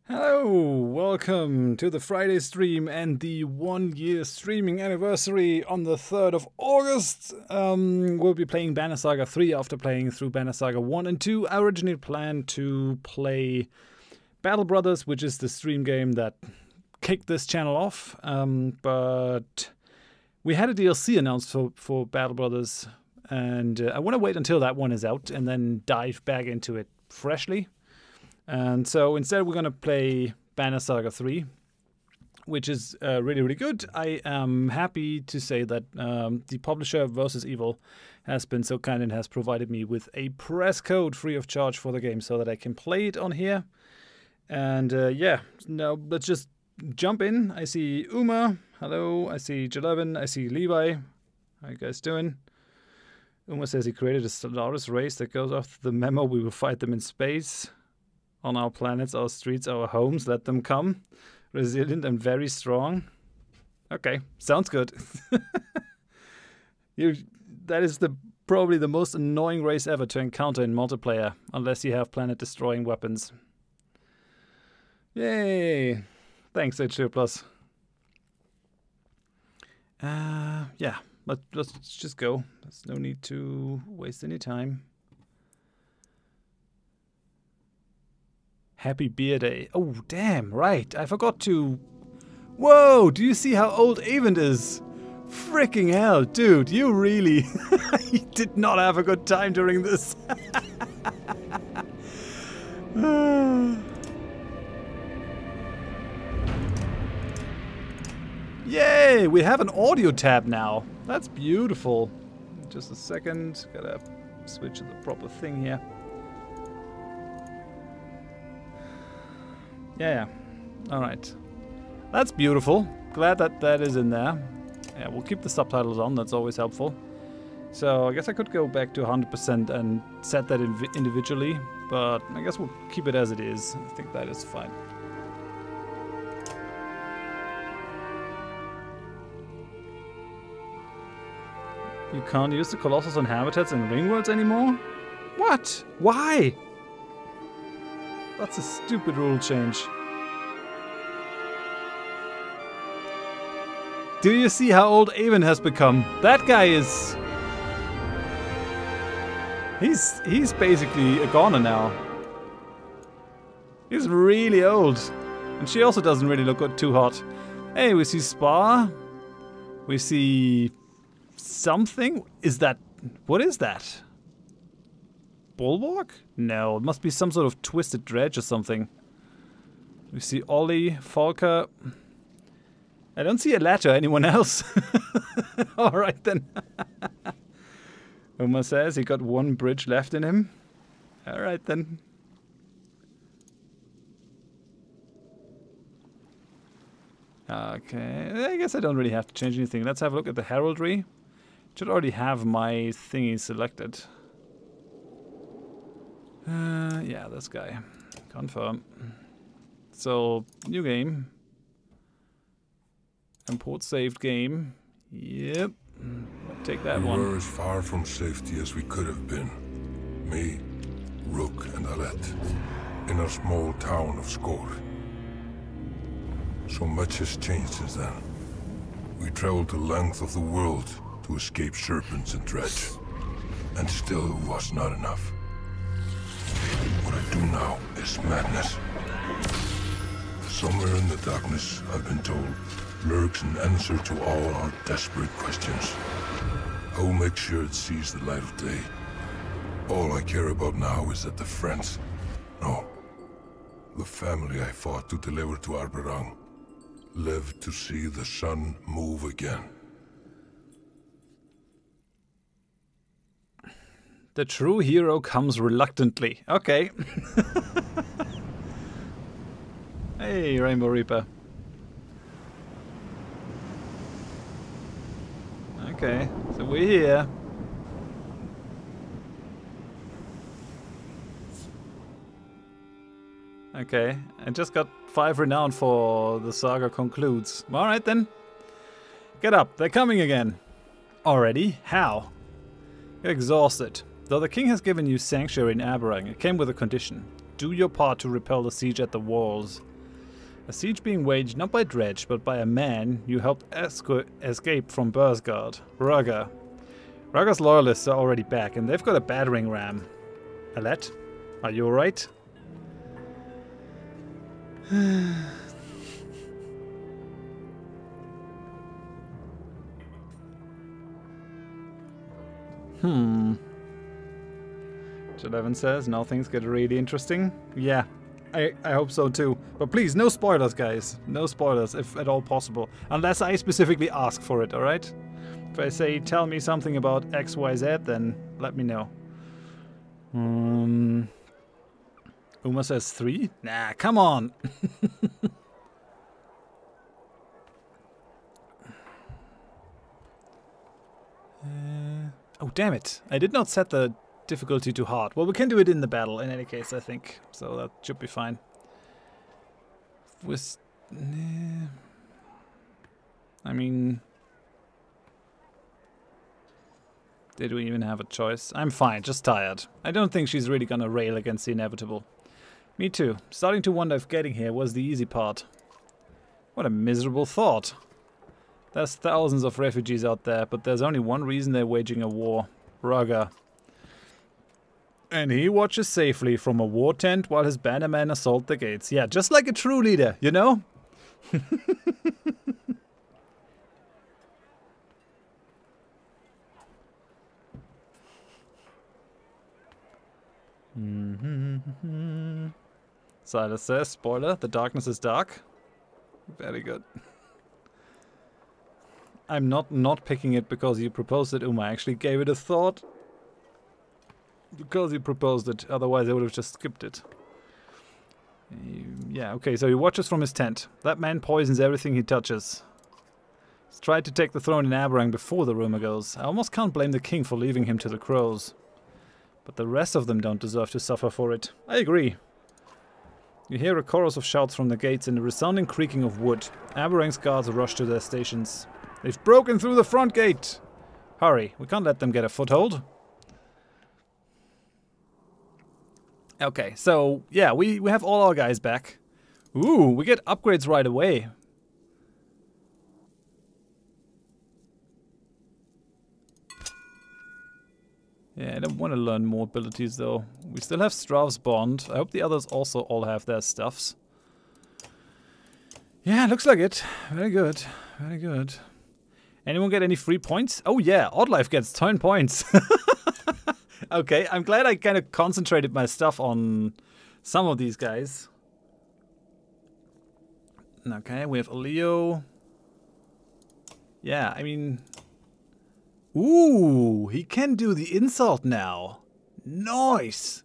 Hello, welcome to the Friday stream and the 1-year streaming anniversary on the 3rd of August. We'll be playing Banner Saga 3 after playing through Banner Saga 1 and 2. I originally planned to play Battle Brothers, which is the stream game that kicked this channel off, but we had a DLC announced for Battle Brothers, and I want to wait until that one is out and then dive back into it freshly. And so instead we're going to play Banner Saga 3, which is really, really good. I am happy to say that the publisher Versus Evil has been so kind and has provided me with a press code free of charge for the game so that I can play it on here. And yeah, now let's just jump in. I see Uma. Hello. I see Jalevin. I see Levi. How you guys doing? Uma says he created a Stellaris race that goes after the memo. We will fight them in space. On our planets, our streets, our homes, let them come. Resilient and very strong. Okay, sounds good. That is probably the most annoying race ever to encounter in multiplayer, unless you have planet-destroying weapons. Yay! Thanks, H2 Plus. Yeah, let's just go. There's no need to waste any time. Happy Beer Day. Oh, damn, right. I forgot to... Whoa, do you see how old Avent is? Freaking hell, dude, you really... you did not have a good time during this. Yay, we have an audio tab now. That's beautiful. Just a second, gotta switch to the proper thing here. Yeah. Alright. That's beautiful. Glad that that is in there. Yeah, we'll keep the subtitles on. That's always helpful. So I guess I could go back to 100% and set that individually. But I guess we'll keep it as it is. I think that is fine. You can't use the Colossus on Habitats and Ringworlds anymore? What? Why? That's a stupid rule change. Do you see how old Avent has become? That guy is... He's basically a goner now. He's really old. And she also doesn't really look too hot. Hey, we see Spa. We see... something? Is that... what is that? Bulwark? No, it must be some sort of twisted dredge or something. We see Ollie, Falker. I don't see a ladder. Anyone else? Alright then. Uma says he got one bridge left in him. Alright then. Okay, I guess I don't really have to change anything. Let's have a look at the heraldry. Should already have my thingy selected. Yeah, this guy. Confirm. So, new game. Import saved game. Yep. Take that one. We were as far from safety as we could have been. Me, Rook, and Alette. In our small town of Skor. So much has changed since then. We traveled the length of the world to escape serpents and dredge. And still it was not enough. What I do now is madness. Somewhere in the darkness, I've been told, lurks an answer to all our desperate questions. I will make sure it sees the light of day. All I care about now is that the friends, no, the family I fought to deliver to Arberang, live to see the sun move again. The true hero comes reluctantly. Okay. Hey, Rainbow Reaper. Okay, so we're here. Okay, I just got 5 renown for the saga concludes. Alright then. Get up, they're coming again. Already? How? You're exhausted. Though the king has given you sanctuary in Arberang, it came with a condition. Do your part to repel the siege at the walls. A siege being waged not by Dredge, but by a man you helped escape from Bursgard. Rugger. Rugger's loyalists are already back, and they've got a battering ram. Alette, are you alright? Eleven says, now things get really interesting. Yeah, I hope so too. But please, no spoilers, guys. No spoilers, if at all possible. Unless I specifically ask for it, alright? If I say, tell me something about XYZ, then let me know. Uma says 3? Nah, come on! Oh, damn it. I did not set the difficulty too hard. Well, we can do it in the battle in any case, I think. So that should be fine. I mean... Did we even have a choice? I'm fine, just tired. I don't think she's really gonna rail against the inevitable. Me too. Starting to wonder if getting here was the easy part. What a miserable thought. There's thousands of refugees out there, but there's only one reason they're waging a war. Rugger. And he watches safely from a war tent while his bannermen assault the gates. Yeah, just like a true leader, you know? Silas says, spoiler, the darkness is dark. Very good. I'm not picking it because you proposed it, Uma. I actually gave it a thought. Because you proposed it, otherwise I would have just skipped it. Yeah, okay, so he watches from his tent. That man poisons everything he touches. He's tried to take the throne in Aberrang before the rumor goes. I almost can't blame the king for leaving him to the crows. But the rest of them don't deserve to suffer for it. I agree. You hear a chorus of shouts from the gates and a resounding creaking of wood. Aberrang's guards rush to their stations. They've broken through the front gate! Hurry, we can't let them get a foothold. Okay, so, yeah, we have all our guys back. Ooh, we get upgrades right away. Yeah, I don't want to learn more abilities, though. We still have Strav's Bond. I hope the others also all have their stuffs. Yeah, looks like it. Very good. Very good. Anyone get any free points? Oh, yeah, Oddlife gets 10 points. Okay, I'm glad I kind of concentrated my stuff on some of these guys. Okay, we have Leo. Yeah, I mean... Ooh, he can do the insult now. Nice!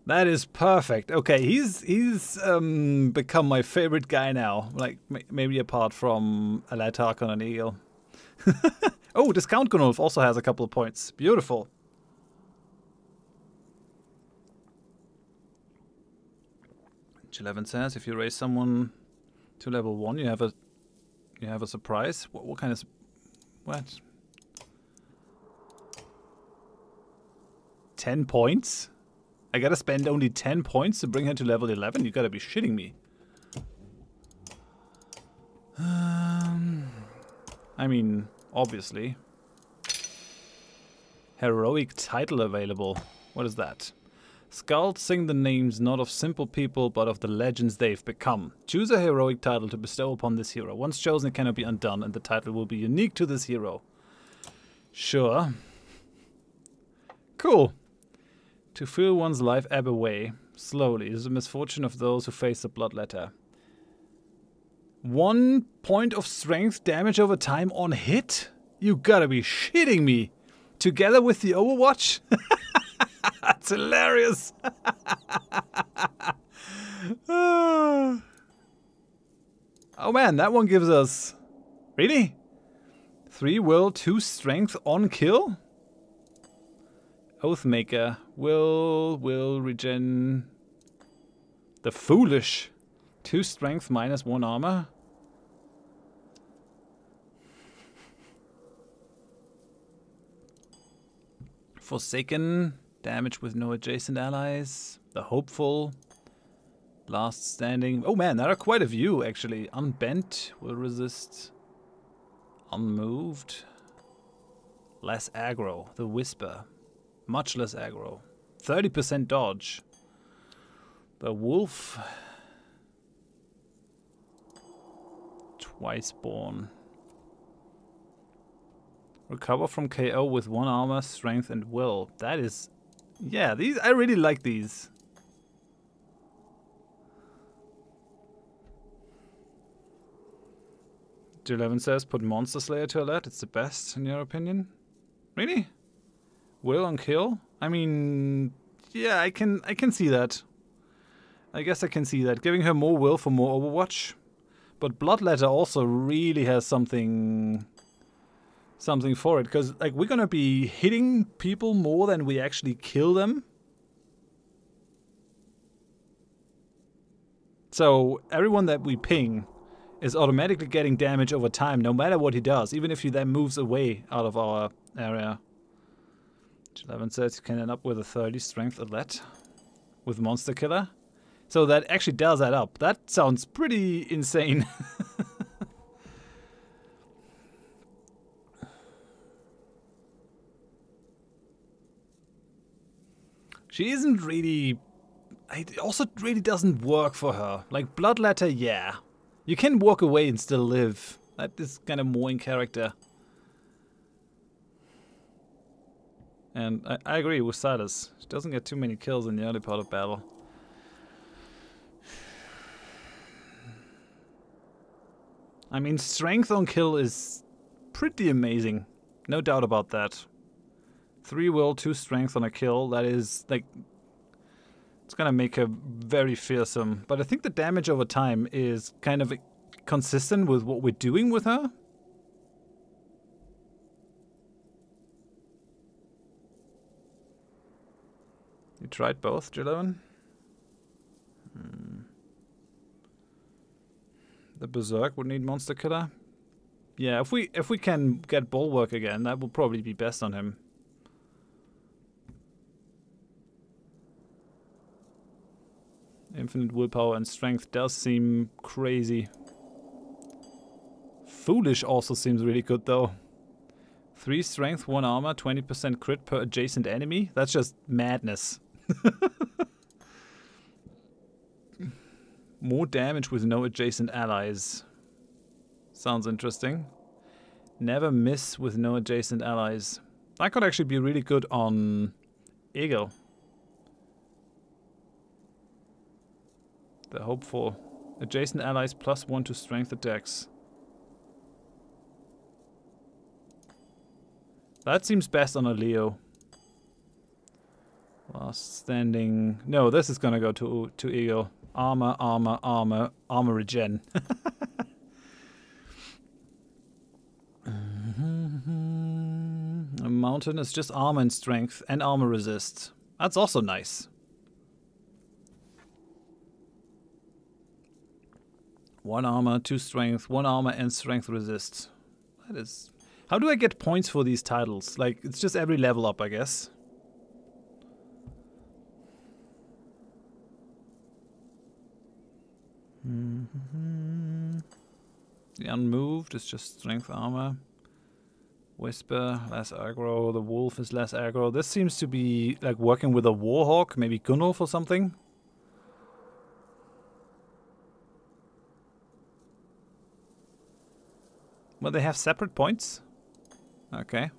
That is perfect. Okay, he's become my favorite guy now. Like, maybe apart from Alette, Harkon, and Egil. Oh, Discount Gunulf also has a couple of points. Beautiful. H11 says if you raise someone to level 1, you have a surprise. What kind of what? 10 points? I gotta spend only 10 points to bring her to level 11? You gotta be shitting me. I mean, obviously. Heroic title available. What is that? Skalds sing the names not of simple people, but of the legends they've become. Choose a heroic title to bestow upon this hero. Once chosen, it cannot be undone, and the title will be unique to this hero. Sure. Cool. To feel one's life ebb away slowly is the misfortune of those who face the bloodletter. 1 point of strength damage over time on hit? You gotta be shitting me. Together with the Overwatch? That's hilarious. Oh man, that one gives us... Really? 3 will, 2 strength on kill? Oathmaker. Will regen... The Foolish. 2 strength minus 1 armor. Forsaken. Damage with no adjacent allies. The Hopeful. Last standing. Oh man, there are quite a few actually. Unbent will resist. Unmoved. Less aggro. The Whisper. Much less aggro. 30% dodge. The Wolf. Twice born. Recover from KO with 1 armor, strength, and will. That is... yeah, these I really like these. J11 says, put Monster Slayer to alert. It's the best, in your opinion? Really? Will on kill? I mean... yeah, I can see that. I guess I can see that. Giving her more will for more Overwatch. But Bloodletter also really has something for it, because like we're gonna be hitting people more than we actually kill them. So everyone that we ping is automatically getting damage over time, no matter what he does, even if he then moves away out of our area. 11 says you can end up with a 30 strength athlete with Monster Killer. So that actually does add up. That sounds pretty insane. She isn't really... it also really doesn't work for her. Like Bloodletter, yeah. You can walk away and still live. That is kind of more in character. And I agree with Silas. She doesn't get too many kills in the early part of battle. I mean, strength on kill is pretty amazing. No doubt about that. 3 will, 2 strength on a kill. That is, like... it's gonna make her very fearsome. But I think the damage over time is kind of consistent with what we're doing with her. You tried both, J11? The Berserk would need Monster Killer. Yeah, if we can get Bulwark again, that would probably be best on him. Infinite willpower and strength does seem crazy. Foolish also seems really good though. 3 strength, 1 armor, 20% crit per adjacent enemy. That's just madness. More damage with no adjacent allies. Sounds interesting. Never miss with no adjacent allies. That could actually be really good on Eagle. The hopeful. Adjacent allies +1 to strength attacks. That seems best on a Leo. Last standing. No, this is gonna go to Eagle. Armor, armor, armor, armor regen. A mountain is just armor and strength and armor resist. That's also nice. 1 armor, 2 strength, 1 armor and strength resist. That is... how do I get points for these titles? Like, it's just every level up, I guess. The unmoved is just strength armor. Whisper, less aggro. The wolf is less aggro. This seems to be like working with a warhawk, maybe Gunnulf or something. Well, they have separate points. Okay.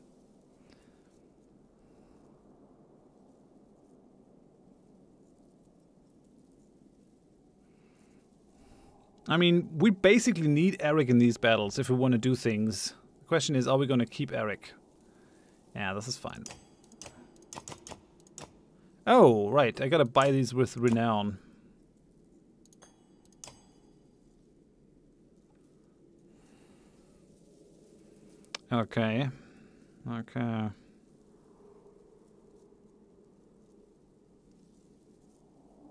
I mean, we basically need Eric in these battles if we want to do things. The question is, are we going to keep Eric? Yeah, this is fine. Oh, right. I gotta buy these with Renown. Okay. Okay. I'm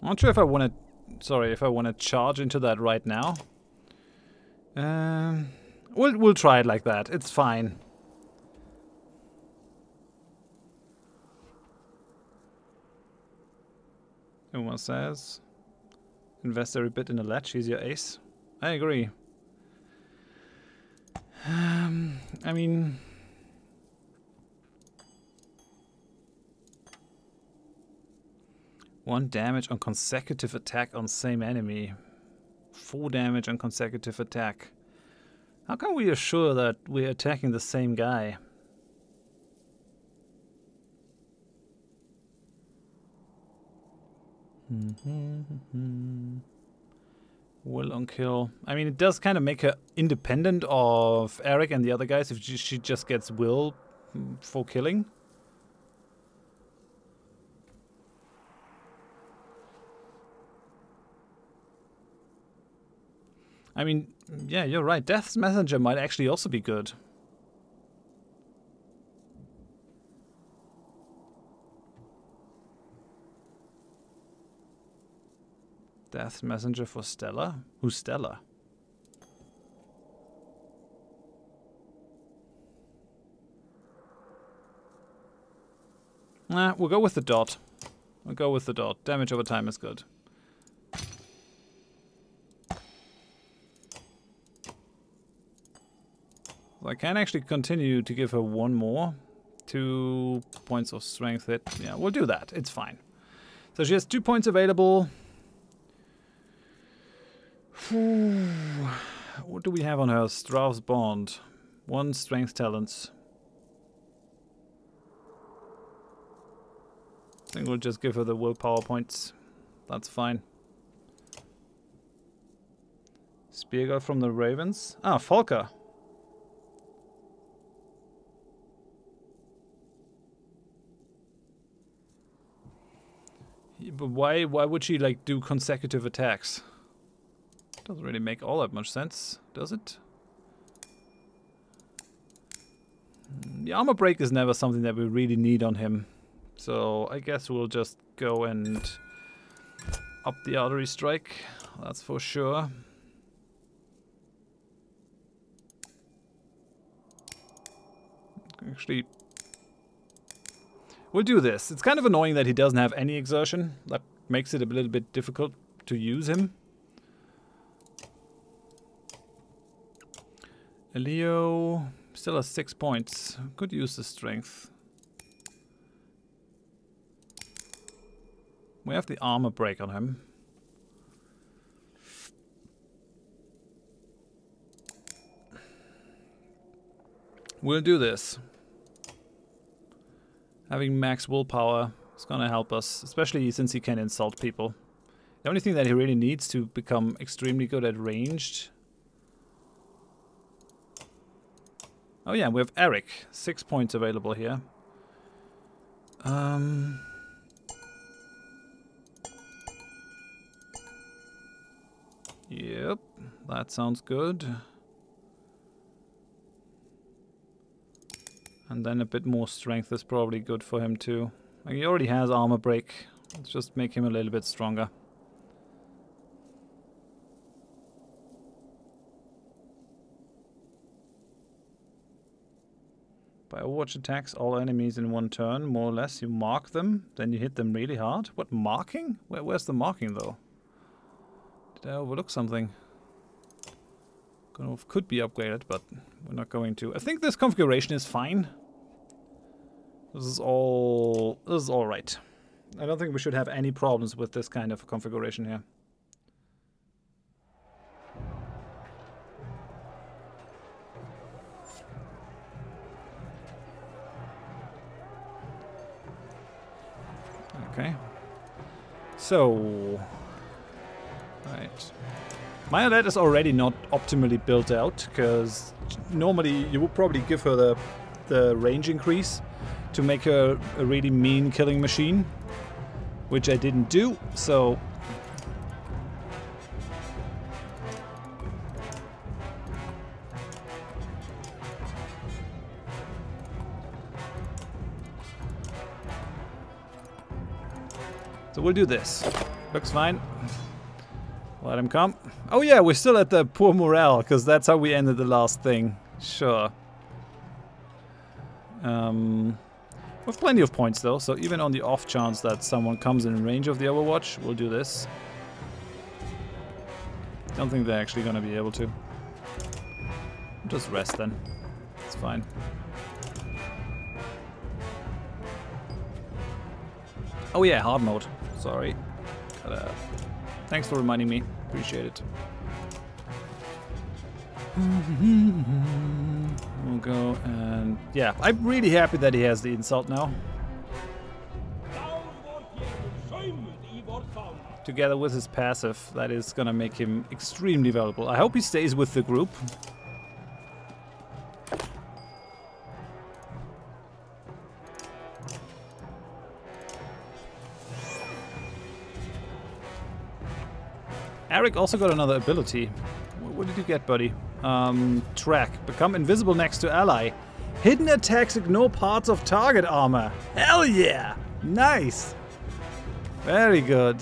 not sure if I want to... sorry, if I want to charge into that right now. We'll try it like that. It's fine. Uma says, invest every bit in a ledge. He's your ace. I agree. I mean... One damage on consecutive attack on same enemy. 4 damage on consecutive attack. How can we assure that we're attacking the same guy? Will on kill. I mean, it does kind of make her independent of Eric and the other guys if she just gets will for killing. I mean, yeah, you're right. Death's Messenger might actually also be good. Death's Messenger for Stella? Who's Stella? Nah, we'll go with the dot. We'll go with the dot. Damage over time is good. I can actually continue to give her one more. 2 points of strength hit. Yeah, we'll do that. It's fine. So she has 2 points available. What do we have on her? Strauss Bond. 1 strength talents. I think we'll just give her the willpower points. That's fine. Spearguard from the Ravens. Ah, Volker. But why would she like do consecutive attacks? Doesn't really make all that much sense, does it? The armor break is never something that we really need on him. So I guess we'll just go and up the artery strike. That's for sure. Actually, we'll do this. It's kind of annoying that he doesn't have any exertion. That makes it a little bit difficult to use him. Elio still has 6 points. Could use the strength. We have the armor break on him. We'll do this. Having max willpower is gonna help us, especially since he can insult people. The only thing that he really needs to become extremely good at ranged. Oh yeah, we have Eric. 6 points available here. Yep, that sounds good. And then a bit more strength is probably good for him too. Like, he already has armor break. Let's just make him a little bit stronger. By Overwatch attacks all enemies in one turn, more or less. You mark them, then you hit them really hard. What, marking? Where's the marking though? Did I overlook something? Could be upgraded, but we're not going to. I think this configuration is fine. This is all right. I don't think we should have any problems with this kind of configuration here. Okay. So, right. My alert is already not optimally built out, because normally you would probably give her the range increase to make her a really mean killing machine, which I didn't do, so... So we'll do this. Looks fine. Let him come. Oh yeah, we're still at the poor morale, because that's how we ended the last thing. Sure. With plenty of points though, so even on the off chance that someone comes in range of the Overwatch, we'll do this. Don't think they're actually gonna be able to. Just rest then. It's fine. Oh yeah, hard mode. Sorry. Thanks for reminding me. Appreciate it. We'll go and... yeah, I'm really happy that he has the insult now. Together with his passive, that is gonna make him extremely valuable. I hope he stays with the group. Eric also got another ability. What did you get, buddy? Drak. Become invisible next to ally. Hidden attacks ignore parts of target armor. Hell yeah! Nice! Very good.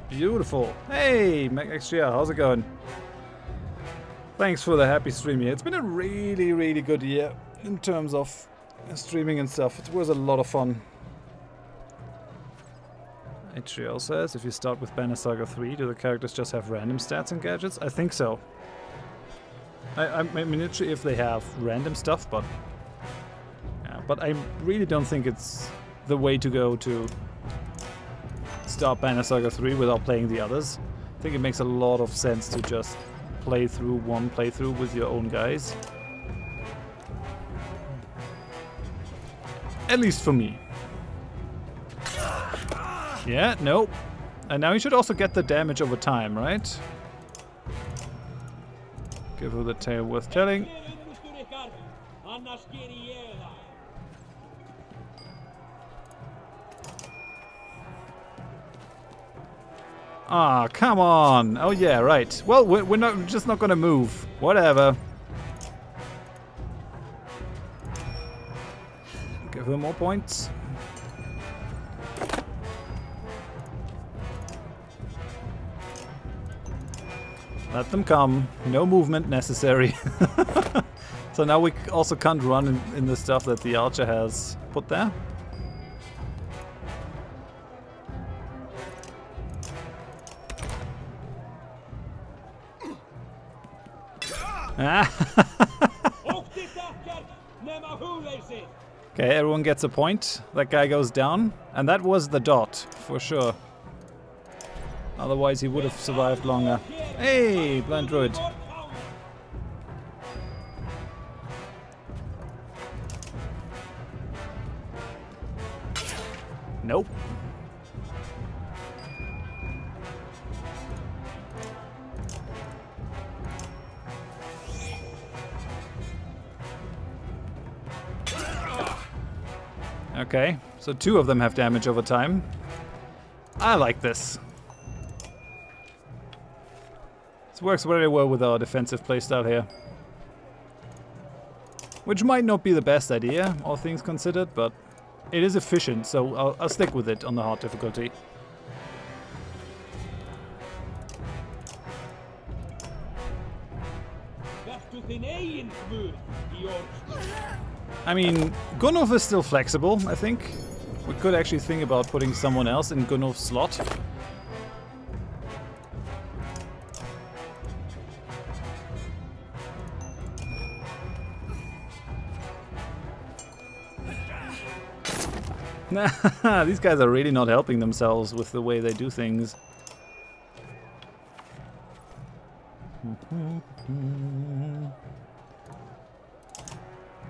Beautiful. Hey, MacXGR, how's it going? Thanks for the happy stream here. It's been a really, really good year in terms of streaming and stuff. It was a lot of fun. HGL says, if you start with Banner Saga 3, do the characters just have random stats and gadgets? I think so. I mean, literally if they have random stuff, but... yeah, but I really don't think it's the way to go to start Banner Saga 3 without playing the others. I think it makes a lot of sense to just play through one playthrough with your own guys. At least for me. Yeah, nope. And now you should also get the damage over time, right? Give her the tale worth telling. Ah, come on. Oh yeah, right. Well, we're just not gonna move. Whatever. Give her more points. Let them come. No movement necessary. So now we also can't run in the stuff that the archer has put there. Okay, everyone gets a point. That guy goes down. And that was the dot, for sure. Otherwise he would have survived longer. Hey, blind druid. Nope. Okay, so 2 of them have damage over time. I like this. This works very well with our defensive playstyle here. Which might not be the best idea, all things considered, but it is efficient, so I'll stick with it on the hard difficulty. I mean, Gunnulf is still flexible, I think. We could actually think about putting someone else in Gunnulf's slot. These guys are really not helping themselves with the way they do things.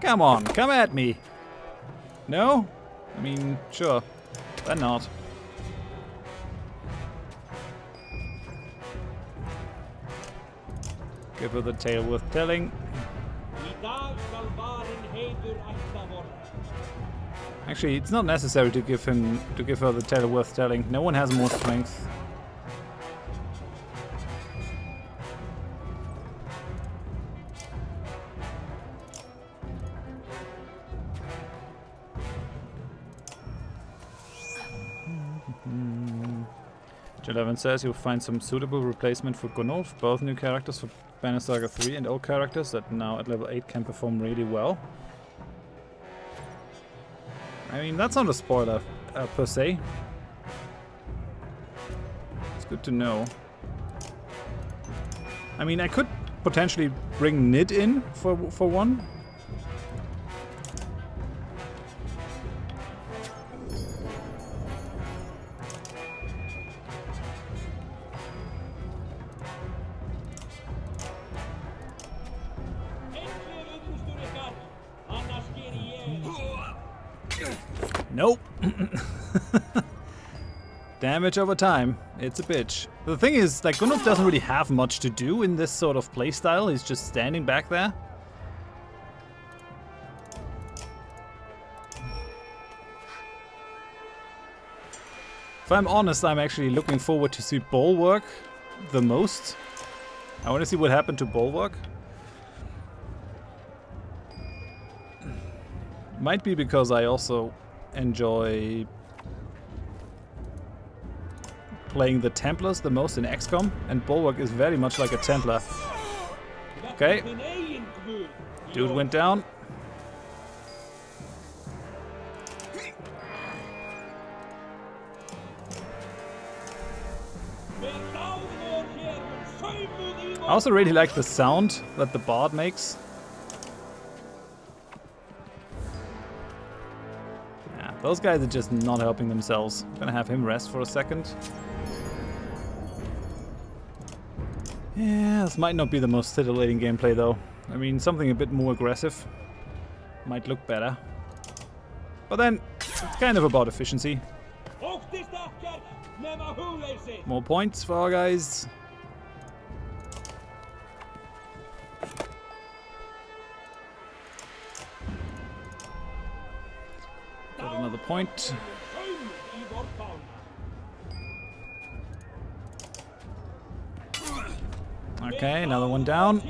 Come on, come at me. No? I mean, sure. Then not. Give her the tale worth telling. Actually, it's not necessary to give her the tale worth telling. No one has more strength. J11 says you'll find some suitable replacement for Gunnulf. Both new characters for Banner Saga 3 and old characters that now at level 8 can perform really well. I mean, that's not a spoiler. per se. It's good to know. I mean, I could potentially bring Nid in for one. Nope. Damage over time. It's a bitch. The thing is, like, Gunnulf doesn't really have much to do in this sort of playstyle. He's just standing back there. If I'm honest, I'm actually looking forward to see Bulwark the most. I want to see what happened to Bulwark. Might be because I also enjoy playing the Templars the most in XCOM, and Bulwark is very much like a Templar. Okay. Dude went down. I also really like the sound that the bard makes. Yeah, those guys are just not helping themselves. I'm gonna have him rest for a second. Yeah, this might not be the most titillating gameplay though. I mean, something a bit more aggressive might look better. But then, it's kind of about efficiency. More points for our guys. Got another point. Okay, another one down.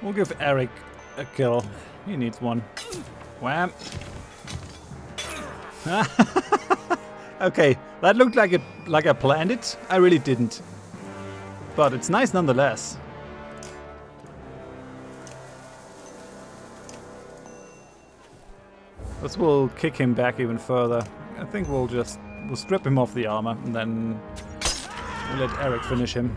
We'll give Eric a kill. He needs one. Wham. Okay, that looked like I planned it. I really didn't. But it's nice nonetheless. This will kick him back even further. I think we'll strip him off the armor and then we'll let Eric finish him.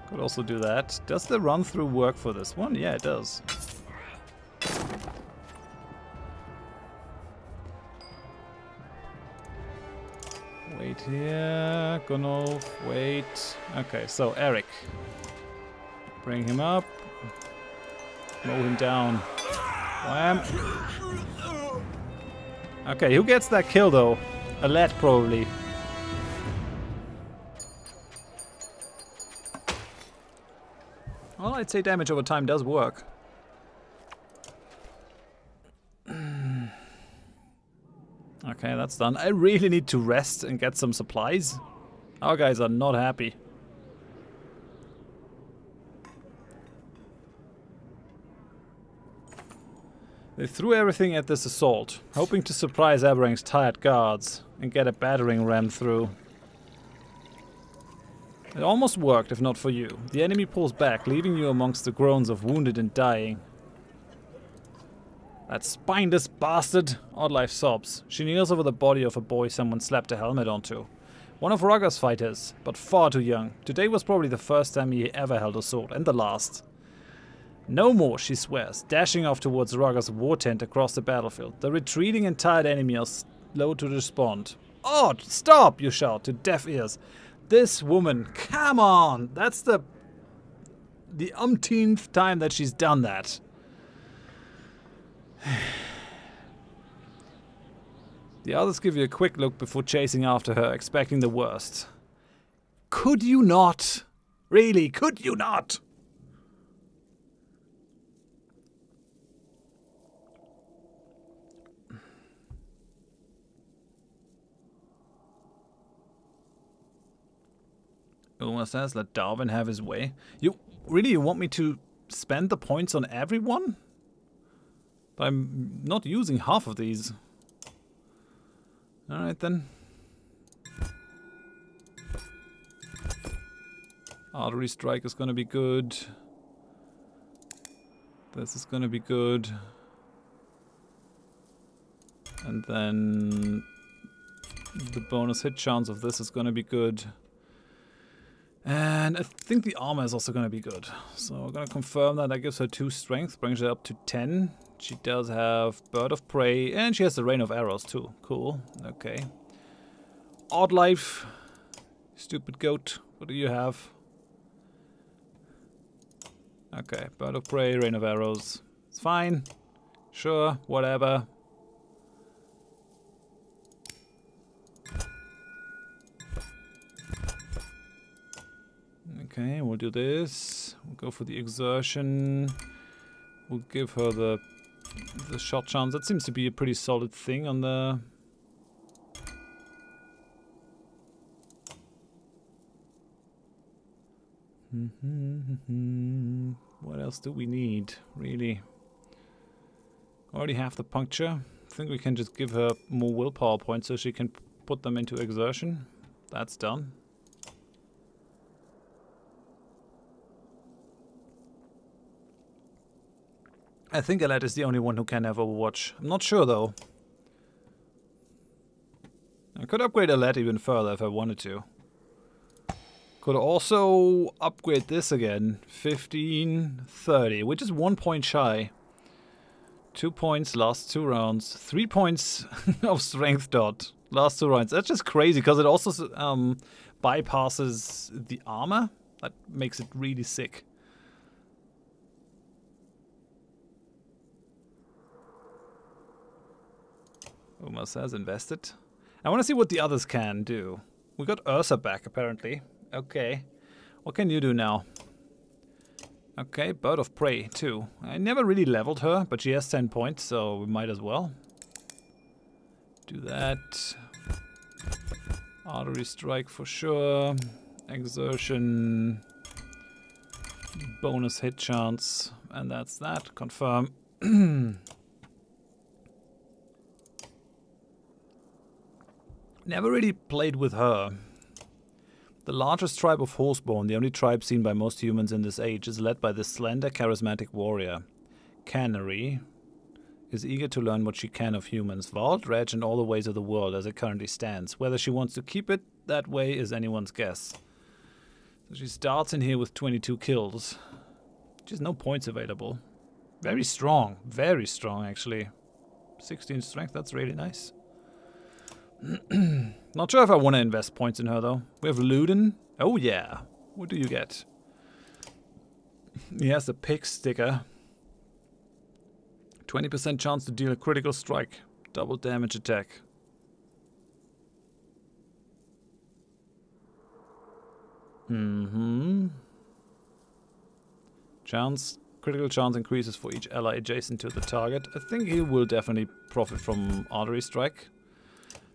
Could also do that. Does the run through work for this one? Yeah, it does. Wait here, Gunnulf, wait. Okay, so Eric. Bring him up. Mow him down. Wham. Okay, who gets that kill though? Alette probably. Well, I'd say damage over time does work. Okay, that's done. I really need to rest and get some supplies. Our guys are not happy. They threw everything at this assault, hoping to surprise Aberrang's tired guards and get a battering ram through. It almost worked, if not for you. The enemy pulls back, leaving you amongst the groans of wounded and dying. That spineless bastard! Oddlife sobs. She kneels over the body of a boy someone slapped a helmet onto. One of Raggar's fighters, but far too young. Today was probably the first time he ever held a sword, and the last. No more, she swears, dashing off towards Raggar's war tent across the battlefield. The retreating and tired enemy are slow to respond. Oh, stop, you shout to deaf ears. This woman, come on! That's the umpteenth time that she's done that. The others give you a quick look before chasing after her, expecting the worst. Could you not? Really, could you not? Uma says, let Darwin have his way. You want me to spend the points on everyone? But I'm not using half of these. Alright then. Artery strike is gonna be good. This is gonna be good. And then the bonus hit chance of this is gonna be good. And I think the armor is also gonna be good. So we're gonna confirm that. That gives her 2 strength, brings her up to 10. She does have Bird of Prey, and she has the Rain of Arrows too. Cool. Okay. Odd Life. Stupid goat. What do you have? Okay, Bird of Prey, Rain of Arrows. It's fine. Sure, whatever. Okay, we'll do this. We'll go for the exertion. We'll give her the shot chance. That seems to be a pretty solid thing on the... What else do we need, really? Already have the puncture. I think we can just give her more willpower points so she can put them into exertion. That's done. I think Alette is the only one who can have Overwatch. I'm not sure though. I could upgrade Alette even further if I wanted to. Could also upgrade this again. 15, 30, which is 1 point shy. 2 points, last 2 rounds. 3 points of strength dot, last 2 rounds. That's just crazy because it also bypasses the armor. That makes it really sick. Uma says invested. I want to see what the others can do. We got Ursa back apparently. Okay. What can you do now? Okay, Bird of Prey too. I never really leveled her, but she has 10 points, so we might as well. Do that. Artery strike for sure. Exertion. Bonus hit chance. And that's that. Confirm. Never really played with her. The largest tribe of Horseborn, the only tribe seen by most humans in this age, is led by this slender, charismatic warrior. Canary is eager to learn what she can of humans, Vault, Reg, and all the ways of the world as it currently stands. Whether she wants to keep it that way is anyone's guess. So she starts in here with 22 kills. Just no points available. Very strong actually. 16 strength, that's really nice. Not sure if I want to invest points in her though. We have Luden. Oh yeah. What do you get? He has the pick sticker. 20% chance to deal a critical strike. Double damage attack. Critical chance increases for each ally adjacent to the target. I think he will definitely profit from artery strike.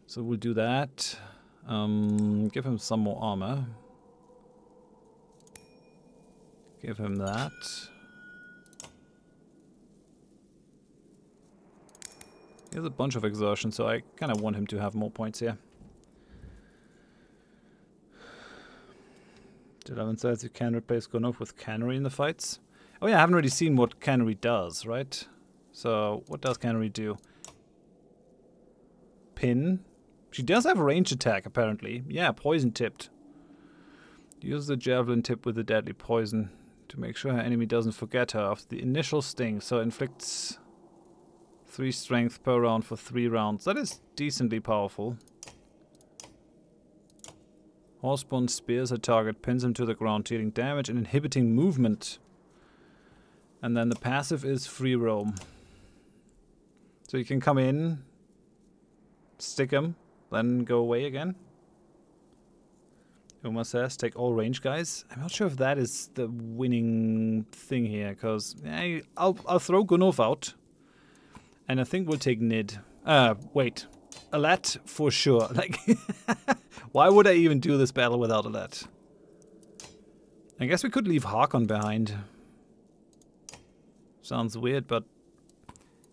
So we'll do that. Give him some more armor. Give him that. He has a bunch of exertion, so I kind of want him to have more points here. 11 says you can replace Gunov with Canary in the fights. Oh yeah, I haven't really seen what Canary does, right? So what does Canary do? Pin. She does have a range attack, apparently. Yeah, poison tipped. Use the javelin tip with the deadly poison to make sure her enemy doesn't forget her after the initial sting. So inflicts 3 strength per round for 3 rounds. That is decently powerful. Horseborn spears a target, pins him to the ground, dealing damage and inhibiting movement. And then the passive is free roam. So you can come in, stick him, then go away again. Uma says, take all range guys. I'm not sure if that is the winning thing here, because I'll throw Gunov out. And I think we'll take Nid. Wait. Alette for sure. Like, why would I even do this battle without Alette? I guess we could leave Harkon behind. Sounds weird, but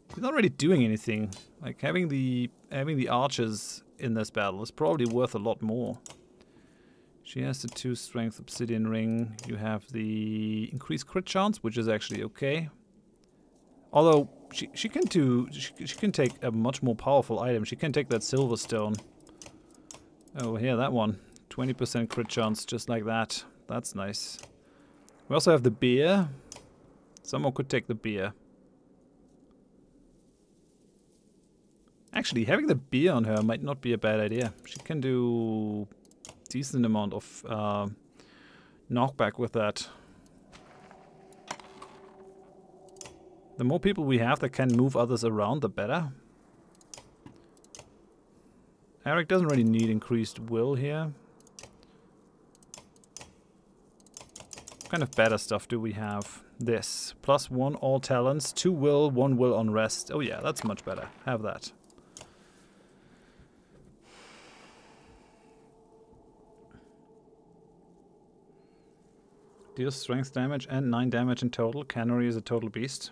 he's not really doing anything. Like having the archers in this battle. It's probably worth a lot more. She has the 2 strength obsidian ring. You have the increased crit chance, which is actually okay. Although she can take a much more powerful item. She can take that silver stone. Oh, here, that one. 20% crit chance, just like that. That's nice. We also have the beer. Someone could take the beer. Actually, having the beer on her might not be a bad idea. She can do decent amount of knockback with that. The more people we have that can move others around, the better. Eric doesn't really need increased will here. What kind of better stuff do we have? This. +1 all talents, 2 will, 1 will on rest. Oh yeah, that's much better. Have that. Deals strength damage and 9 damage in total. Canary is a total beast.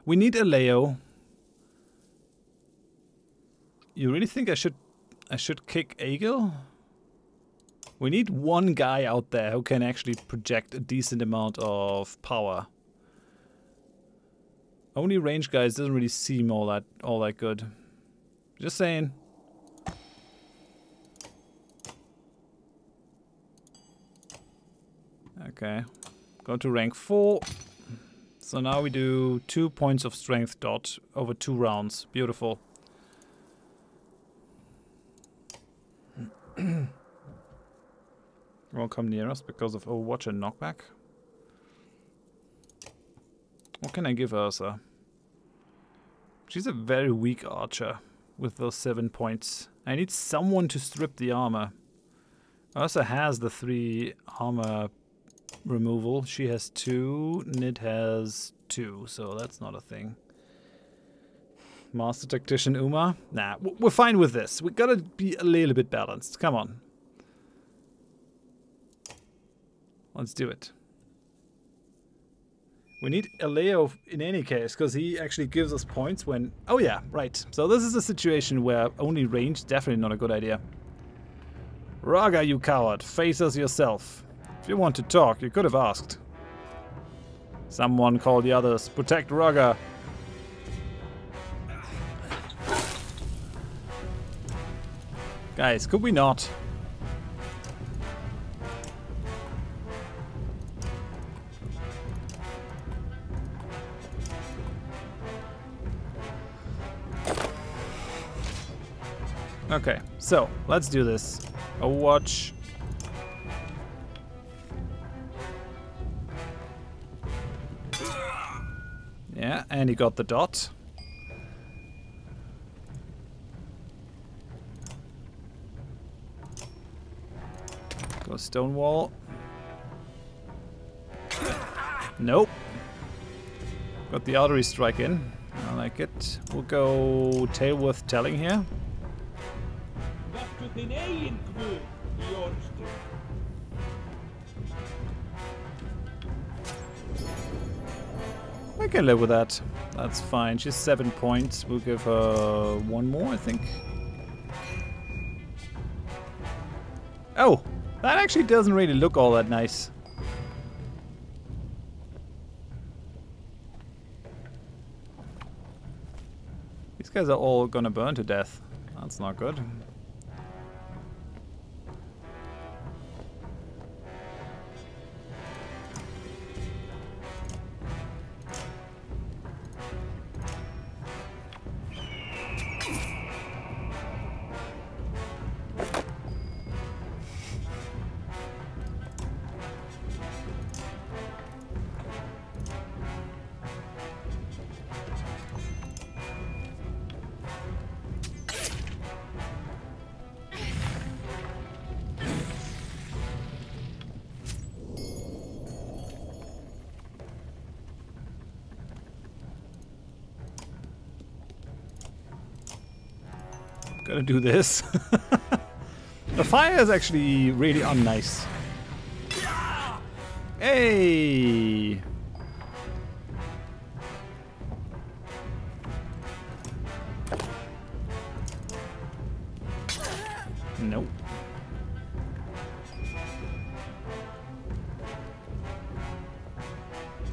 We need a Leo. You really think I should kick Egil? We need one guy out there who can actually project a decent amount of power. Only range guys doesn't really seem all that good. Just saying. Okay. Go to rank 4. So now we do 2 points of strength dot over 2 rounds. Beautiful. Won't come near us because of Overwatch and knockback. What can I give Ursa? She's a very weak archer with those 7 points. I need someone to strip the armor. Ursa has the 3 armor removal. She has 2. Nid has 2, so that's not a thing. Master Tactician Uma? Nah, we're fine with this. We gotta be a little bit balanced. Come on. Let's do it. We need a Leo in any case, because he actually gives us points when... Oh yeah, right. So this is a situation where only range, definitely not a good idea. Raga, you coward. Face us yourself. If you want to talk, you could have asked. Someone call the others. Protect Raga. Guys, could we not? Okay, so let's do this. Overwatch. Yeah, and he got the dot. Go Stonewall. Nope. Got the artery strike in. I like it. We'll go Tailworth Telling here. I can live with that. That's fine. She's 7 points. We'll give her 1 more, I think. Oh! That actually doesn't really look all that nice. These guys are all gonna burn to death. That's not good. Gotta do this. The fire is actually really unnice. Hey!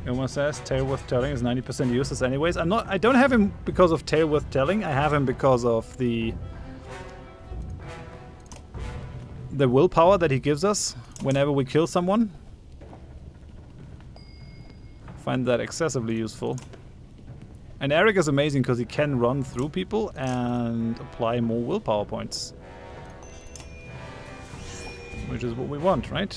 Ilma says tail worth telling is 90% useless anyways. I don't have him because of tail worth telling. I have him because of the willpower that he gives us whenever we kill someone. Find that excessively useful. And Eric is amazing because he can run through people and apply more willpower points. Which is what we want, right?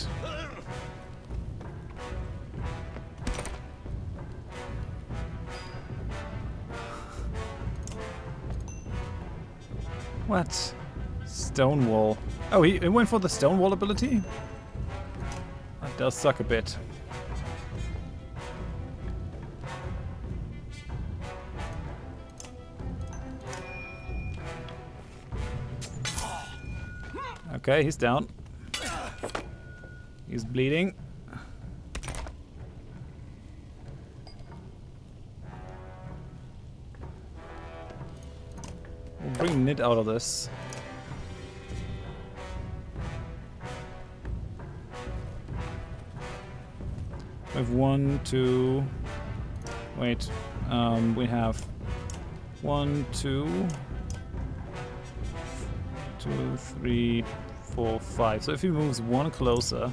What? Stonewall. Oh, he went for the Stonewall ability? That does suck a bit. Okay, he's down. He's bleeding. We'll bring Nid out of this. We have 1, 2... Wait. We have 1, 2... 2, 3, 4, 5. So if he moves 1 closer...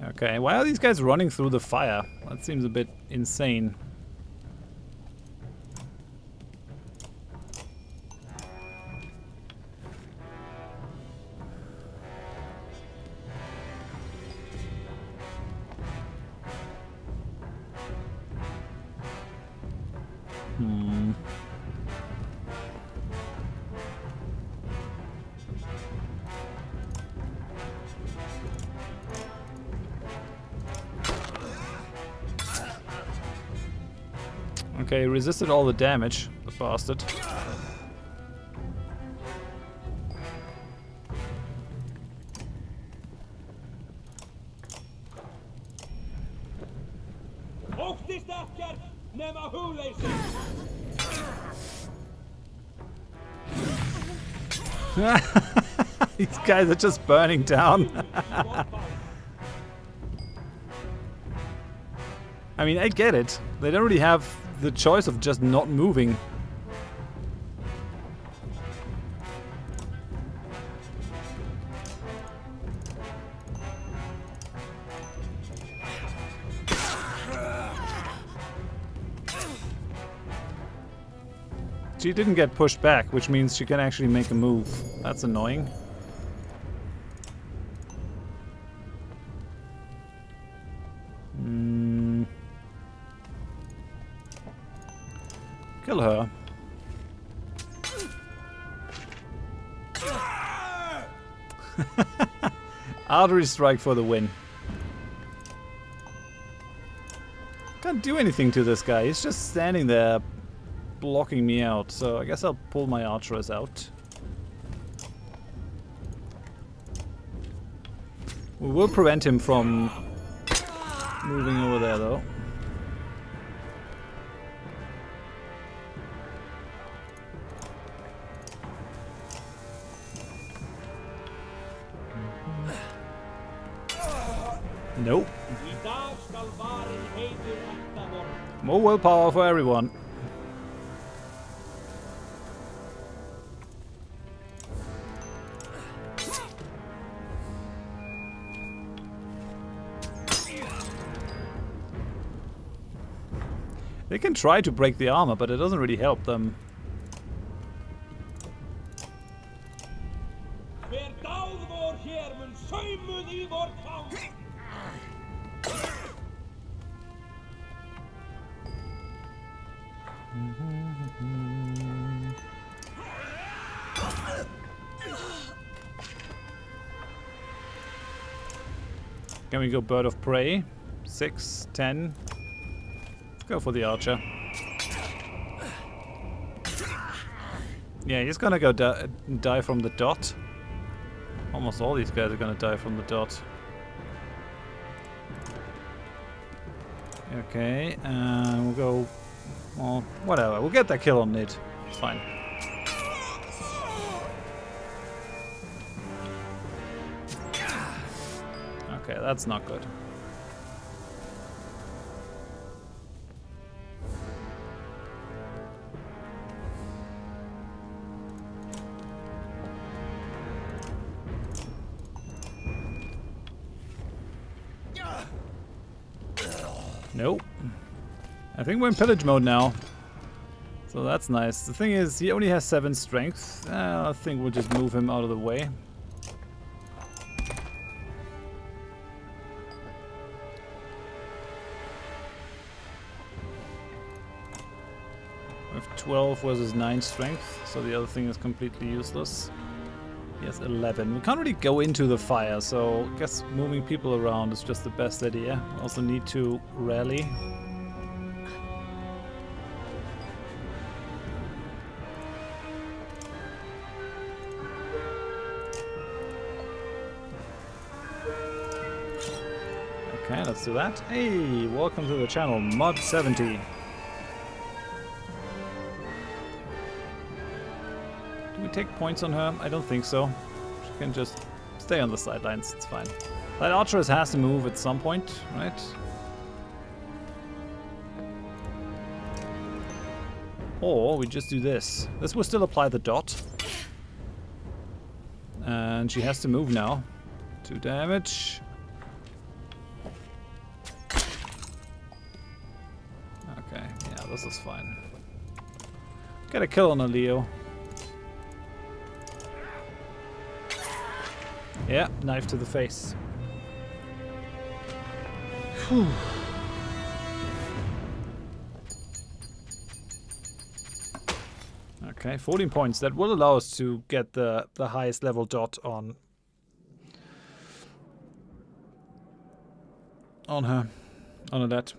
Okay, why are these guys running through the fire? That seems a bit insane. Okay, resisted all the damage, the bastard. These guys are just burning down. I mean, I get it. They don't really have the choice of just not moving. She didn't get pushed back, which means she can actually make a move. That's annoying. Kill her. Artery strike for the win. Can't do anything to this guy. He's just standing there blocking me out. So I guess I'll pull my archers out. We will prevent him from moving over there though. Nope. More willpower for everyone. They can try to break the armor, but it doesn't really help them. Can we go Bird of Prey? 6, 10. Let's go for the archer. Yeah, he's gonna go die from the dot. Almost all these guys are gonna die from the dot. Okay, we'll go... Well, whatever. We'll get that kill on Nid. It's fine. Okay, that's not good. Nope. I think we're in pillage mode now. So that's nice. The thing is, he only has 7 strength. I think we'll just move him out of the way. We have 12 versus 9 strength, so the other thing is completely useless. He has 11. We can't really go into the fire, so I guess moving people around is just the best idea. We also need to rally. Okay, let's do that. Hey, welcome to the channel, Mod 70. Do we take points on her? I don't think so. She can just stay on the sidelines, it's fine. That Archeress has to move at some point, right? Or we just do this. This will still apply the dot. And she has to move now. 2 damage. Okay, yeah, this is fine. Get a kill on a Leo. Yeah, knife to the face. Whew. Okay, 14 points. That will allow us to get the highest level dot on her. On that.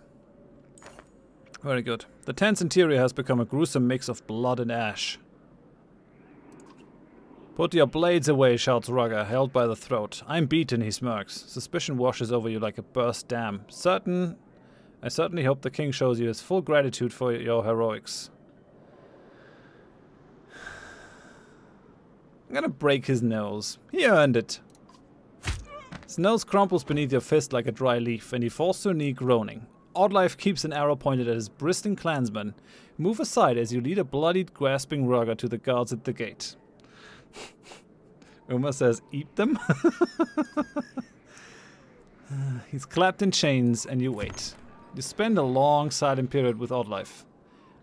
Very good. The tent's interior has become a gruesome mix of blood and ash. Put your blades away, shouts Rugger, held by the throat. I'm beaten, he smirks. Suspicion washes over you like a burst dam. I certainly hope the king shows you his full gratitude for your heroics. I'm gonna break his nose. He earned it. His nose crumples beneath your fist like a dry leaf, and he falls to a knee groaning. Oddlife keeps an arrow pointed at his bristling clansman. Move aside as you lead a bloodied, grasping Rugger to the guards at the gate. Uma says, eat them? He's clapped in chains, and you wait. You spend a long, silent period with Oddlife.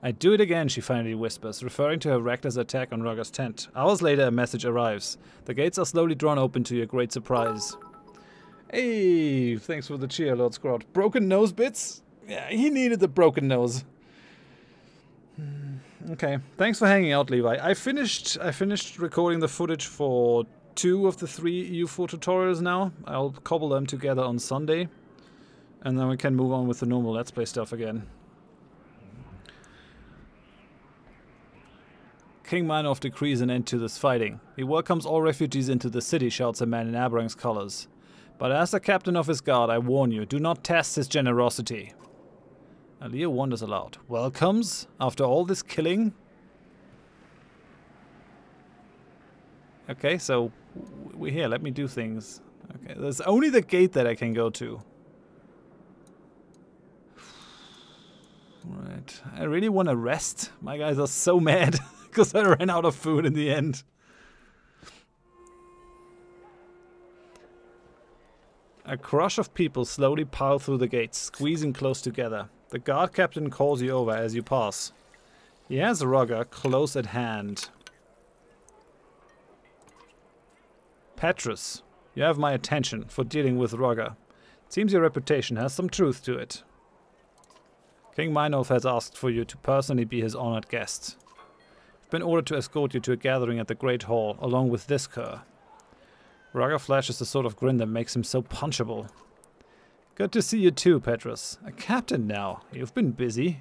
I'd do it again, she finally whispers, referring to her reckless attack on Rugger's tent. Hours later, a message arrives. The gates are slowly drawn open to your great surprise. Hey, thanks for the cheer, Lord Scrot. Broken nose bits? Yeah, he needed the broken nose. Okay, thanks for hanging out, Levi. I finished recording the footage for 2 of the 3 EU4 tutorials now. I'll cobble them together on Sunday, and then we can move on with the normal Let's Play stuff again. King Meinhof decrees an end to this fighting. He welcomes all refugees into the city, shouts a man in Aberang's colors. But as the captain of his guard, I warn you, do not test his generosity. Leo wonders aloud. Welcomes? After all this killing? Okay, so we're here. Let me do things. Okay, there's only the gate that I can go to. Right. I really want to rest. My guys are so mad because I ran out of food in the end. A crush of people slowly pile through the gates, squeezing close together. The guard captain calls you over as you pass. He has Rugger close at hand. Petrus, you have my attention for dealing with Rugger. It seems your reputation has some truth to it. King Meinhof has asked for you to personally be his honored guest. I've been ordered to escort you to a gathering at the Great Hall, along with this cur. Rugger flashes the sort of grin that makes him so punchable. Good to see you too, Petrus. A captain now. You've been busy.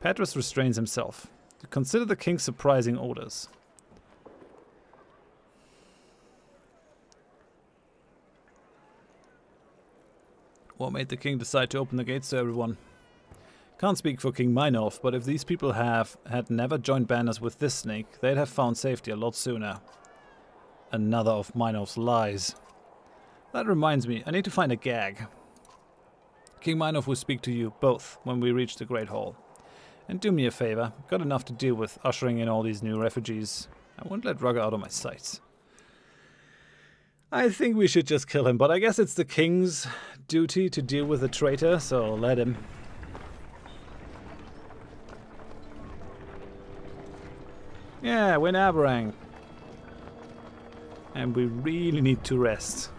Petrus restrains himself. To consider the king's surprising orders. What made the king decide to open the gates to everyone? Can't speak for King Meinhof, but if these people had never joined banners with this snake, they'd have found safety a lot sooner. Another of Meinhof's lies. That reminds me, I need to find a gag. King Minov will speak to you both when we reach the Great Hall. And do me a favor, got enough to deal with ushering in all these new refugees. I won't let Rugger out of my sights. I think we should just kill him, but I guess it's the king's duty to deal with the traitor, so let him. Yeah, win Aberrang. And we really need to rest.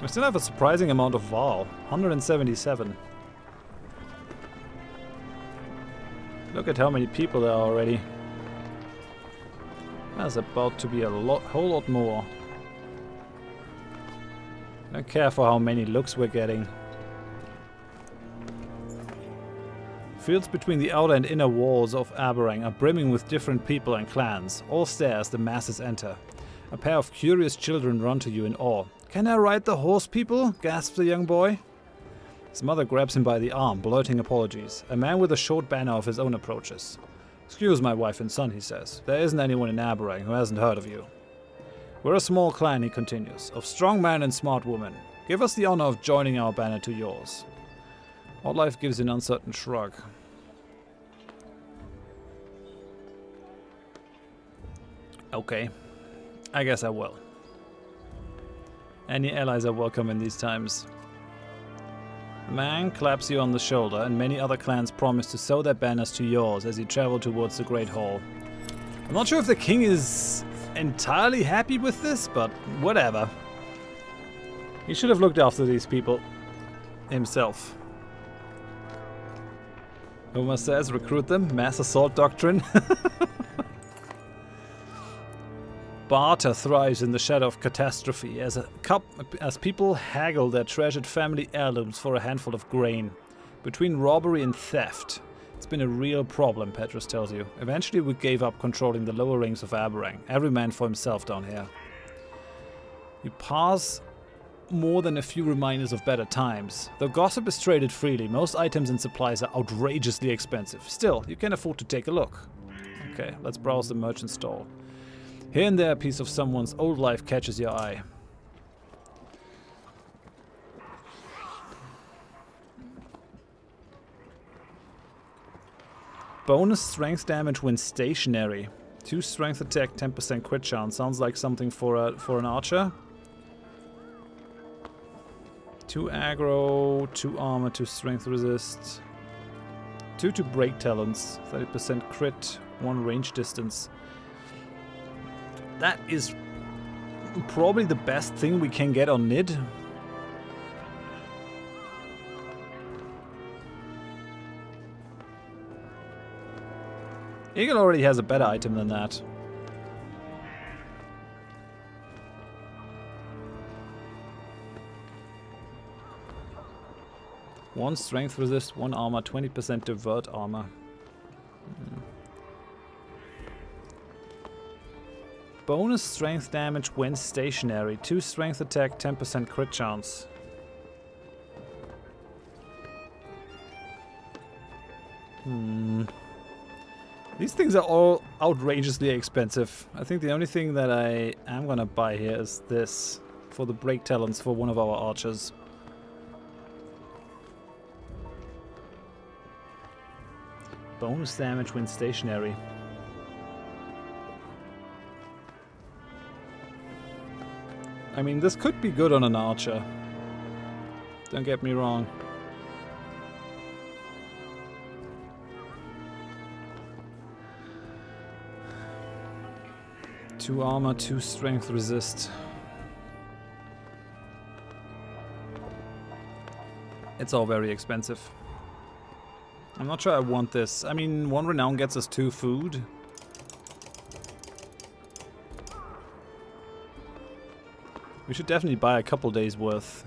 We still have a surprising amount of Val, 177. Look at how many people there are already. There's about to be a whole lot more. Don't care for how many looks we're getting. Fields between the outer and inner walls of Aberrang are brimming with different people and clans. All stare as the masses enter. A pair of curious children run to you in awe. "Can I ride the horse, people?" gasps the young boy. His mother grabs him by the arm, blurting apologies. A man with a short banner of his own approaches. "Excuse my wife and son," he says. "There isn't anyone in Aberrang who hasn't heard of you." "We're a small clan," he continues, "of strong men and smart women. Give us the honor of joining our banner to yours." Oddlife gives an uncertain shrug. Okay, I guess I will. Any allies are welcome in these times. The man claps you on the shoulder, and many other clans promise to sew their banners to yours as you travel towards the Great Hall. I'm not sure if the king is entirely happy with this, but whatever. He should have looked after these people himself. Homer says, recruit them, mass assault doctrine. Barter thrives in the shadow of catastrophe as people haggle their treasured family heirlooms for a handful of grain. Between robbery and theft, it's been a real problem, Petrus tells you. Eventually we gave up controlling the lower rings of Aberrang. Every man for himself down here. You pass more than a few reminders of better times. Though gossip is traded freely, most items and supplies are outrageously expensive. Still, you can afford to take a look. Okay, let's browse the merchant stall. Here and there a piece of someone's old life catches your eye. Bonus strength damage when stationary. 2 strength attack, 10% crit chance. Sounds like something for an archer. 2 aggro, 2 armor, 2 strength resist. 2 to break talents, 30% crit, 1 range distance. That is probably the best thing we can get on Nid. Eagle already has a better item than that. One strength resist, 1 armor, 20% divert armor. Bonus strength damage when stationary. 2 strength attack, 10% crit chance. These things are all outrageously expensive. I think the only thing that I am gonna buy here is this. For the break talents for one of our archers. Bonus damage when stationary. I mean, this could be good on an archer. Don't get me wrong. Two armor, 2 strength resist. It's all very expensive. I'm not sure I want this. I mean, 1 renown gets us 2 food. We should definitely buy a couple days worth.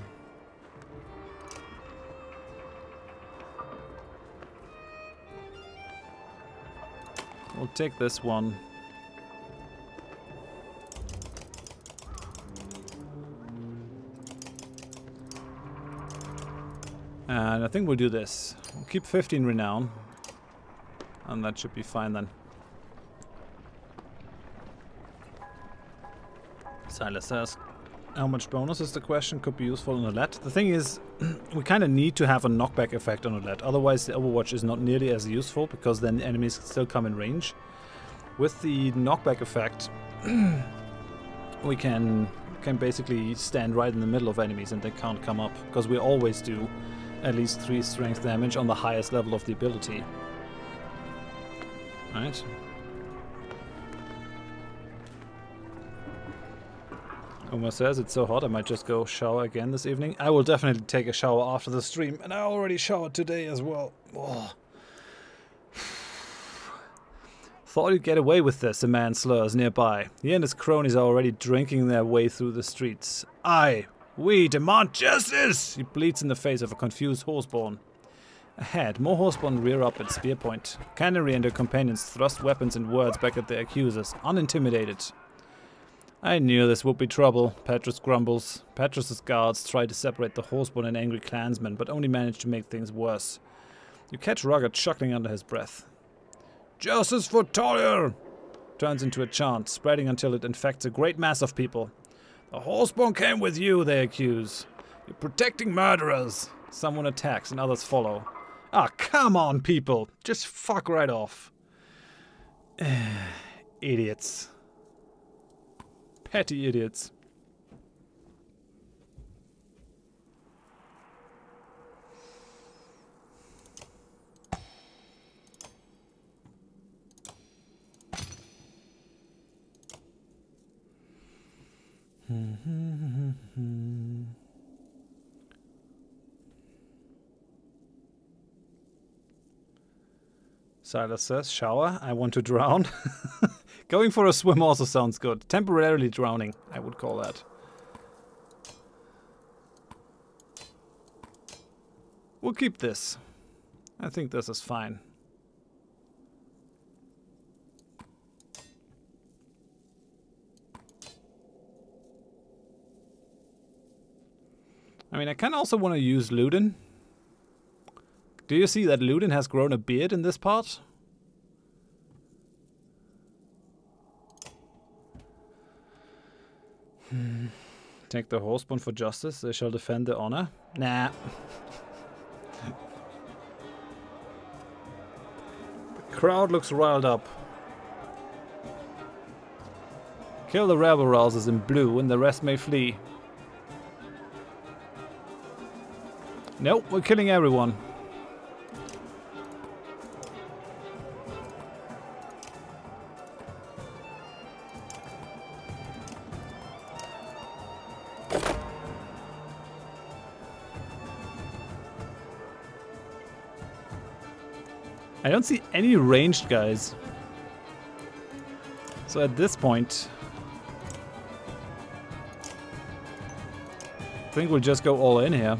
We'll take this one. And I think we'll do this. We'll keep 15 renown. And that should be fine then. Silas says, how much bonus is the question? Could be useful on Roulette. The thing is, we kind of need to have a knockback effect on Roulette. Otherwise, the Overwatch is not nearly as useful, because then enemies still come in range. With the knockback effect, we can basically stand right in the middle of enemies and they can't come up, because we always do at least 3 strength damage on the highest level of the ability. Right? Omar says it's so hot I might just go shower again this evening. I will definitely take a shower after the stream, and I already showered today as well. Oh. Thought you'd get away with this, a man slurs nearby. He and his cronies are already drinking their way through the streets. We demand justice! He bleats in the face of a confused horseborn. Ahead, more horseborn rear up at spear point. Canary and her companions thrust weapons and words back at their accusers, unintimidated. I knew this would be trouble, Petrus grumbles. Petrus's guards try to separate the horseborn and angry clansmen, but only manage to make things worse. You catch Rugged chuckling under his breath. Justice for Talia! Turns into a chant, spreading until it infects a great mass of people. The horseborn came with you, they accuse. You're protecting murderers. Someone attacks and others follow. Ah, come on, people! Just fuck right off. Idiots. Petty idiots. Silas says, shower, I want to drown. Going for a swim also sounds good. Temporarily drowning, I would call that. We'll keep this. I think this is fine. I mean, I kind of also want to use Ludin. Do you see that Ludin has grown a beard in this part? Take the horseborn for justice, they shall defend the honor. Nah. The crowd looks riled up. Kill the rebel rousers in blue and the rest may flee. Nope, we're killing everyone. I don't see any ranged guys. So at this point, I think we'll just go all in here.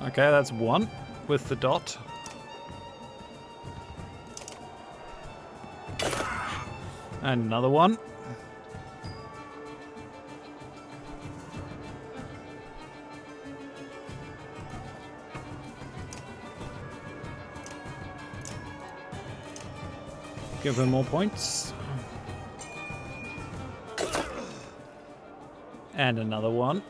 Okay, that's one with the dot. And another one. Give him more points. And another one.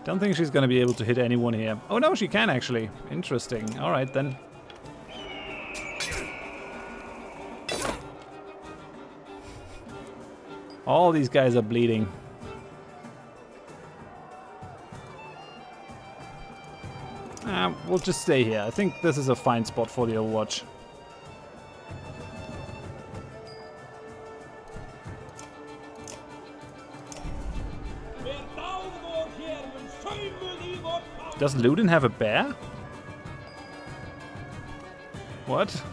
Don't think she's gonna be able to hit anyone here. Oh no, she can actually. Interesting. Alright then. All these guys are bleeding. We'll just stay here. I think this is a fine spot for the Overwatch. Does Ludin have a bear? What?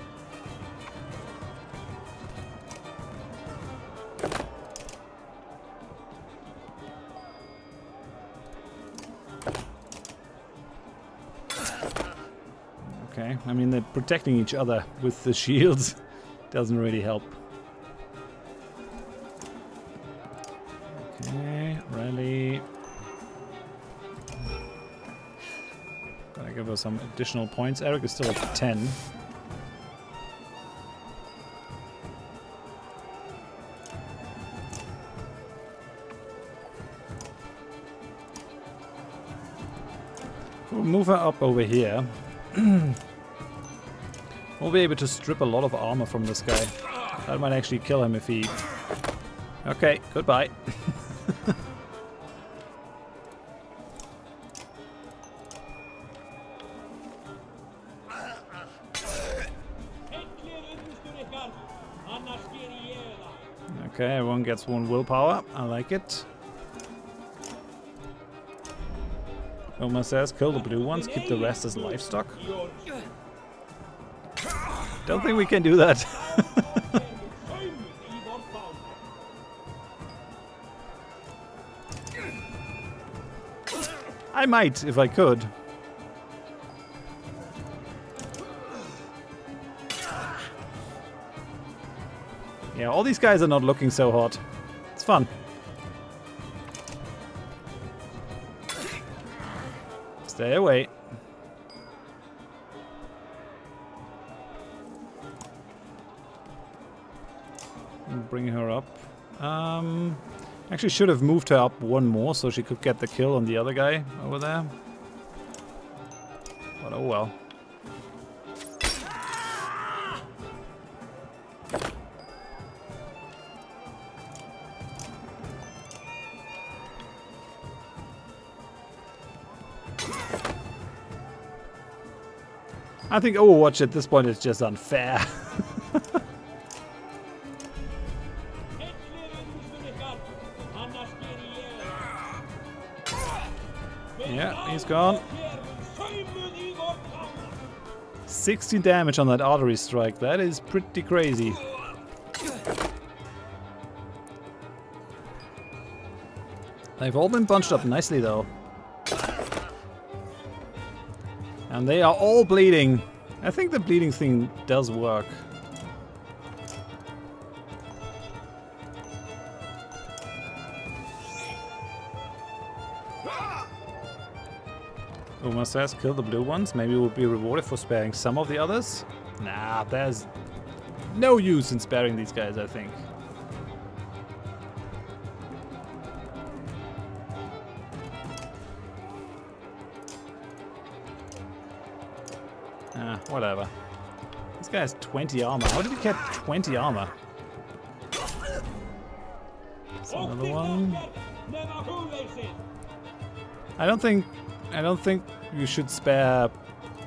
I mean, they're protecting each other with the shields. Doesn't really help. Okay, rally. Gonna give her some additional points. Eric is still at 10. We'll move her up over here. We'll be able to strip a lot of armor from this guy. That might actually kill him if he... Okay, goodbye. Okay, everyone gets 1 willpower. I like it. Oma says, kill the blue ones, keep the rest as livestock. Don't think we can do that. I might, if I could. Yeah, all these guys are not looking so hot. It's fun. Stay away. Bring her up. Actually should have moved her up 1 more so she could get the kill on the other guy over there. But oh well. I think Overwatch at this point is just unfair. Yeah, he's gone. 16 damage on that artery strike. That is pretty crazy. They've all been bunched up nicely though. And they are all bleeding. I think the bleeding thing does work. Uma says, kill the blue ones. Maybe we'll be rewarded for sparing some of the others. Nah, there's no use in sparing these guys, I think. Whatever. This guy has 20 armor. How did he get 20 armor? That's another one. I don't think you should spare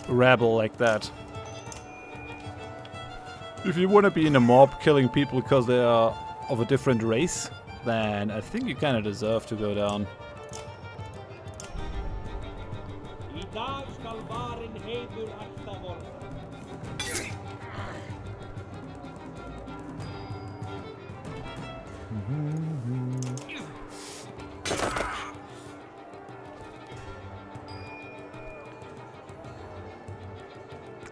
rabble like that. If you want to be in a mob killing people because they are of a different race, then I think you kind of deserve to go down.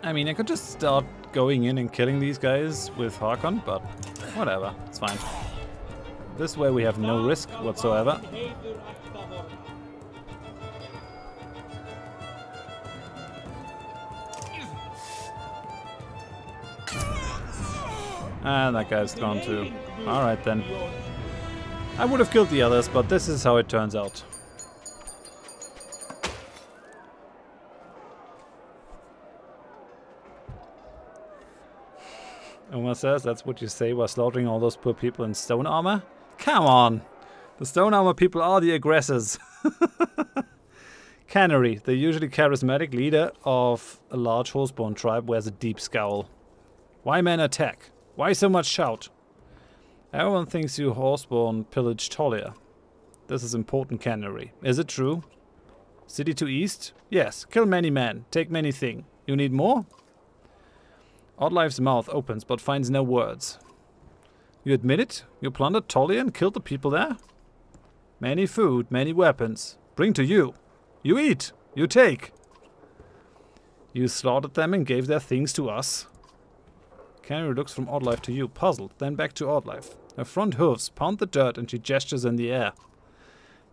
I mean, I could just start going in and killing these guys with Hakon, but whatever, it's fine. This way we have no risk whatsoever. And that guy's gone too. Alright then. I would have killed the others, but this is how it turns out. Uma says, that's what you say while slaughtering all those poor people in stone armor? Come on! The stone armor people are the aggressors. Canary, the usually charismatic leader of a large horseborn tribe, wears a deep scowl. Why men attack? Why so much shout? Everyone thinks you horseborn pillaged Tolia. This is important, Canary. Is it true? City to east? Yes. Kill many men. Take many thing. You need more? Oddlife's mouth opens but finds no words. You admit it? You plundered Tolia and killed the people there? Many food, many weapons. Bring to you. You eat. You take. You slaughtered them and gave their things to us. Canary looks from Oddlife to you, puzzled, then back to Oddlife. Her front hooves pound the dirt and she gestures in the air.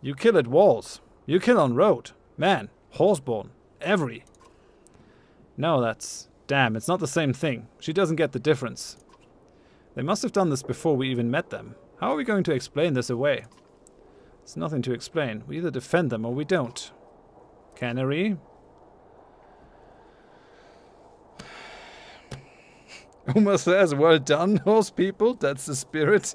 You kill at walls. You kill on road. Man, horseborn. Every. No, that's... Damn, it's not the same thing. She doesn't get the difference. They must have done this before we even met them. How are we going to explain this away? There's nothing to explain. We either defend them or we don't. Canary? Uma says, well done, horse people. That's the spirit.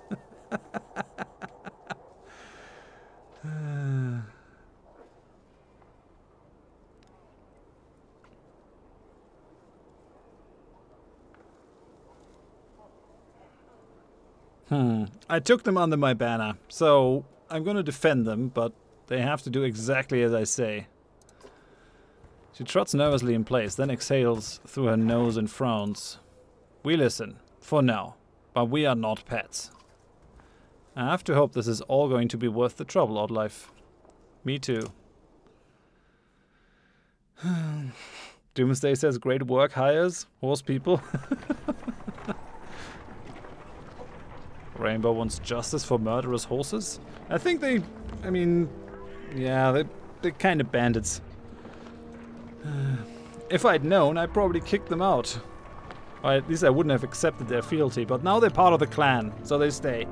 I took them under my banner, so I'm going to defend them, but they have to do exactly as I say. She trots nervously in place, then exhales through her nose and frowns. We listen, for now, but we are not pets. I have to hope this is all going to be worth the trouble, Oddlife. Me too. Doomsday says, great work, hires, horse people. Rainbow wants justice for murderous horses? I think they... I mean... Yeah, they're kind of bandits. If I'd known, I'd probably kick them out. Or at least I wouldn't have accepted their fealty, but now they're part of the clan, so they stay.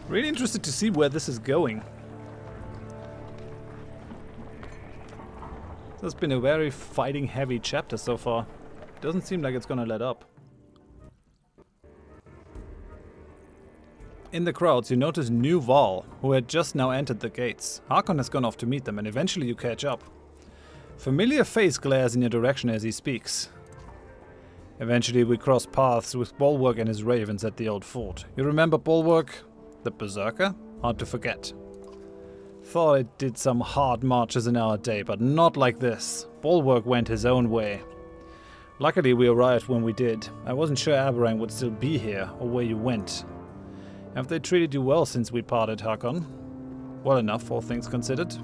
Really interested to see where this is going. This has been a very fighting heavy chapter so far. Doesn't seem like it's gonna let up. In the crowds you notice new Val, who had just now entered the gates. Hakon has gone off to meet them and eventually you catch up. Familiar face glares in your direction as he speaks. Eventually we cross paths with Bulwark and his ravens at the old fort. You remember Bulwark? The Berserker? Hard to forget. Thought it did some hard marches in our day, but not like this. Bulwark went his own way. Luckily we arrived when we did. I wasn't sure Aberrang would still be here, or where you went. Have they treated you well since we parted, Hakon? Well enough, all things considered.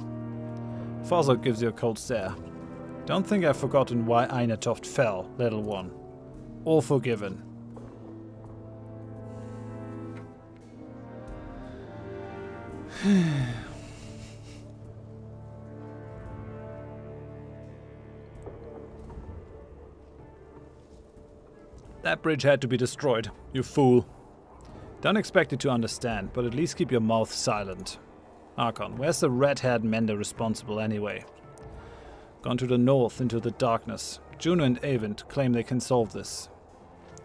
Fazog gives you a cold stare. Don't think I've forgotten why Einatoft fell, little one. All forgiven. That bridge had to be destroyed, you fool. Don't expect you to understand, but at least keep your mouth silent. Hakon, where's the red-haired mender responsible anyway? Gone to the north into the darkness. Juno and Avent claim they can solve this.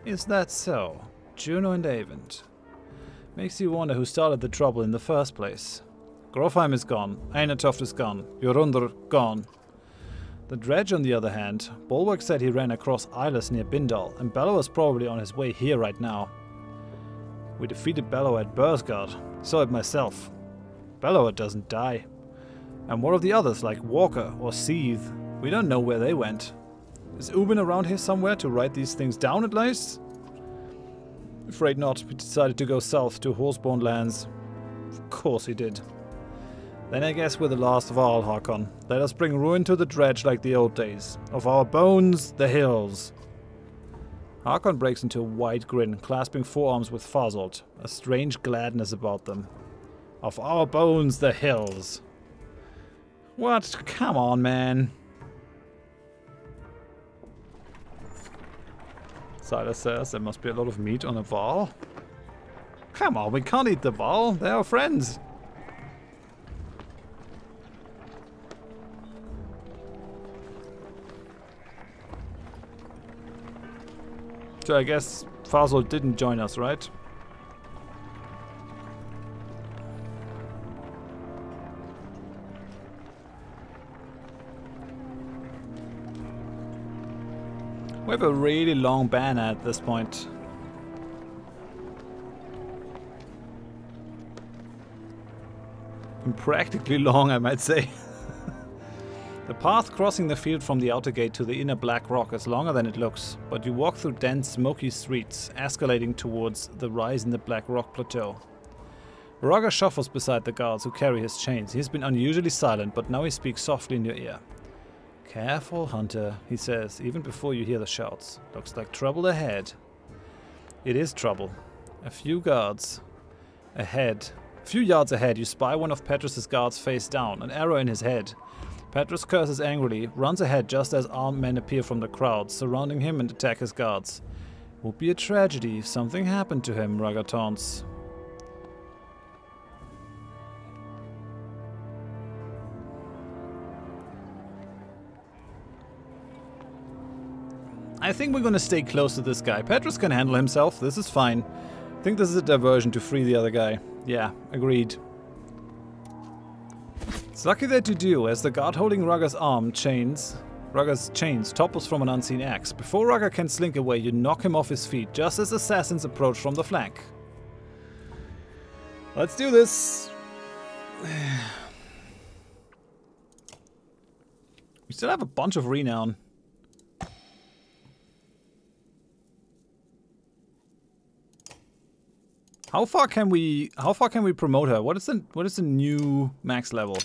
Is that so? Juno and Avent. Makes you wonder who started the trouble in the first place. Grofheim is gone, Einatoft is gone, Jorundur gone. The dredge, on the other hand, Bulwark said he ran across Isles near Bindal, and Bello is probably on his way here right now. We defeated Bello at Bursgard, saw it myself. Bello doesn't die. And what of the others, like Walker or Seethe? We don't know where they went. Is Ubin around here somewhere to write these things down at least? Afraid not. We decided to go south to Horseborn lands. Of course he did. Then I guess we're the last of all, Hakon. Let us bring ruin to the dredge like the old days. Of our bones, the hills. Hakon breaks into a wide grin, clasping forearms with Fasolt, a strange gladness about them. Of our bones, the hills. What? Come on, man. Silas says there must be a lot of meat on a Val. Come on, we can't eat the Val. They're our friends. So I guess Fasolt didn't join us, right? We have a really long banner at this point. And practically long, I might say. path crossing the field from the outer gate to the inner black rock is longer than it looks, but you walk through dense, smoky streets, escalating towards the rise in the black rock plateau. Rogger shuffles beside the guards who carry his chains. He's been unusually silent, but now he speaks softly in your ear. Careful, Hunter, he says, even before you hear the shouts. Looks like trouble ahead. It is trouble. A few yards ahead, you spy one of Petrus's guards face down, an arrow in his head. Petrus curses angrily, runs ahead just as armed men appear from the crowd, surrounding him and attack his guards. Would be a tragedy if something happened to him, Rogger taunts. I think we're gonna stay close to this guy. Petrus can handle himself, this is fine. I think this is a diversion to free the other guy. Yeah, agreed. It's lucky that you do, as the guard holding Rogger's chains topples from an unseen axe. Before Rogger can slink away, you knock him off his feet, just as assassins approach from the flank. Let's do this! We still have a bunch of renown. How far can we promote her? What is the new max level?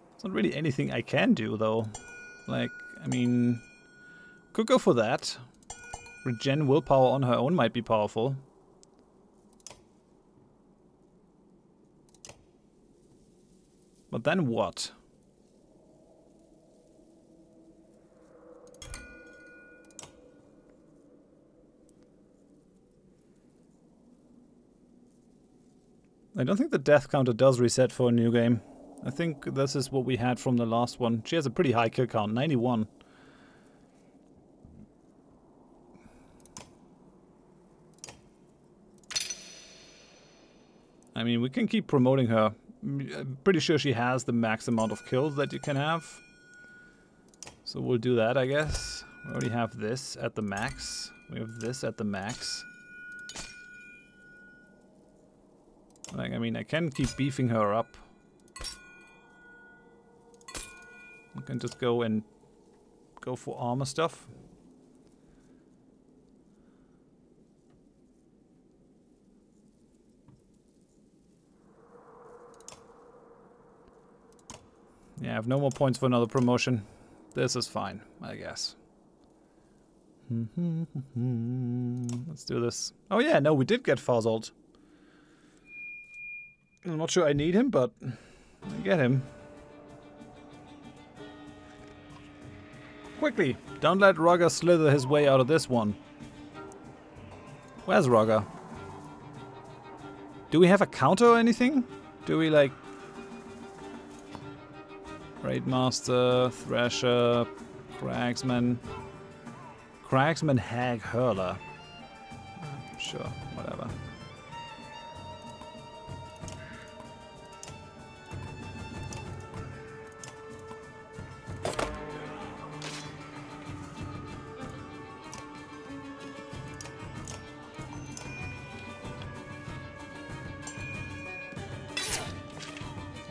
There's not really anything I can do though. Like, I mean, could go for that. Regen willpower on her own might be powerful. But then what? I don't think the death counter does reset for a new game. I think this is what we had from the last one. She has a pretty high kill count, 91. I mean, we can keep promoting her. I'm pretty sure she has the max amount of kills that you can have. So we'll do that, I guess. We already have this at the max. We have this at the max. Like, I mean, I can keep beefing her up. I can just go and go for armor stuff. Yeah, I have no more points for another promotion. This is fine, I guess. Let's do this. Oh yeah, no, we did get Fasolt. I'm not sure I need him, but I get him. Quickly! Don't let Rogger slither his way out of this one. Where's Rogger? Do we have a counter or anything? Do we like... Raidmaster, Thrasher, Cragsman... Cragsman, Hag, Hurler. Sure, whatever.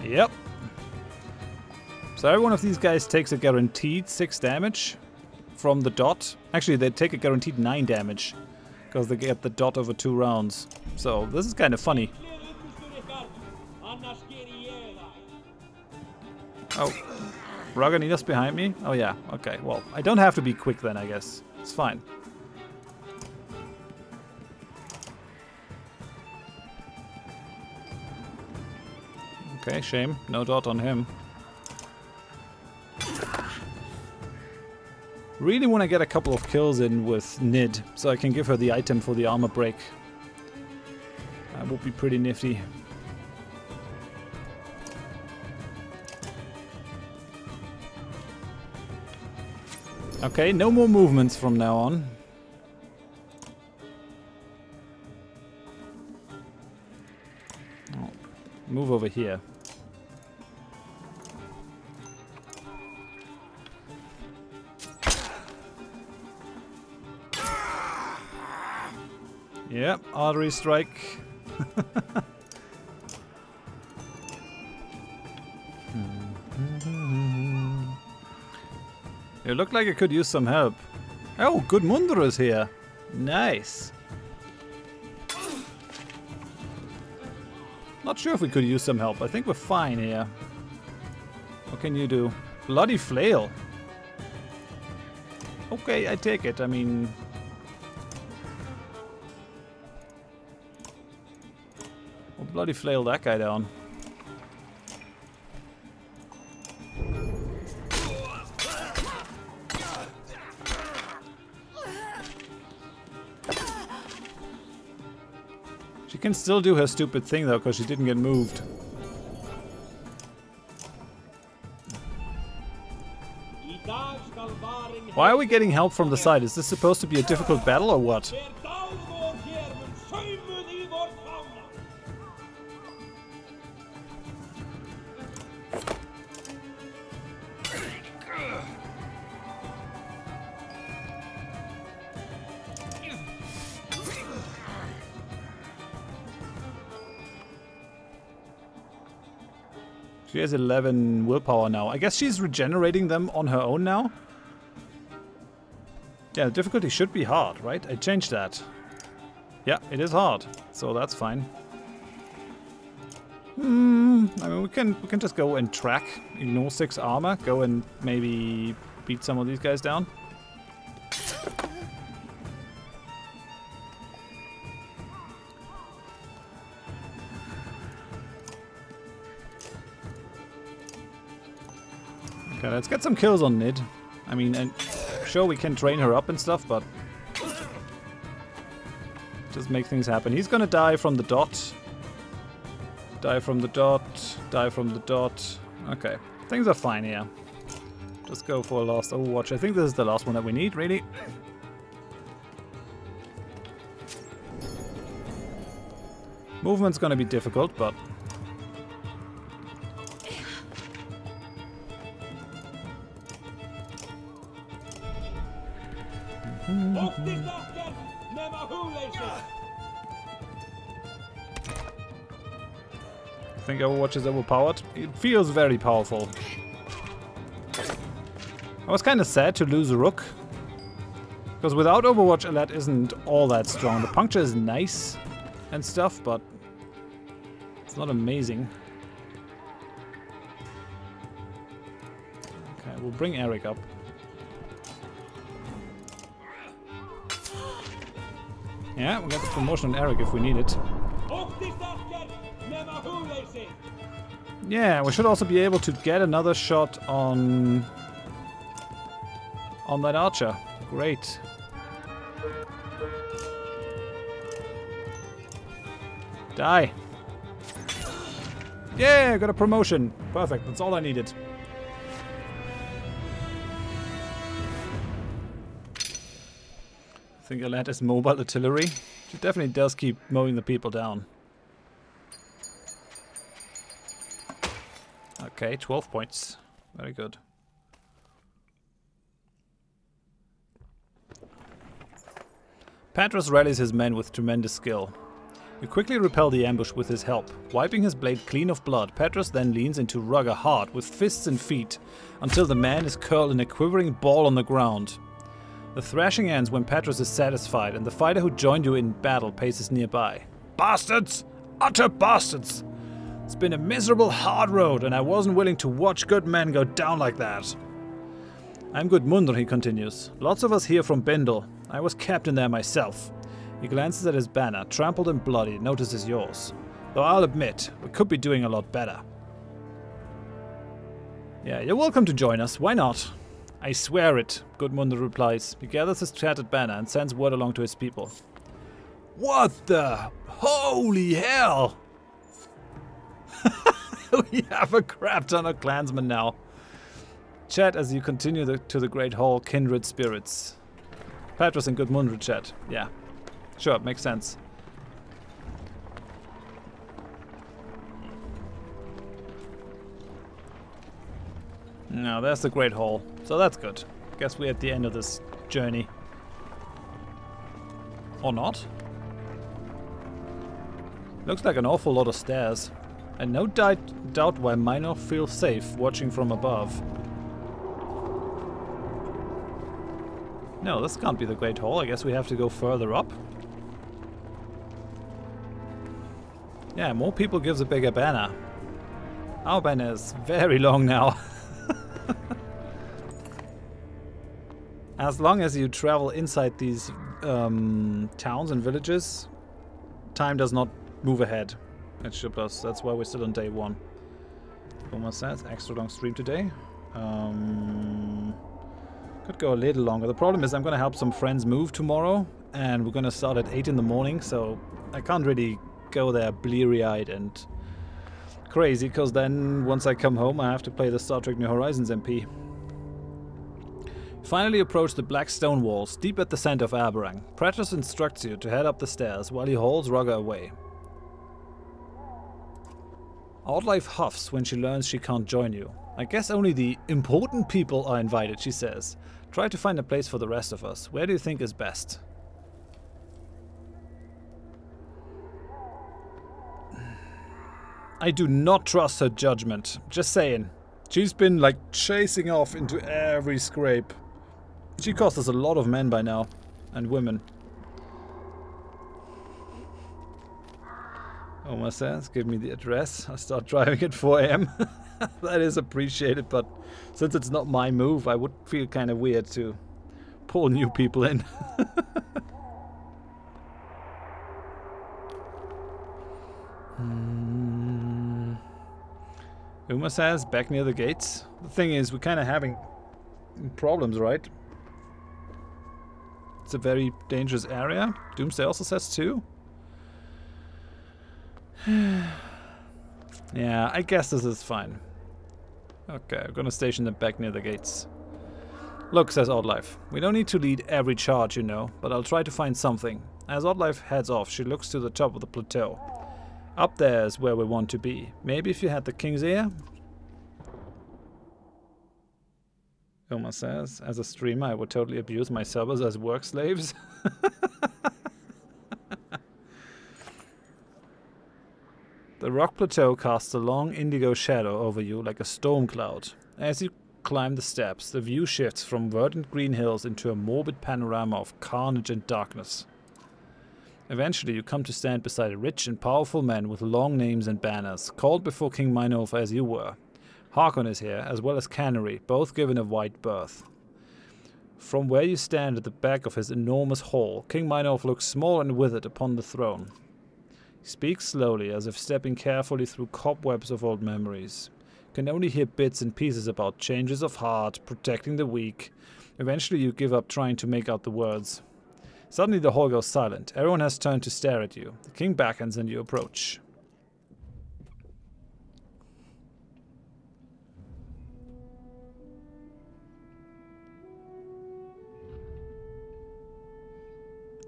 Yep. So every one of these guys takes a guaranteed 6 damage from the dot. Actually, they take a guaranteed 9 damage because they get the dot over 2 rounds. So this is kind of funny. Oh, Rogger behind me? Oh yeah, okay. Well, I don't have to be quick then, I guess. It's fine. Okay, shame. No dot on him. Really want to get a couple of kills in with Nid, so I can give her the item for the armor break. That would be pretty nifty. Okay, no more movements from now on. Oh, move over here. Yep, artery strike. You look like you could use some help. Oh, Gudmundur is here. Nice. Not sure if we could use some help. I think we're fine here. What can you do? Bloody flail. Okay, I take it. I mean... we'll bloody flail that guy down. She can still do her stupid thing though, because she didn't get moved. Why are we getting help from the side? Is this supposed to be a difficult battle or what? She has 11 willpower now. I guess she's regenerating them on her own now. Yeah, the difficulty should be hard, right? I changed that. Yeah, it is hard, so that's fine. I mean, we can just go and track, ignore 6 armor, go and maybe beat some of these guys down. Okay, let's get some kills on Nid. I mean, and sure we can train her up and stuff, but just make things happen. He's gonna die from the dot. Die from the dot. Die from the dot. Okay, things are fine here. Just go for a last Overwatch. I think this is the last one that we need, really. Movement's gonna be difficult, but... I think Overwatch is overpowered. It feels very powerful. I was kind of sad to lose a Rook. Because without Overwatch, Alette isn't all that strong. The puncture is nice and stuff, but it's not amazing. Okay, we'll bring Eric up. Yeah, we'll get the promotion on Eric if we need it. Yeah, we should also be able to get another shot on that archer. Great. Die. Yeah, got a promotion. Perfect, that's all I needed. I think Alette is mobile artillery. She definitely does keep mowing the people down. Okay, 12 points. Very good. Patros rallies his men with tremendous skill. You quickly repel the ambush with his help. Wiping his blade clean of blood, Patros then leans into Rugger hard with fists and feet until the man is curled in a quivering ball on the ground. The thrashing ends when Patros is satisfied and the fighter who joined you in battle paces nearby. Bastards! Utter bastards! It's been a miserable, hard road, and I wasn't willing to watch good men go down like that. I'm Gudmundur, he continues. Lots of us here from Bindel. I was captain there myself. He glances at his banner, trampled and bloody, notices yours. Though I'll admit, we could be doing a lot better. Yeah, you're welcome to join us. Why not? I swear it, Gudmundur replies. He gathers his shattered banner and sends word along to his people. What the holy hell? We have a crap ton of clansmen now. Chat as you continue to the Great Hall, kindred spirits. Patros and Gudmundur chat. Yeah, sure, makes sense. Now there's the Great Hall, so that's good. Guess we're at the end of this journey. Or not? Looks like an awful lot of stairs. And no doubt why Minor feels safe watching from above. No, this can't be the Great Hall. I guess we have to go further up. Yeah, more people gives a bigger banner. Our banner is very long now. As long as you travel inside these towns and villages, time does not move ahead. It sure does. That's why we're still on day 1. Almost says extra long stream today. Could go a little longer. The problem is I'm gonna help some friends move tomorrow, and we're gonna start at 8 in the morning, so I can't really go there bleary-eyed and crazy, because then once I come home I have to play the Star Trek New Horizons MP. Finally approach the black stone walls, deep at the center of Aberrang. Praetus instructs you to head up the stairs while he hauls Rogga away. Outlife huffs when she learns she can't join you. I guess only the important people are invited, she says. Try to find a place for the rest of us. Where do you think is best? I do not trust her judgment. Just saying. She's been like chasing off into every scrape. She cost us a lot of men by now. And women. Omar says, give me the address. I start driving at 4 AM. That is appreciated, but since it's not my move, I would feel kind of weird to pull new people in. Uma says, back near the gates. The thing is, we're kind of having problems, right? It's a very dangerous area. Doomsday also says too. Yeah, I guess this is fine. Okay, I'm gonna station them back near the gates. Look, says Oddlife, we don't need to lead every charge, you know, but I'll try to find something. As Oddlife heads off, she looks to the top of the plateau. Up there is where we want to be. Maybe if you had the king's ear? Ilma says, as a streamer, I would totally abuse my subbers as work slaves. The rock plateau casts a long indigo shadow over you like a storm cloud. As you climb the steps, the view shifts from verdant green hills into a morbid panorama of carnage and darkness. Eventually you come to stand beside a rich and powerful man with long names and banners, called before King Mynolf as you were. Harkon is here, as well as Canary, both given a wide berth. From where you stand at the back of his enormous hall, King Mynolf looks small and withered upon the throne. He speaks slowly, as if stepping carefully through cobwebs of old memories. You can only hear bits and pieces about changes of heart, protecting the weak. Eventually you give up trying to make out the words. Suddenly the hall goes silent. Everyone has turned to stare at you. The king beckons and you approach.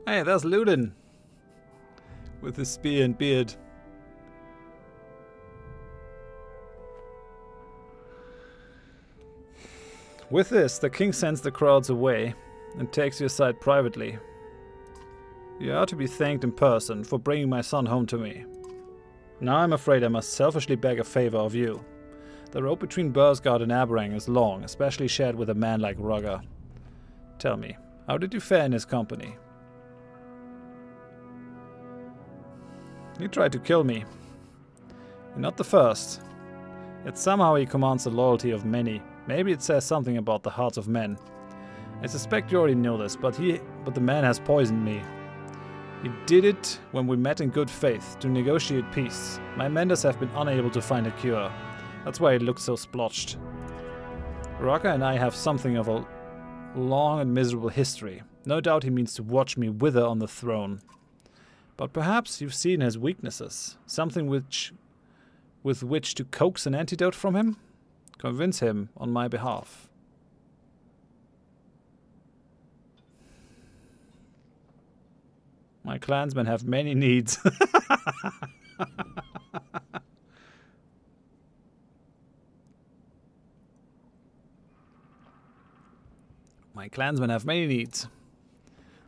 Hey, there's Ludin. With his spear and beard. With this, the king sends the crowds away and takes you aside privately. You are to be thanked in person for bringing my son home to me. Now I'm afraid I must selfishly beg a favor of you. The road between Bursgard and Aberrang is long, especially shared with a man like Rogga. Tell me, how did you fare in his company? He tried to kill me. You're not the first. Yet somehow he commands the loyalty of many. Maybe it says something about the hearts of men. I suspect you already know this, but the man has poisoned me. He did it when we met in good faith to negotiate peace. My menders have been unable to find a cure. That's why he looks so splotched. Rogga and I have something of a long and miserable history. No doubt he means to watch me wither on the throne. But perhaps you've seen his weaknesses. Something with which to coax an antidote from him? Convince him on my behalf. My clansmen have many needs. My clansmen have many needs.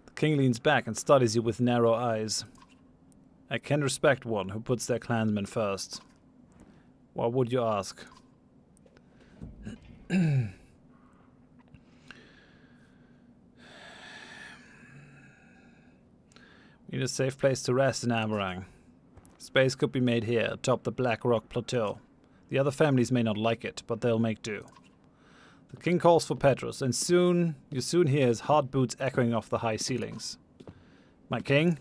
The king leans back and studies you with narrow eyes. I can respect one who puts their clansmen first. What would you ask? Need a safe place to rest in Amarang. Space could be made here, atop the Black Rock Plateau. The other families may not like it, but they'll make do. The king calls for Petrus, and you soon hear his hard boots echoing off the high ceilings. My king?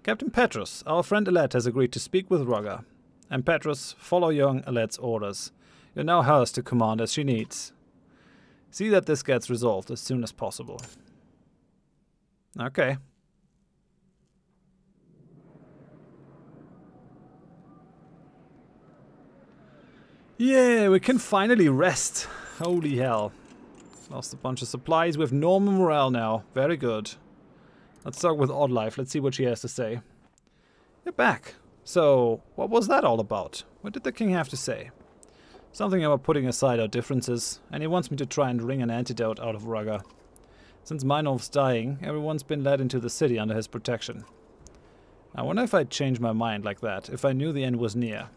Captain Petrus, our friend Alette has agreed to speak with Rugger. And Petrus, follow young Alette's orders. You're now hers to command as she needs. See that this gets resolved as soon as possible. Okay. Yeah, we can finally rest. Holy hell. Lost a bunch of supplies. We have normal morale now. Very good. Let's talk with Oddlife. Let's see what she has to say. You're back. So, what was that all about? What did the king have to say? Something about putting aside our differences, and he wants me to try and wring an antidote out of Rugger. Since Meinolf's dying, everyone's been led into the city under his protection. I wonder if I'd change my mind like that, if I knew the end was near.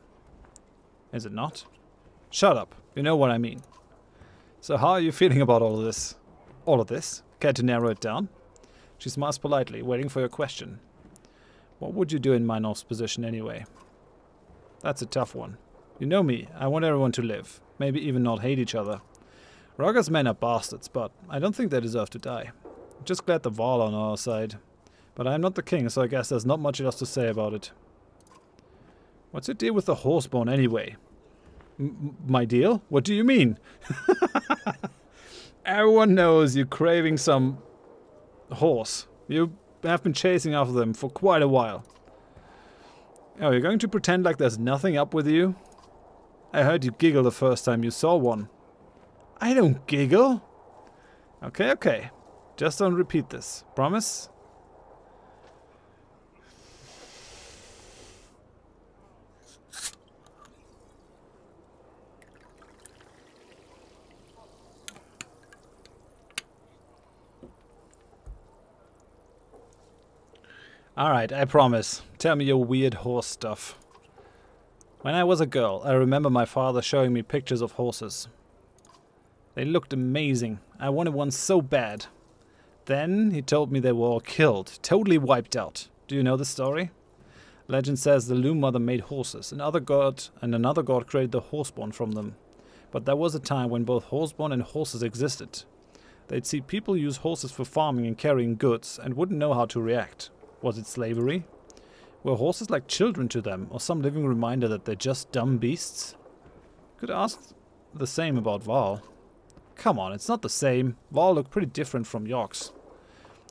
Is it not? Shut up. You know what I mean. So how are you feeling about all of this? All of this? Care to narrow it down? She smiles politely, waiting for your question. What would you do in Meinolf's position anyway? That's a tough one. You know me, I want everyone to live. Maybe even not hate each other. Rugger's men are bastards, but I don't think they deserve to die. I'm just glad the Varl are on our side. But I'm not the king, so I guess there's not much else to say about it. What's your deal with the horseborn anyway? My deal? What do you mean? Everyone knows you're craving some horse. You have been chasing after them for quite a while. Oh, you're going to pretend like there's nothing up with you? I heard you giggle the first time you saw one. I don't giggle. Okay, okay. Just don't repeat this. Promise? Alright, I promise. Tell me your weird horse stuff. When I was a girl, I remember my father showing me pictures of horses. They looked amazing. I wanted one so bad. Then he told me they were all killed, totally wiped out. Do you know the story? Legend says the Loom Mother made horses, another god created the horseborn from them. But there was a time when both horseborn and horses existed. They'd see people use horses for farming and carrying goods and wouldn't know how to react. Was it slavery? Were horses like children to them, or some living reminder that they're just dumb beasts? Could ask the same about Varl. Come on, it's not the same. Varl look pretty different from Yorks.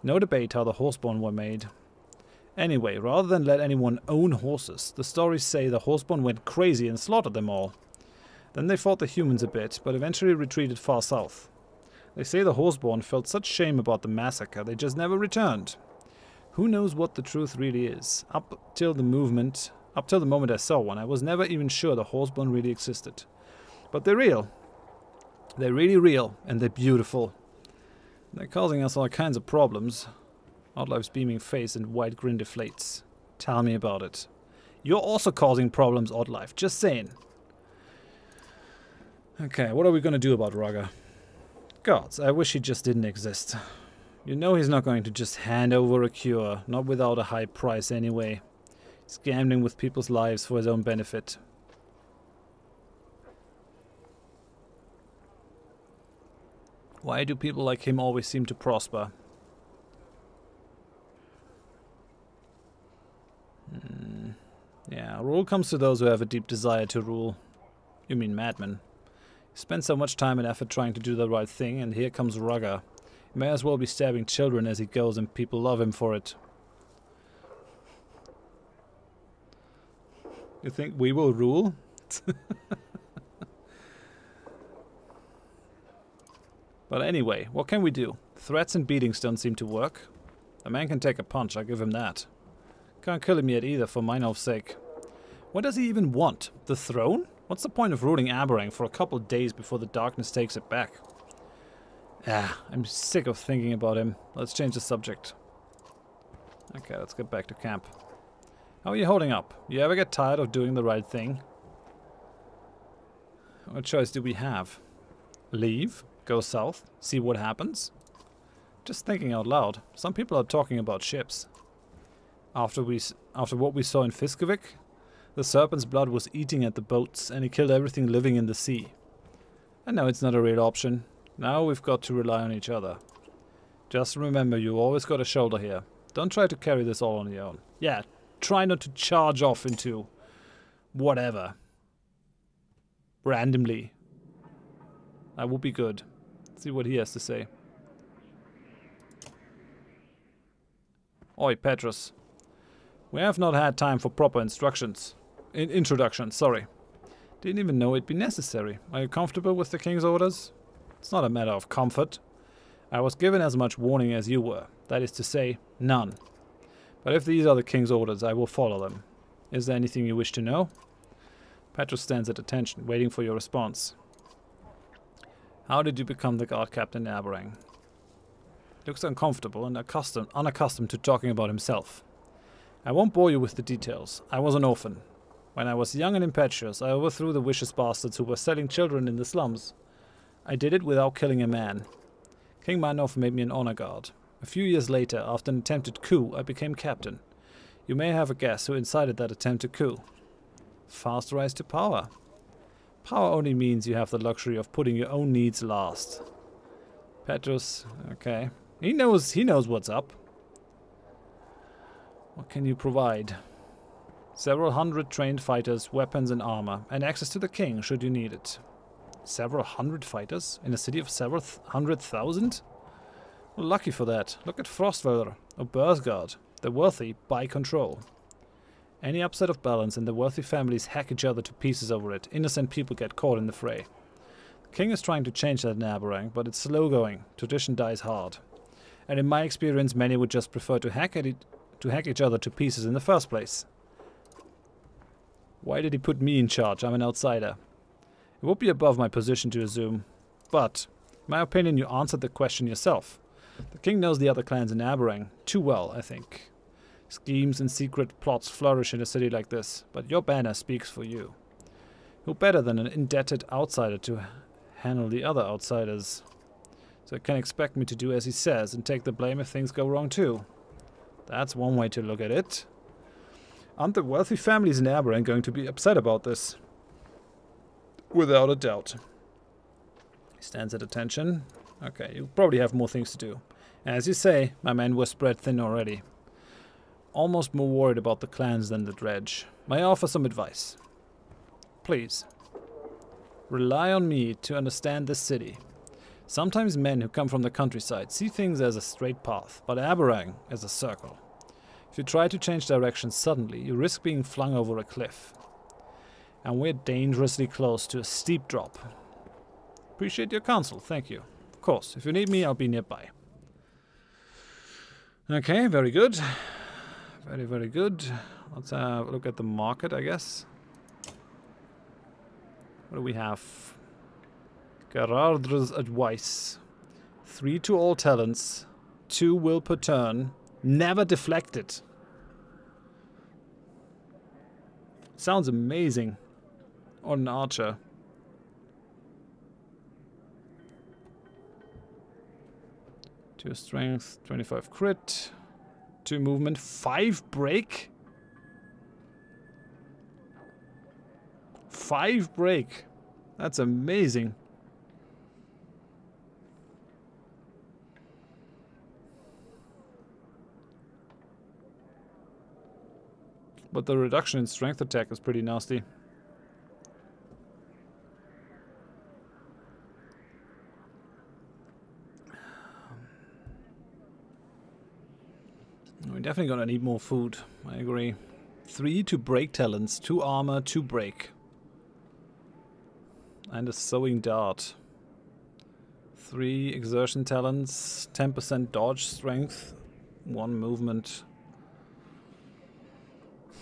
No debate how the horseborn were made. Anyway, rather than let anyone own horses, the stories say the horseborn went crazy and slaughtered them all. Then they fought the humans a bit, but eventually retreated far south. They say the horseborn felt such shame about the massacre they just never returned. Who knows what the truth really is? Up till the moment I saw one, I was never even sure the horseborn really existed. But they're real. They're really real, and they're beautiful. They're causing us all kinds of problems. Oddlife's beaming face and wide grin deflates. Tell me about it. You're also causing problems, Oddlife. Just saying. Okay, what are we gonna do about Rugger? Gods, I wish he just didn't exist. You know he's not going to just hand over a cure, not without a high price anyway. He's gambling with people's lives for his own benefit. Why do people like him always seem to prosper? Yeah, rule comes to those who have a deep desire to rule. You mean madmen. He spends so much time and effort trying to do the right thing, and here comes Rugger. He may as well be stabbing children as he goes, and people love him for it. You think we will rule? But anyway, what can we do? Threats and beatings don't seem to work. A man can take a punch, I give him that. Can't kill him yet either, for Meinolf's sake. What does he even want? The throne? What's the point of ruling Aberang for a couple of days before the darkness takes it back? Ah, I'm sick of thinking about him. Let's change the subject. Okay, let's get back to camp. How are you holding up? You ever get tired of doing the right thing? What choice do we have? Leave? Go south? See what happens? Just thinking out loud. Some people are talking about ships. After what we saw in Fiskevik, the serpent's blood was eating at the boats, and he killed everything living in the sea. And now it's not a real option. Now we've got to rely on each other. Just remember, you always got a shoulder here. Don't try to carry this all on your own. Yeah, try not to charge off into whatever. Randomly. That would be good. Let's see what he has to say. Oi, Petrus. We have not had time for proper instructions. Introductions, sorry. Didn't even know it'd be necessary. Are you comfortable with the king's orders? It's not a matter of comfort. I was given as much warning as you were. That is to say, none. But if these are the king's orders, I will follow them. Is there anything you wish to know? Petrus stands at attention, waiting for your response. How did you become the guard captain in Aberang? Looks uncomfortable and unaccustomed to talking about himself. I won't bore you with the details. I was an orphan. When I was young and impetuous, I overthrew the vicious bastards who were selling children in the slums. I did it without killing a man. King Manov made me an honor guard. A few years later, after an attempted coup, I became captain. You may have a guess who incited that attempted coup. Fast rise to power. Power only means you have the luxury of putting your own needs last. Petrus, okay. He knows what's up. What can you provide? Several hundred trained fighters, weapons and armor, and access to the king should you need it. Several hundred fighters? In a city of several 100,000? Well, lucky for that. Look at Frostweather or Bursgard. The wealthy buy control. Any upset of balance and the wealthy families hack each other to pieces over it. Innocent people get caught in the fray. The king is trying to change that in Aberang, but it's slow going. Tradition dies hard. And in my experience, many would just prefer to hack each other to pieces in the first place. Why did he put me in charge? I'm an outsider. It would be above my position to assume. But, in my opinion, you answered the question yourself. The king knows the other clans in Aberang too well, I think. Schemes and secret plots flourish in a city like this, but your banner speaks for you. Who better than an indebted outsider to handle the other outsiders? So he can expect me to do as he says and take the blame if things go wrong too. That's one way to look at it. Aren't the wealthy families in Aberang going to be upset about this? Without a doubt. He stands at attention. Okay, you probably have more things to do. As you say, my men were spread thin already. Almost more worried about the clans than the dredge. May I offer some advice? Please. Rely on me to understand this city. Sometimes men who come from the countryside see things as a straight path, but Aberang as a circle. If you try to change direction suddenly, you risk being flung over a cliff. And we're dangerously close to a steep drop. Appreciate your counsel, thank you. Of course, if you need me, I'll be nearby. Okay, very good. Very, very good. Let's have a look at the market, I guess. What do we have? Gerardra's advice. 3 to all talents. 2 will per turn. Never deflected. Sounds amazing. On an archer. 2 strength, 25 crit. 2 movement, 5 break. 5 break. That's amazing. But the reduction in strength attack is pretty nasty. We're definitely gonna need more food. I agree. 3 to break talents, 2 armor, 2 break. And a sewing dart. 3 exertion talents, 10% dodge strength, 1 movement.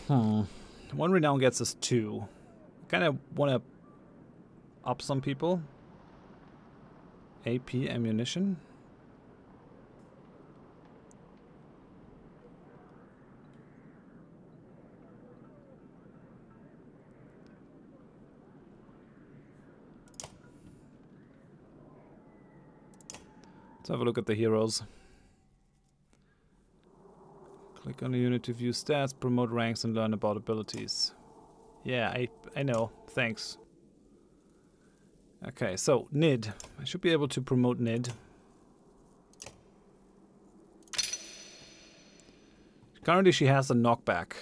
1 renown gets us 2. Kinda wanna up some people. AP ammunition. Let's have a look at the heroes. Click Gonna unit to view stats, promote ranks, and learn about abilities. Yeah, I know. Thanks. Okay, so Nid. I should be able to promote Nid. Currently she has a knockback.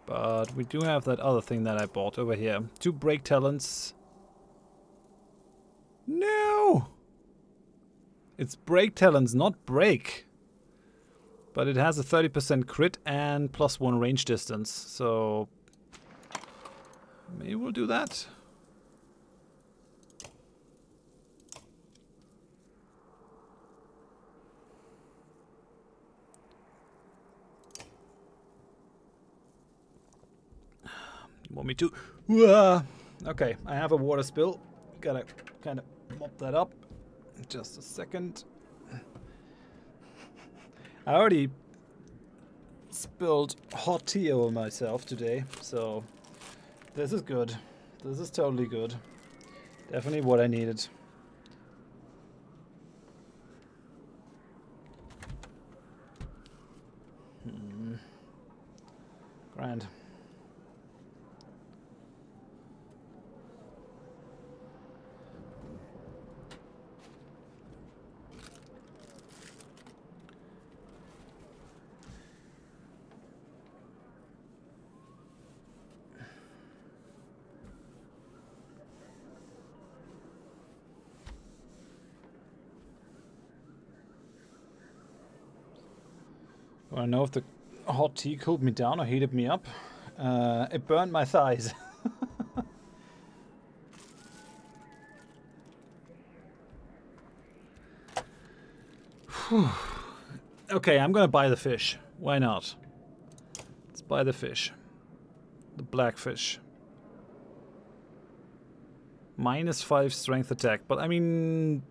But we do have that other thing that I bought over here. 2 break talents. No! It's break talents, not break. But it has a 30% crit and +1 range distance. So maybe we'll do that. You want me to? Okay, I have a water spill. Gotta kind of mop that up. Just a second. I already spilled hot tea over myself today, so this is good. This is totally good. Definitely what I needed. Grand. I don't know if the hot tea cooled me down or heated me up. It burned my thighs. Okay, I'm gonna buy the fish. Why not? Let's buy the fish. The black fish. -5 strength attack. But I mean,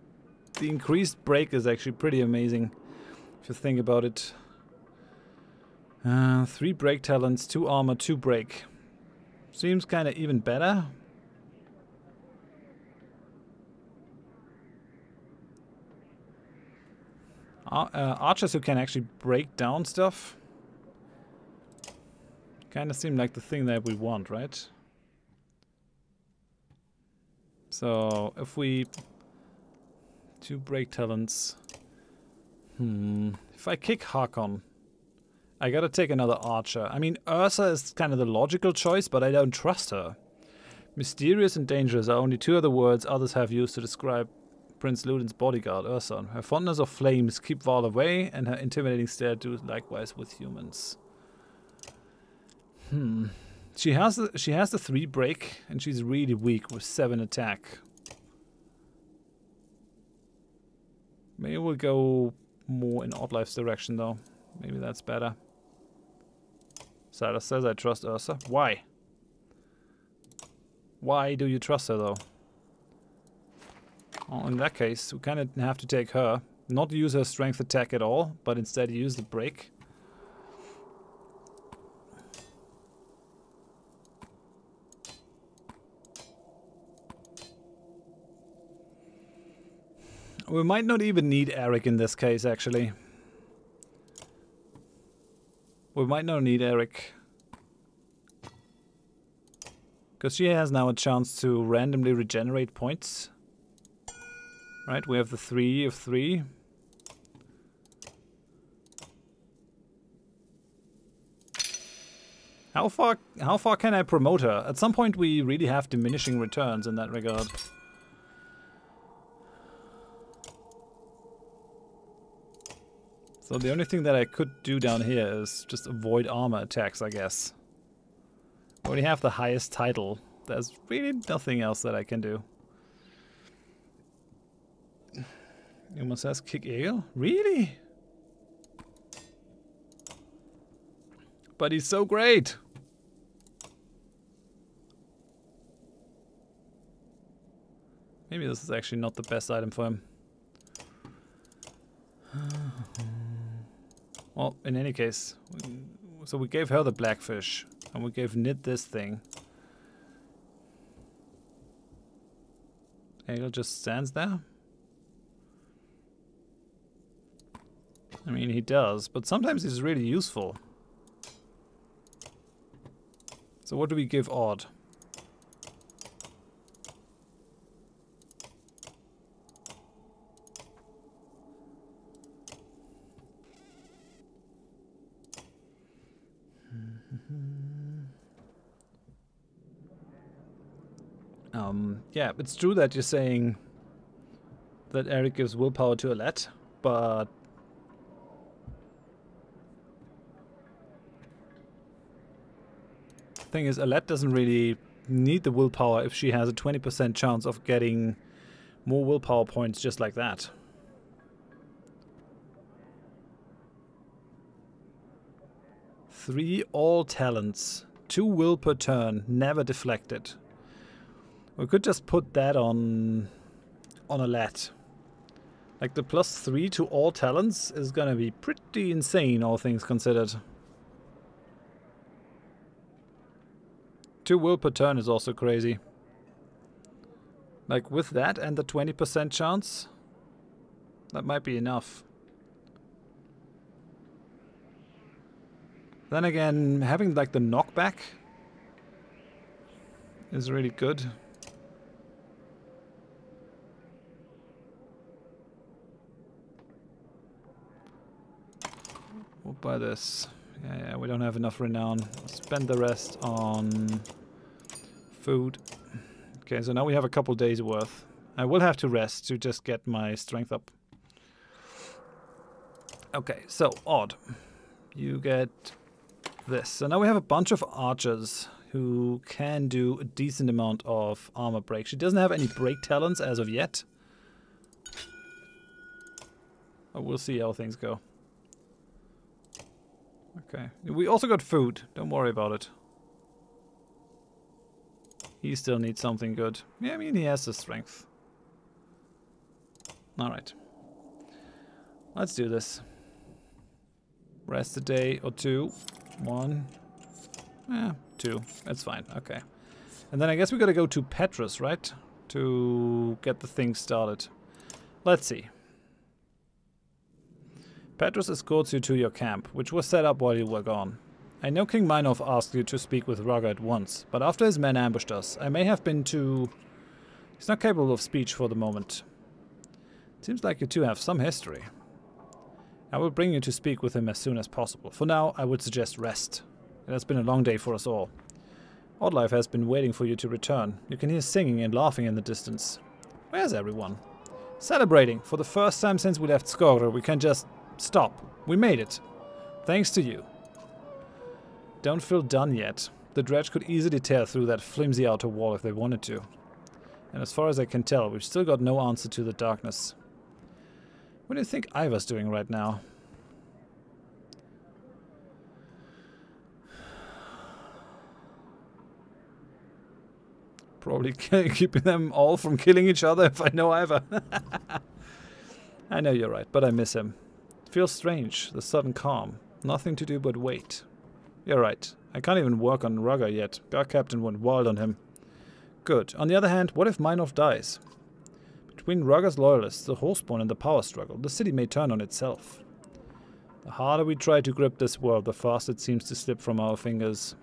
the increased break is actually pretty amazing if you think about it. 3 break talents, 2 armor, 2 break. Seems kind of even better. Archers who can actually break down stuff kind of seem like the thing that we want, right? So if we 2 break talents, if I kick Hakon, I gotta take another archer. I mean, Ursa is kind of the logical choice, but I don't trust her. Mysterious and dangerous are only 2 of the words others have used to describe Prince Ludin's bodyguard, Ursa. Her fondness of flames keep Val away, and her intimidating stare do likewise with humans. She has the 3 break, and she's really weak with 7 attack. Maybe we'll go more in Oddlife's direction, though. Maybe that's better. Silas says I trust Ursa. Why? Why do you trust her, though? Well, in that case, we kind of have to take her. Not use her strength attack at all, but instead use the break. We might not even need Eric in this case, actually. We might not need Eric. Because she has now a chance to randomly regenerate points. Right, we have the 3 of 3. How far can I promote her? At some point we really have diminishing returns in that regard. So the only thing that I could do down here is just avoid armor attacks, I guess. I already have the highest title. There's really nothing else that I can do. Human says kick Egil? Really? But he's so great! Maybe this is actually not the best item for him. Well, in any case, so we gave her the blackfish, and we gave Nid this thing. Egil just stands there? I mean, he does, but sometimes he's really useful. So what do we give Odd? Yeah, it's true that you're saying that Eric gives willpower to Alette, but the thing is, Alette doesn't really need the willpower if she has a 20% chance of getting more willpower points just like that. Three all talents, 2 will per turn, never deflected. We could just put that on Alette. Like the +3 to all talents is gonna be pretty insane, all things considered. 2 will per turn is also crazy. Like with that and the 20% chance, that might be enough. Then again, having like the knockback is really good. We'll buy this. Yeah, we don't have enough renown. Spend the rest on food. Okay, so now we have a couple days worth. I will have to rest to just get my strength up. Okay, so Odd, you get this. So now we have a bunch of archers who can do a decent amount of armor break. She doesn't have any break talents as of yet. But we'll see how things go. Okay. We also got food. Don't worry about it. He still needs something good. Yeah, I mean, he has the strength. Alright. Let's do this. Rest a day or two. 1. 2. That's fine. Okay. And then I guess we gotta go to Petrus, right? To get the thing started. Let's see. Petrus escorts you to your camp, which was set up while you were gone. I know King Minolf asked you to speak with Rogga at once, but after his men ambushed us, I may have been too... He's not capable of speech for the moment. Seems like you two have some history. I will bring you to speak with him as soon as possible. For now, I would suggest rest. It has been a long day for us all. Oddlife has been waiting for you to return. You can hear singing and laughing in the distance. Where's everyone? Celebrating. For the first time since we left Skogr, we can just... stop. We made it. Thanks to you. Don't feel done yet. The dredge could easily tear through that flimsy outer wall if they wanted to. And as far as I can tell, we've still got no answer to the darkness. What do you think Ivar's doing right now? Probably keeping them all from killing each other if I know Ivar. I know you're right, but I miss him. Feels strange, the sudden calm. Nothing to do but wait. You're right. I can't even work on Rogga yet. Our captain went wild on him. Good. On the other hand, what if Minolf dies? Between Rogga's loyalists, the Horseborn, and the power struggle, the city may turn on itself. The harder we try to grip this world, the faster it seems to slip from our fingers.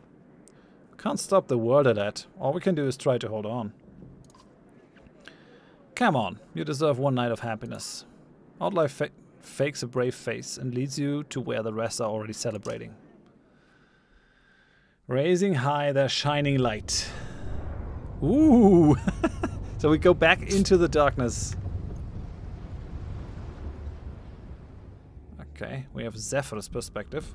We can't stop the world at that. All we can do is try to hold on. Come on. You deserve one night of happiness. Oddlife fakes a brave face and leads you to where the rest are already celebrating. Raising high their shining light. Ooh! So we go back into the darkness. Okay, we have Zephyr's perspective.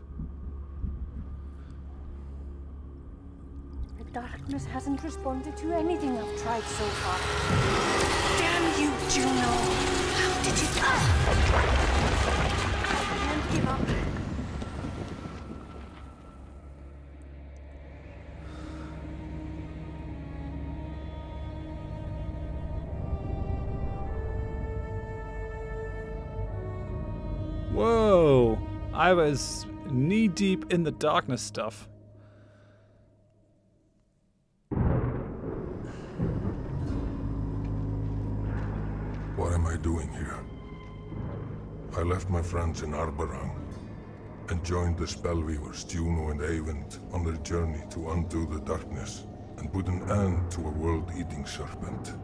The darkness hasn't responded to anything I've tried so far. Damn you, Juno! How did you... I can't give up. Whoa! I was knee-deep in the darkness stuff. What am I doing here? I left my friends in Arberang. and joined the spellweavers Juno and Eyvind on their journey to undo the darkness and put an end to a world-eating serpent.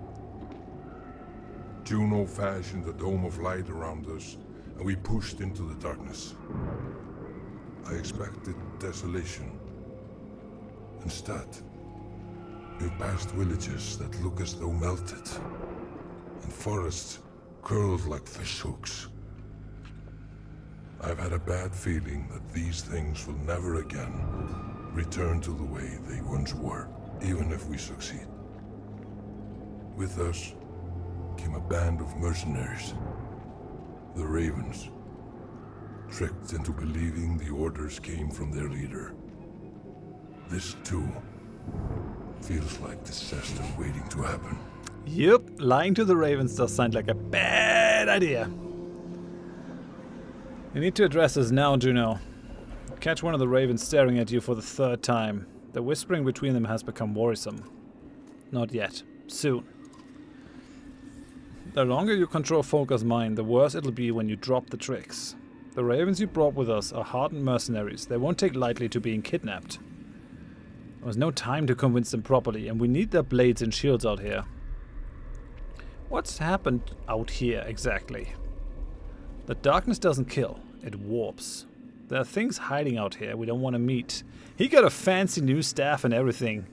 Juno fashioned a dome of light around us, and we pushed into the darkness. I expected desolation. Instead, we've passed villages that look as though melted, and forests curled like fishhooks. I've had a bad feeling that these things will never again return to the way they once were, even if we succeed. With us came a band of mercenaries, the Ravens, tricked into believing the orders came from their leader. This too feels like disaster waiting to happen. Yep, lying to the Ravens does sound like a bad idea. You need to address this now, Juno. Catch one of the Ravens staring at you for the third time. The whispering between them has become worrisome. Not yet. Soon. The longer you control Folker's mind, the worse it'll be when you drop the tricks. The Ravens you brought with us are hardened mercenaries. They won't take lightly to being kidnapped. There was no time to convince them properly, and we need their blades and shields out here. What's happened out here exactly? The darkness doesn't kill, it warps. There are things hiding out here we don't want to meet. He got a fancy new staff and everything.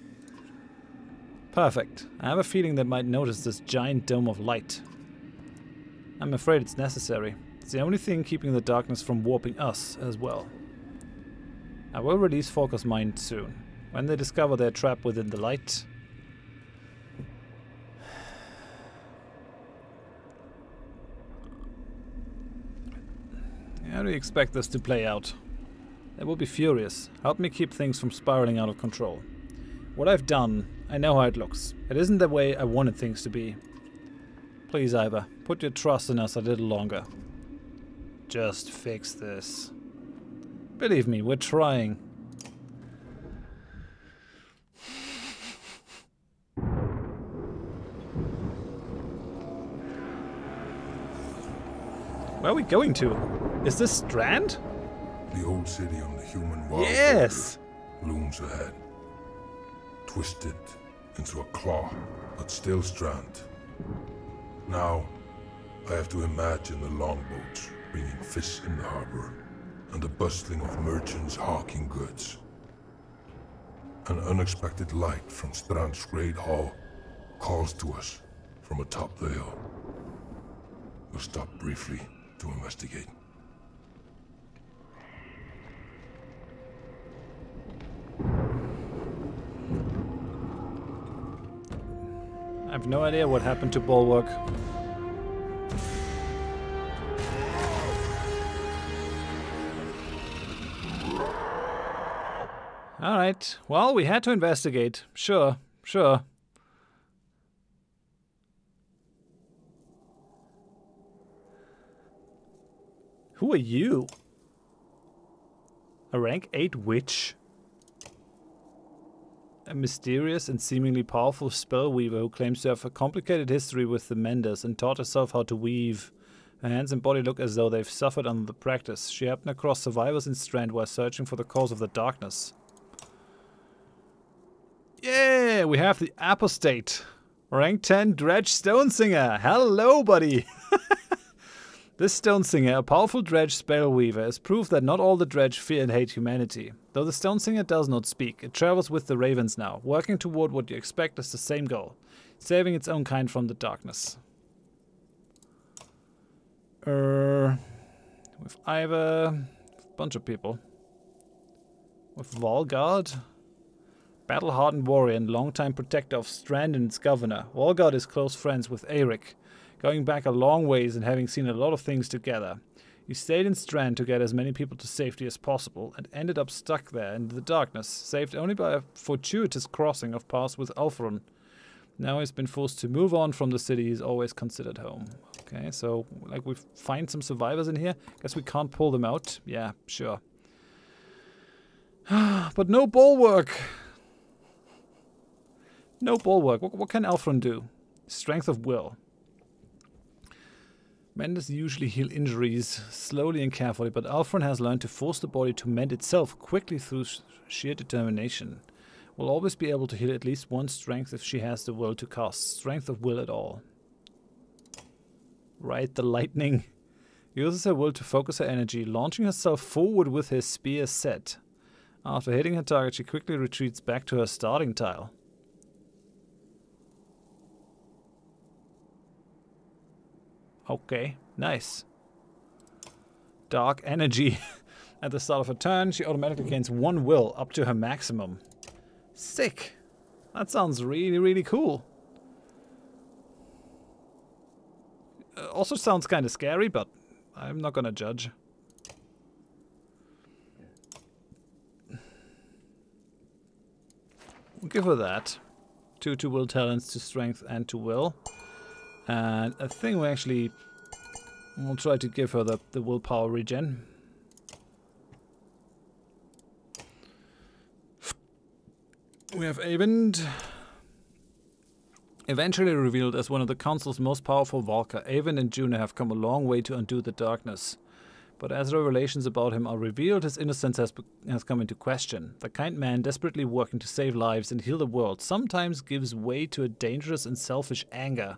Perfect. I have a feeling they might notice this giant dome of light. I'm afraid it's necessary. It's the only thing keeping the darkness from warping us as well. I will release Folker's mind soon. When they discover they're trapped within the light. How do you expect this to play out? They will be furious. Help me keep things from spiraling out of control. What I've done, I know how it looks. It isn't the way I wanted things to be. Please, Ivor, put your trust in us a little longer. Just fix this. Believe me, we're trying. Where are we going to? Is this Strand? The old city on the human wild Yes! looms ahead. Twisted into a claw, but still Strand. Now, I have to imagine the longboats bringing fish in the harbor, and the bustling of merchants hawking goods. An unexpected light from Strand's great hall calls to us from atop the hill. We'll stop briefly to investigate. I have no idea what happened to Bulwark. Alright, well, we had to investigate. Sure, sure. Who are you? A rank 8 witch? A mysterious and seemingly powerful spellweaver who claims to have a complicated history with the Menders and taught herself how to weave. Her hands and body look as though they've suffered under the practice. She happened across survivors in Strand while searching for the cause of the darkness. Yeah, we have the Apostate. Rank 10 Dredge Stonesinger. Hello, buddy. This Stonesinger, a powerful Dredge spellweaver, is proof that not all the Dredge fear and hate humanity. Though the Stonesinger does not speak, it travels with the Ravens now, working toward what you expect is the same goal, saving its own kind from the darkness. With Ivor, a bunch of people. With Volgard, battle-hardened warrior and longtime protector of Strand and its governor. Volgard is close friends with Eirik, going back a long ways and having seen a lot of things together. He stayed in Strand to get as many people to safety as possible and ended up stuck there in the darkness, saved only by a fortuitous crossing of paths with Ulfrun. Now he's been forced to move on from the city he's always considered home. Okay, so like we find some survivors in here. Guess we can't pull them out. Yeah, sure. But no bulwark. No bulwark. What can Ulfrun do? Strength of will. Menders usually heal injuries slowly and carefully, but Alfred has learned to force the body to mend itself quickly through sheer determination. Will always be able to heal at least one strength if she has the will to cast strength of will at all. Ride the lightning. Uses her will to focus her energy, launching herself forward with her spear set. After hitting her target, she quickly retreats back to her starting tile. Okay, nice. Dark energy. At the start of her turn, she automatically gains 1 will up to her maximum. Sick. That sounds really, really cool. Also sounds kind of scary, but I'm not gonna judge. We'll give her that. 2 to will talents, to strength, and to will. And I think we'll try to give her the willpower regen. We have Eyvind. Eventually revealed as one of the Council's most powerful Valka, Eyvind and Juno have come a long way to undo the darkness. But as revelations about him are revealed, his innocence has come into question. The kind man, desperately working to save lives and heal the world, sometimes gives way to a dangerous and selfish anger.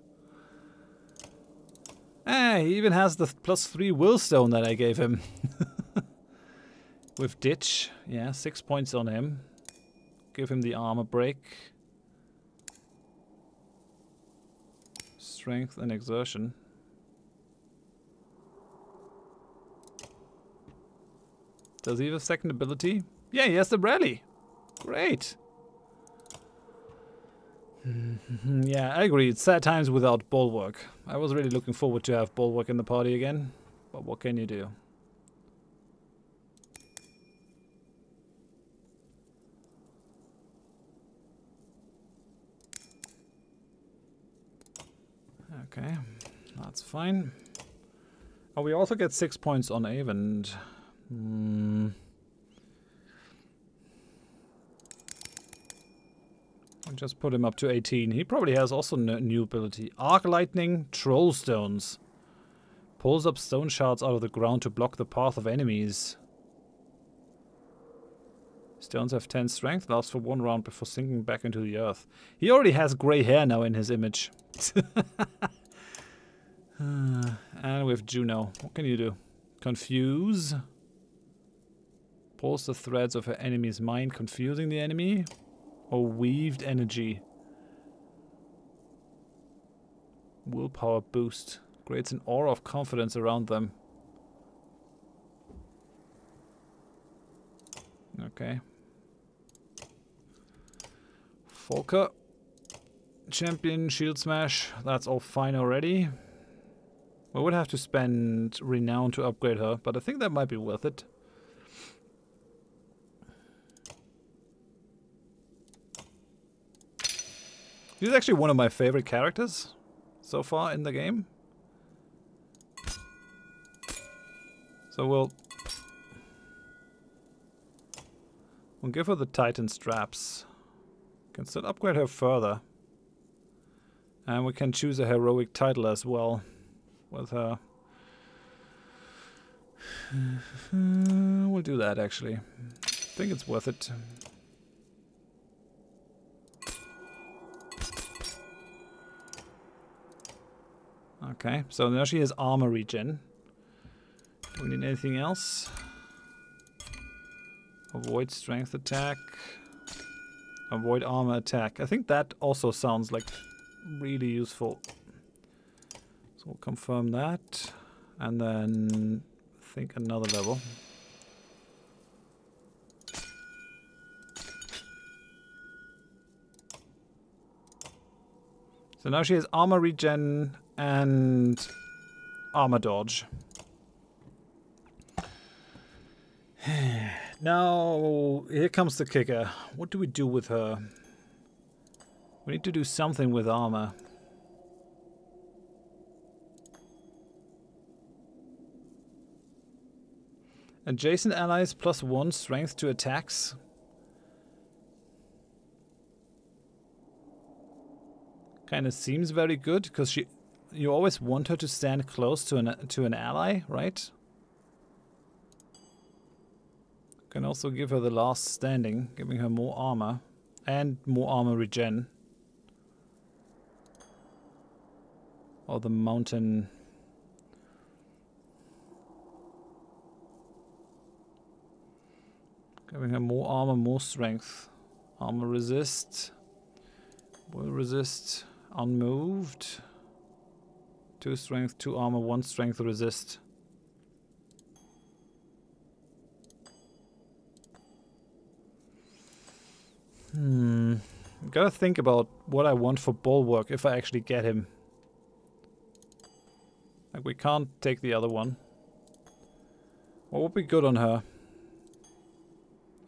He even has the +3 will stone that I gave him. With Ditch, yeah, 6 points on him. Give him the armor break. Strength and exertion. Does he have a second ability? Yeah, he has the rally. Great. Yeah, I agree. It's sad times without Bulwark. I was really looking forward to have Bulwark in the party again. But what can you do? Okay, that's fine. Oh, we also get 6 points on Eyvind. I'll just put him up to 18. He probably has also new ability. Arc Lightning, Troll Stones. Pulls up stone shards out of the ground to block the path of enemies. Stones have 10 strength, lasts for 1 round before sinking back into the earth. He already has grey hair now in his image. And with Juno, what can you do? Confuse. Pulls the threads of her enemy's mind, confusing the enemy. Or weaved energy. Willpower boost. Creates an aura of confidence around them. Okay. Volker. Champion, shield smash. That's all fine already. We would have to spend renown to upgrade her, but I think that might be worth it. He's actually one of my favorite characters so far in the game. So we'll give her the Titan straps. Can still upgrade her further. And we can choose a heroic title as well with her. We'll do that actually. I think it's worth it. Okay, so now she has armor regen. Do we need anything else? Avoid strength attack. Avoid armor attack. I think that also sounds like really useful. So we'll confirm that. And then I think another level. So now she has armor regen and armor dodge. Now, here comes the kicker. What do we do with her? We need to do something with armor. Adjacent allies +1 strength to attacks. Kind of seems very good because she you always want her to stand close to an ally, right? Can also give her the last standing, giving her more armor and more armor regen. Or the mountain. Giving her more armor, more strength. Armor resist. Will resist. Unmoved. 2 strength, 2 armor, 1 strength resist. Gotta think about what I want for bulwark if I actually get him. Like, we can't take the other one. What would be good on her?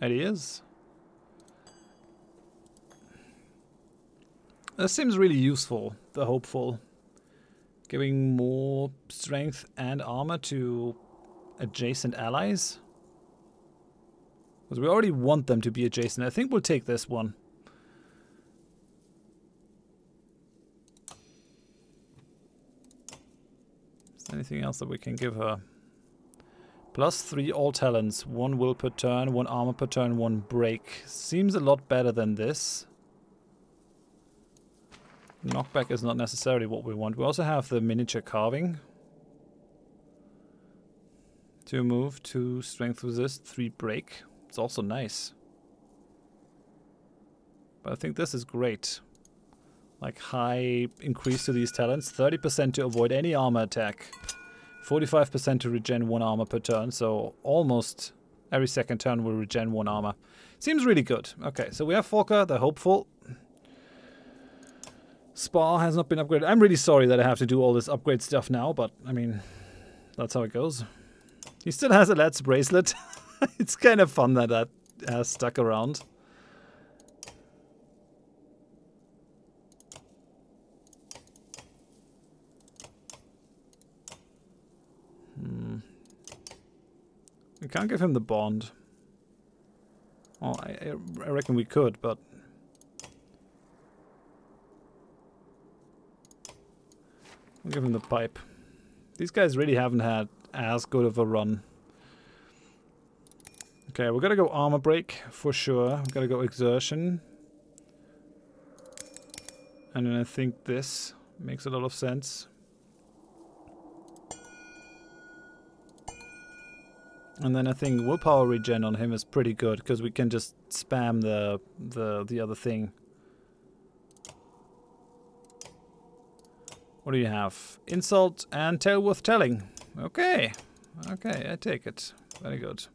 It is. This seems really useful, the hopeful. Giving more strength and armor to adjacent allies. Because we already want them to be adjacent. I think we'll take this one. Is there anything else that we can give her? +3 all talents. 1 will per turn, 1 armor per turn, 1 break. Seems a lot better than this. Knockback is not necessarily what we want. We also have the miniature carving. 2 move, 2 strength resist, 3 break. It's also nice. But I think this is great. Like, high increase to these talents. 30% to avoid any armor attack. 45% to regen 1 armor per turn. So almost every second turn will regen 1 armor. Seems really good. Okay, so we have Folka, the hopeful. Spar has not been upgraded. I'm really sorry that I have to do all this upgrade stuff now, but I mean, that's how it goes. He still has a Let's bracelet. It's kind of fun that that has stuck around. We can't give him the bond. Well, I reckon we could, but... We'll give him the pipe. These guys really haven't had as good of a run. Okay, we're gonna go armor break for sure. We're gonna go exertion. And then I think this makes a lot of sense. And then I think willpower regen on him is pretty good because we can just spam the other thing. What do you have? Insult and tale worth telling. Okay. Okay, I take it. Very good. So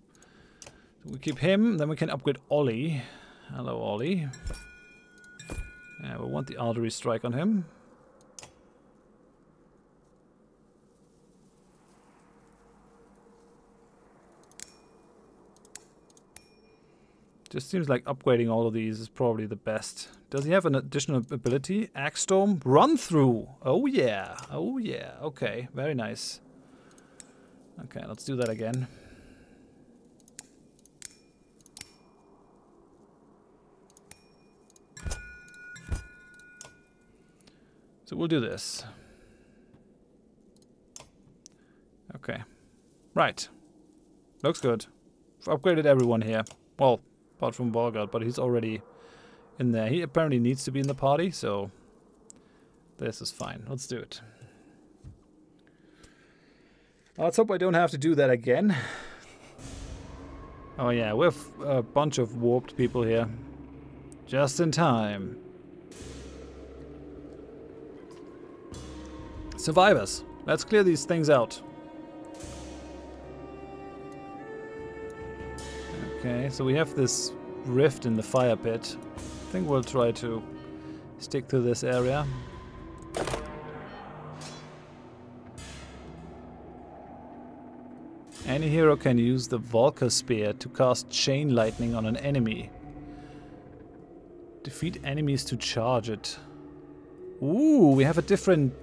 we keep him, then we can upgrade Ollie. Hello, Ollie. Yeah, we want the artery strike on him. Just seems like upgrading all of these is probably the best. Does he have an additional ability? Axe Storm? Run through! Oh yeah! Oh yeah! Okay, very nice. Okay, let's do that again. So we'll do this. Okay. Right. Looks good. I've upgraded everyone here. Well, apart from Volgard, but he's already in there. He apparently needs to be in the party, so this is fine. Let's do it. Let's hope I don't have to do that again. Oh yeah, we have a bunch of warped people here. Just in time. Survivors. Let's clear these things out. Okay, so we have this rift in the fire pit. I think we'll try to stick to this area. Any hero can use the Volker Spear to cast Chain Lightning on an enemy. Defeat enemies to charge it. Ooh, we have a different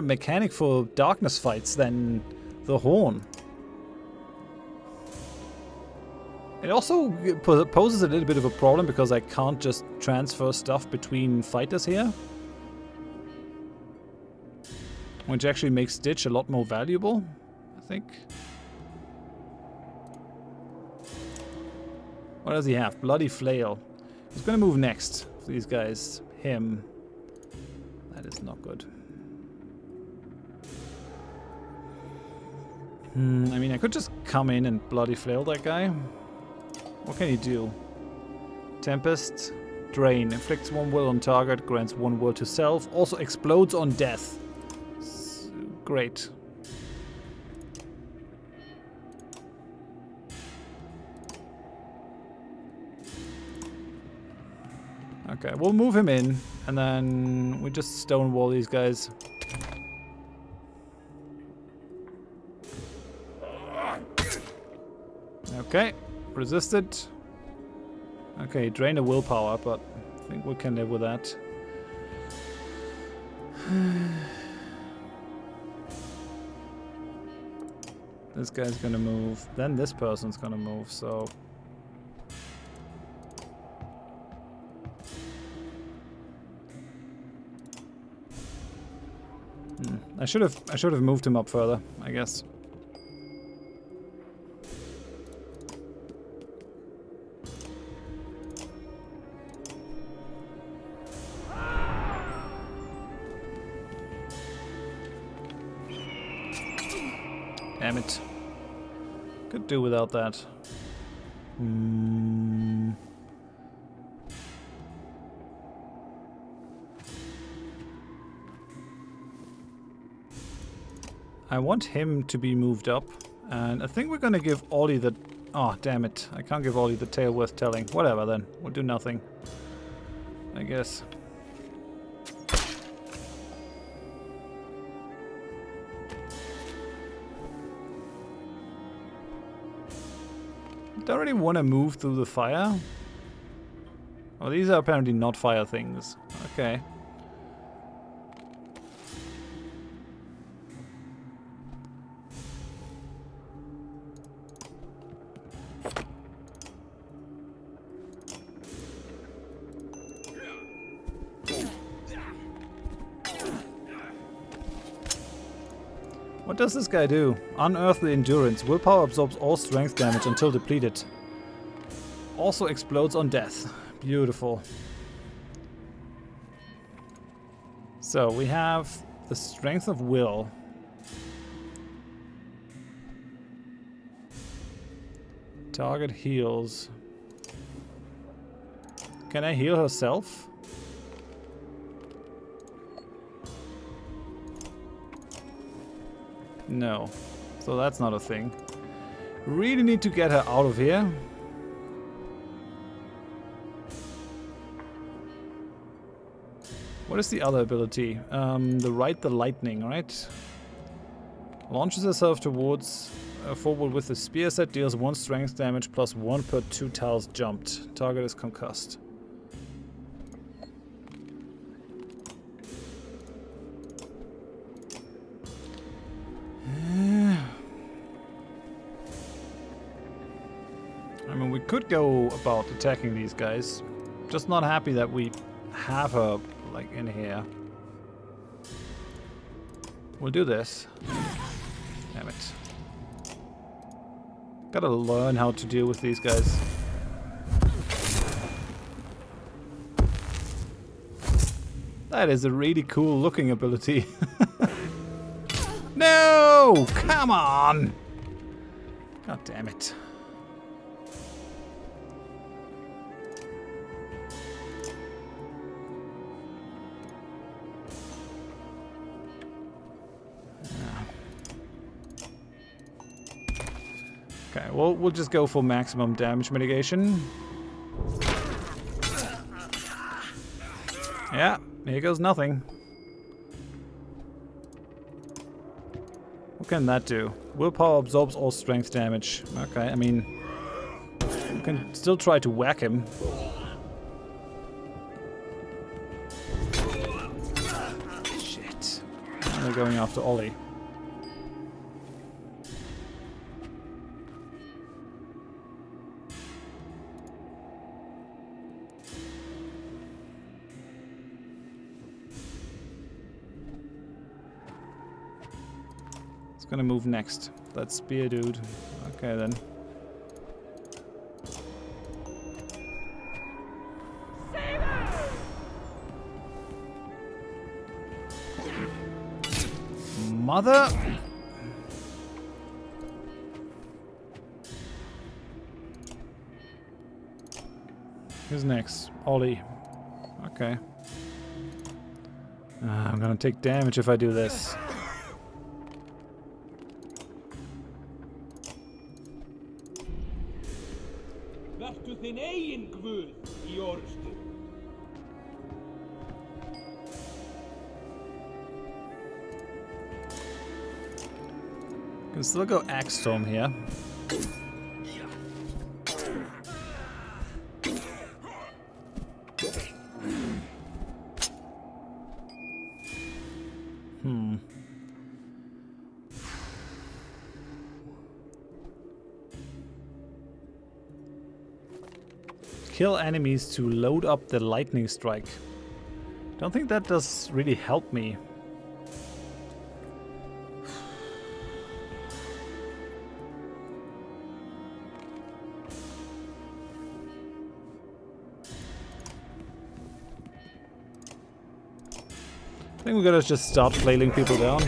mechanic for darkness fights than the Horn. It also poses a little bit of a problem because I can't just transfer stuff between fighters here. Which actually makes Stitch a lot more valuable, I think. What does he have? Bloody Flail. Who's gonna move next? These guys. Him. That is not good. I mean, I could just come in and Bloody Flail that guy. What can he do? Tempest. Drain. Inflicts 1 will on target. Grants 1 will to self. Also explodes on death. Great. Okay, we'll move him in, and then we just stonewall these guys. Okay, resisted. Okay, drain the willpower, but I think we can live with that. This guy's gonna move, then this person's gonna move, so... I should have moved him up further, I guess. Damn it. Could do without that. I want him to be moved up, and I think we're gonna give Ollie the... Oh, damn it. I can't give Ollie the tale worth telling. Whatever then. We'll do nothing, I guess. Don't really want to move through the fire. Oh, these are apparently not fire things. Okay. What does this guy do? Unearthly endurance. Willpower absorbs all strength damage until depleted. Also explodes on death. Beautiful. So we have the strength of will. Target heals. Can I heal herself? No. So that's not a thing. Really need to get her out of here. What is the other ability? The lightning, right? Launches herself towards forward with the spear set, deals 1 strength damage plus 1 per 2 tiles jumped. Target is concussed. I mean, we could go about attacking these guys. Just not happy that we have her, like, in here. We'll do this. Damn it. Gotta learn how to deal with these guys. That is a really cool looking ability. No! Come on! God damn it. Okay, well, we'll just go for maximum damage mitigation. Yeah, here goes nothing. What can that do? Willpower absorbs all strength damage. Okay, I mean, you can still try to whack him. Shit. Now they're going after Ollie. Gonna move next. That spear dude. Okay then. Mother! Who's next? Ollie. Okay. I'm gonna take damage if I do this. Can still go Axe Storm here. Kill enemies to load up the lightning strike. Don't think that does really help me. I think we gotta just start flailing people down.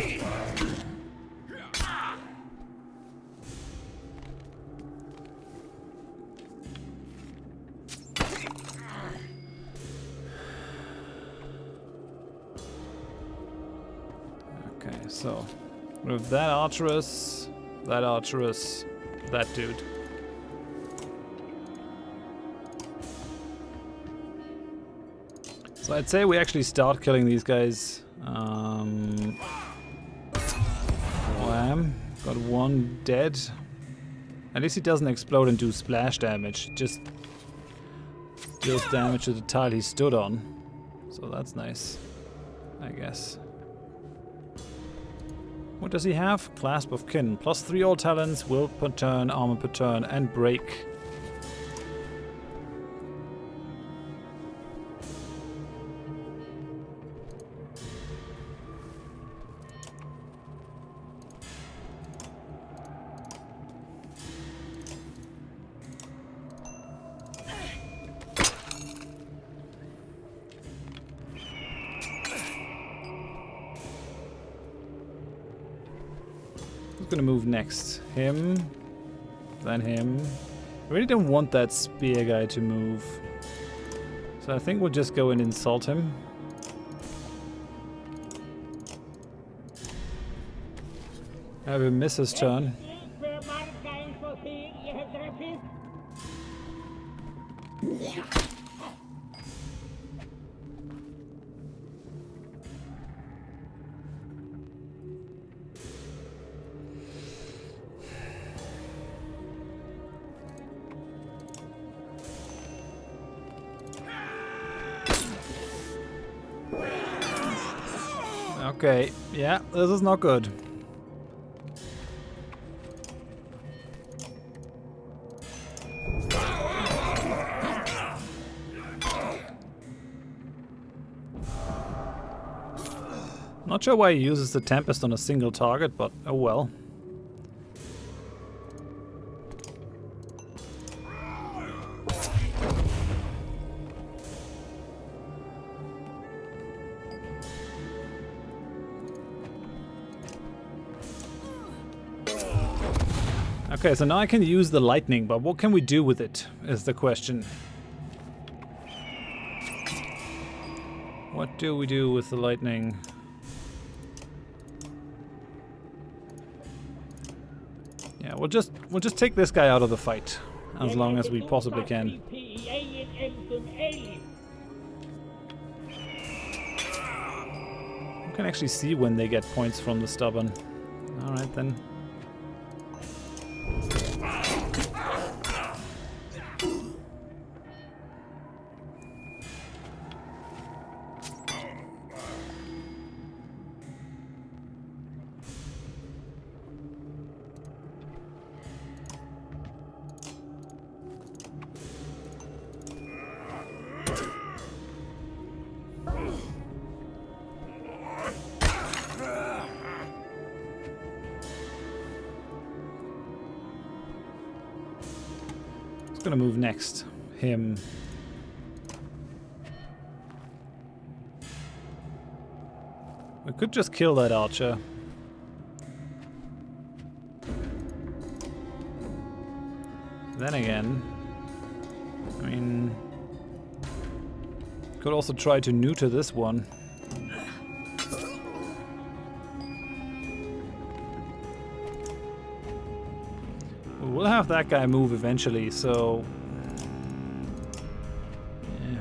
Okay, so with that archeress, that dude. So I'd say we actually start killing these guys. Wham. Got one dead. At least he doesn't explode and do splash damage. Just deals damage to the tile he stood on. So that's nice, I guess. What does he have? Clasp of Kin. +3 all talents, will per turn, armor per turn, and break. Gonna move next. Him, then him. I really don't want that spear guy to move. So I think we'll just go and insult him. Have him miss his turn. Okay, yeah, this is not good. Not sure why he uses the Tempest on a single target, but oh well. Okay, so now I can use the lightning, but what can we do with it, is the question. What do we do with the lightning? Yeah, we'll just take this guy out of the fight, as long as we possibly can. You can actually see when they get points from the stubborn. Alright then. Gonna move next. Him. We could just kill that archer. Then again, I mean, could also try to neuter this one. We'll have that guy move eventually, so... yeah.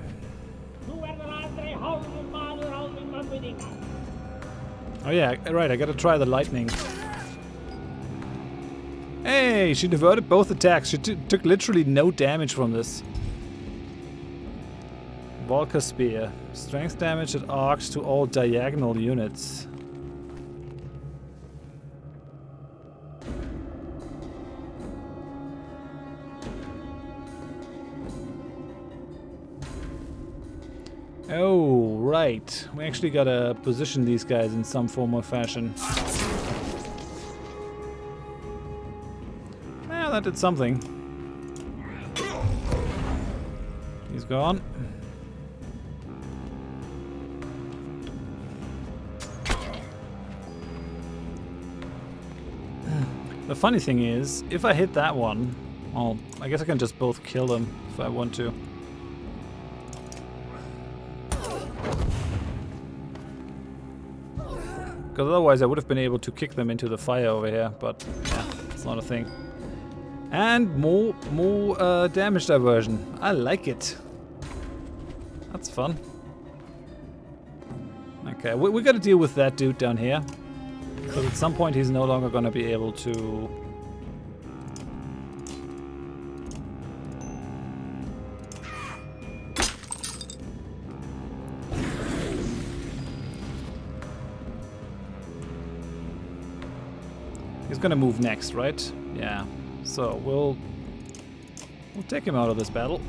Oh yeah, right, I gotta try the lightning. Hey, she diverted both attacks. She took literally no damage from this. Volker Spear. Strength damage that arcs to all diagonal units. Oh, right. We actually gotta position these guys in some form or fashion. Yeah, that did something. He's gone. The funny thing is, if I hit that one, well, I guess I can just both kill them if I want to. Because otherwise I would have been able to kick them into the fire over here, but yeah, it's not a thing. And more damage diversion. I like it. That's fun. Okay, we gotta deal with that dude down here. Because at some point he's no longer gonna be able to... He's gonna move next, right? Yeah. So we'll take him out of this battle.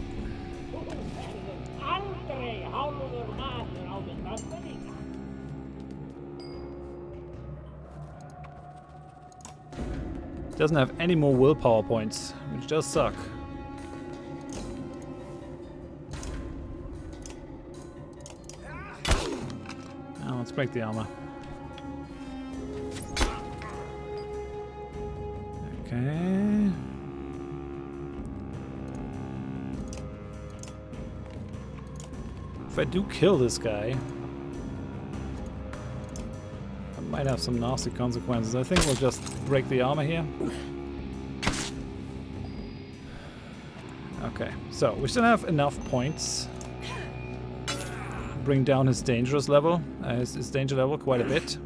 Doesn't have any more willpower points, which does suck. Now let's break the armor. Okay. If I do kill this guy, I might have some nasty consequences. I think we'll just break the armor here. Okay, so we still have enough points. Bring down his dangerous level, his danger level quite a bit.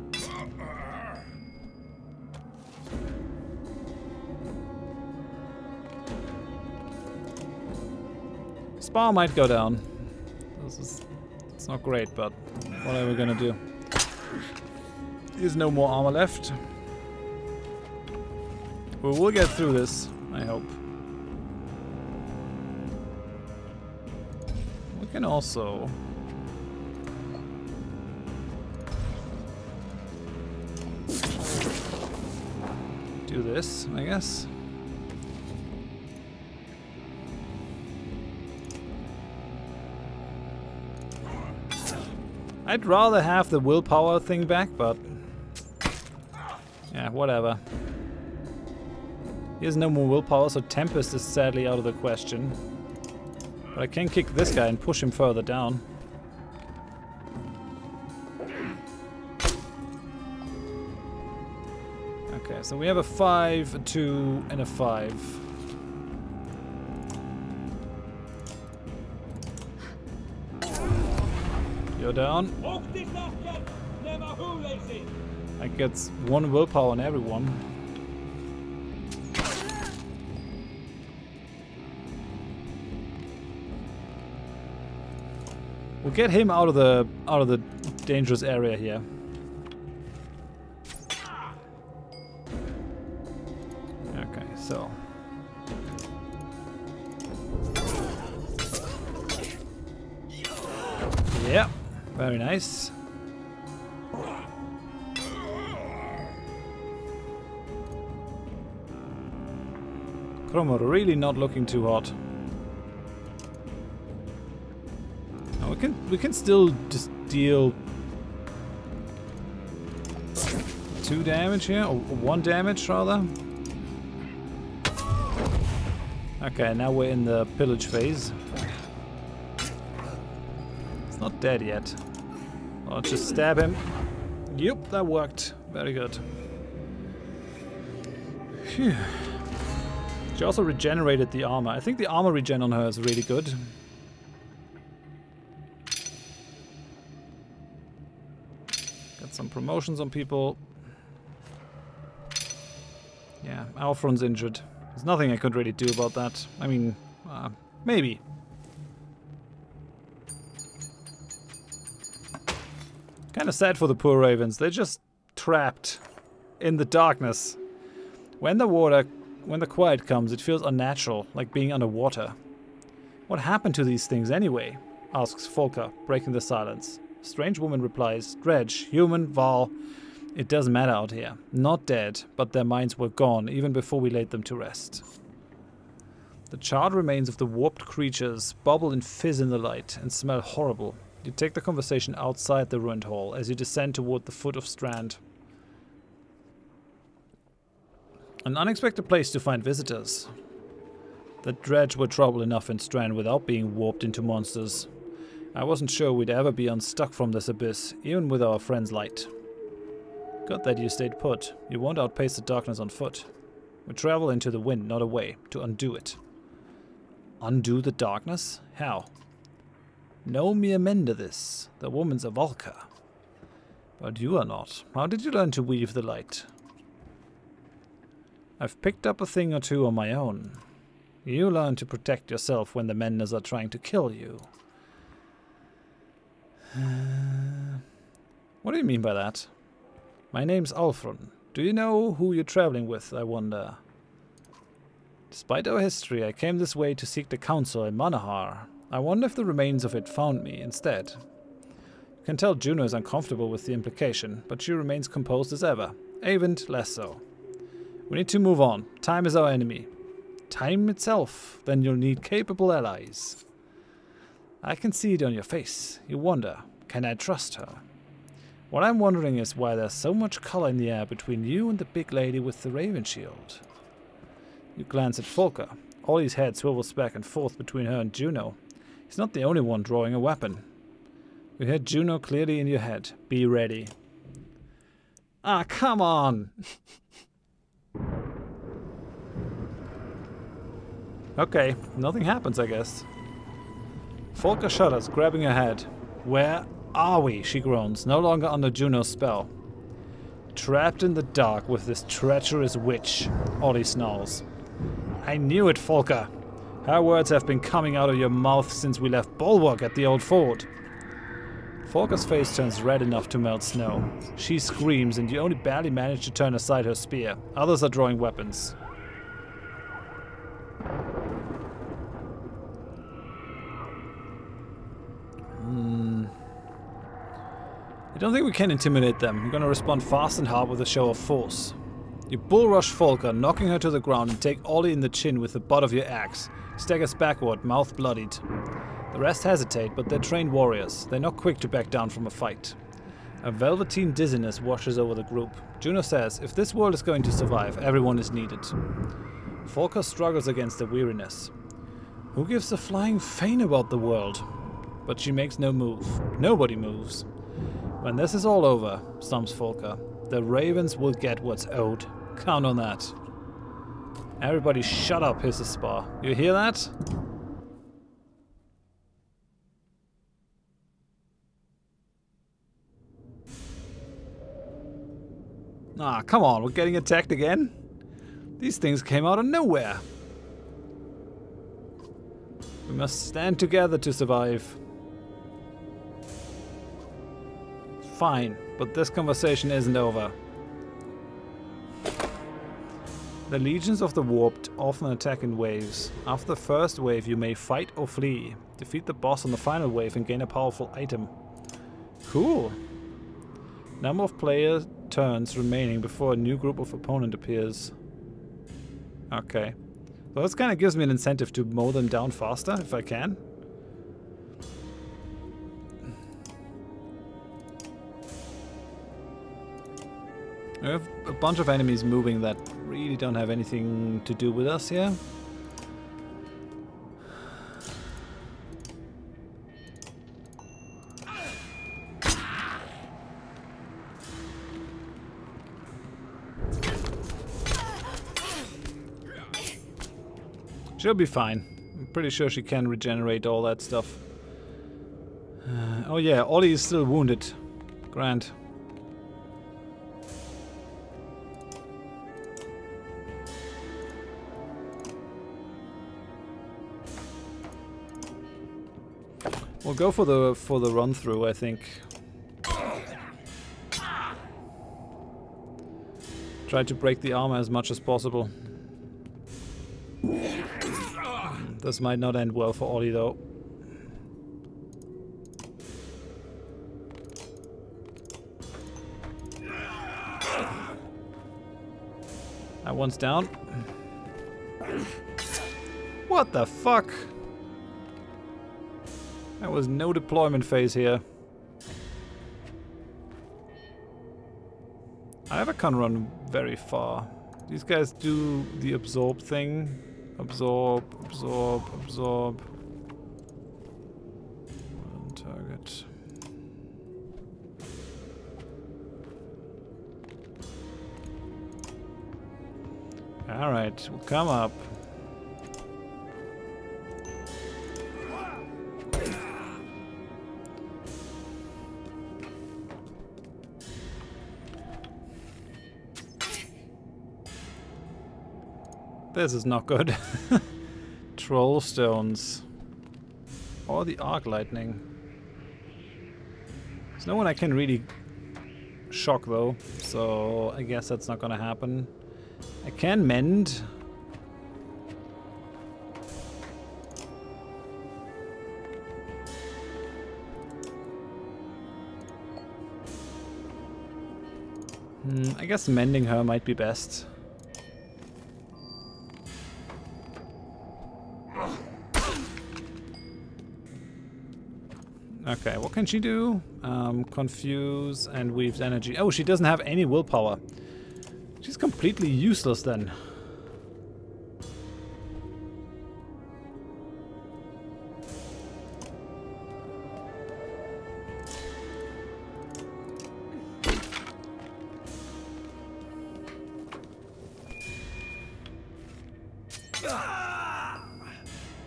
Spar might go down. It's not great, but what are we gonna do? There's no more armor left. We will get through this, I hope. We can also... do this, I guess. I'd rather have the willpower thing back, but... yeah, whatever. He has no more willpower, so Tempest is sadly out of the question. But I can kick this guy and push him further down. Okay, so we have a 5, a 2, and a 5. You're down. I gets 1 willpower on everyone. We'll get him out of the dangerous area here. Okay, so yeah, very nice. Chromo really not looking too hot. we can still just deal 2 damage here, or 1 damage rather. Okay, now we're in the pillage phase. It's not dead yet. I'll just stab him. Yep, that worked. Very good. Phew. She also regenerated the armor. I think the armor regen on her is really good. Got some promotions on people. Yeah, Alfron's injured. There's nothing I could really do about that. I mean, maybe. Kind of sad for the poor ravens. They're just trapped in the darkness. When the quiet comes, it feels unnatural, like being underwater. What happened to these things anyway? Asks Folka, breaking the silence. Strange woman replies, Dredge, human, Val, it doesn't matter out here. Not dead, but their minds were gone even before we laid them to rest. The charred remains of the warped creatures bubble and fizz in the light and smell horrible. You take the conversation outside the ruined hall as you descend toward the foot of Strand. An unexpected place to find visitors. The Dredge were trouble enough in Strand without being warped into monsters. I wasn't sure we'd ever be unstuck from this abyss, even with our friend's light. Good that you stayed put. You won't outpace the darkness on foot. We travel into the wind, not away, to undo it. Undo the darkness? How? No mere mender this. The woman's a Valka. But you are not. How did you learn to weave the light? I've picked up a thing or two on my own. You learn to protect yourself when the menders are trying to kill you. What do you mean by that? My name's Alfron. Do you know who you're traveling with, I wonder? Despite our history, I came this way to seek the council in Manahar. I wonder if the remains of it found me instead. You can tell Juno is uncomfortable with the implication, but she remains composed as ever. Avent less so. We need to move on. Time is our enemy. Time itself? Then you'll need capable allies. I can see it on your face. You wonder, can I trust her? What I'm wondering is why there's so much color in the air between you and the big lady with the raven shield. You glance at Folka. Ollie's head swivels back and forth between her and Juno. He's not the only one drawing a weapon. You hear Juno clearly in your head. Be ready. Ah, come on! Okay, nothing happens, I guess. Folka shudders, grabbing her head. Where are we? She groans, no longer under Juno's spell. Trapped in the dark with this treacherous witch, Ollie snarls. I knew it, Folka. Her words have been coming out of your mouth since we left Bulwark at the old fort. Folka's face turns red enough to melt snow. She screams and you only barely manage to turn aside her spear. Others are drawing weapons. I don't think we can intimidate them. We're gonna respond fast and hard with a show of force. You bull rush Folka, knocking her to the ground and take Ollie in the chin with the butt of your axe. He staggers backward, mouth bloodied. The rest hesitate, but they're trained warriors. They're not quick to back down from a fight. A velveteen dizziness washes over the group. Juno says, if this world is going to survive, everyone is needed. Folka struggles against the weariness. Who gives a flying fein about the world? But she makes no move. Nobody moves. When this is all over, stumps Folka, the ravens will get what's owed. Count on that. Everybody shut up, hisses Spar. You hear that? Ah, come on, we're getting attacked again? These things came out of nowhere. We must stand together to survive. Fine, but this conversation isn't over. The legions of the Warped often attack in waves. After the first wave you may fight or flee. Defeat the boss on the final wave and gain a powerful item. Cool. Number of player turns remaining before a new group of opponent appears. Okay. So this kind of gives me an incentive to mow them down faster if I can. We have a bunch of enemies moving that really don't have anything to do with us here. She'll be fine. I'm pretty sure she can regenerate all that stuff. Oh yeah, Ollie is still wounded. Grand. We'll go for the run through, I think. Try to break the armor as much as possible. This might not end well for Ollie though. That one's down. What the fuck? There was no deployment phase here. I never can run very far. These guys do the absorb thing. Absorb, absorb, absorb. One target. Alright, we'll come up. This is not good. Troll stones. Or the arc lightning. There's no one I can really shock though, so I guess that's not gonna happen. I can mend. I guess mending her might be best. Okay, what can she do? Confuse and weaves energy. Oh, she doesn't have any willpower. She's completely useless then.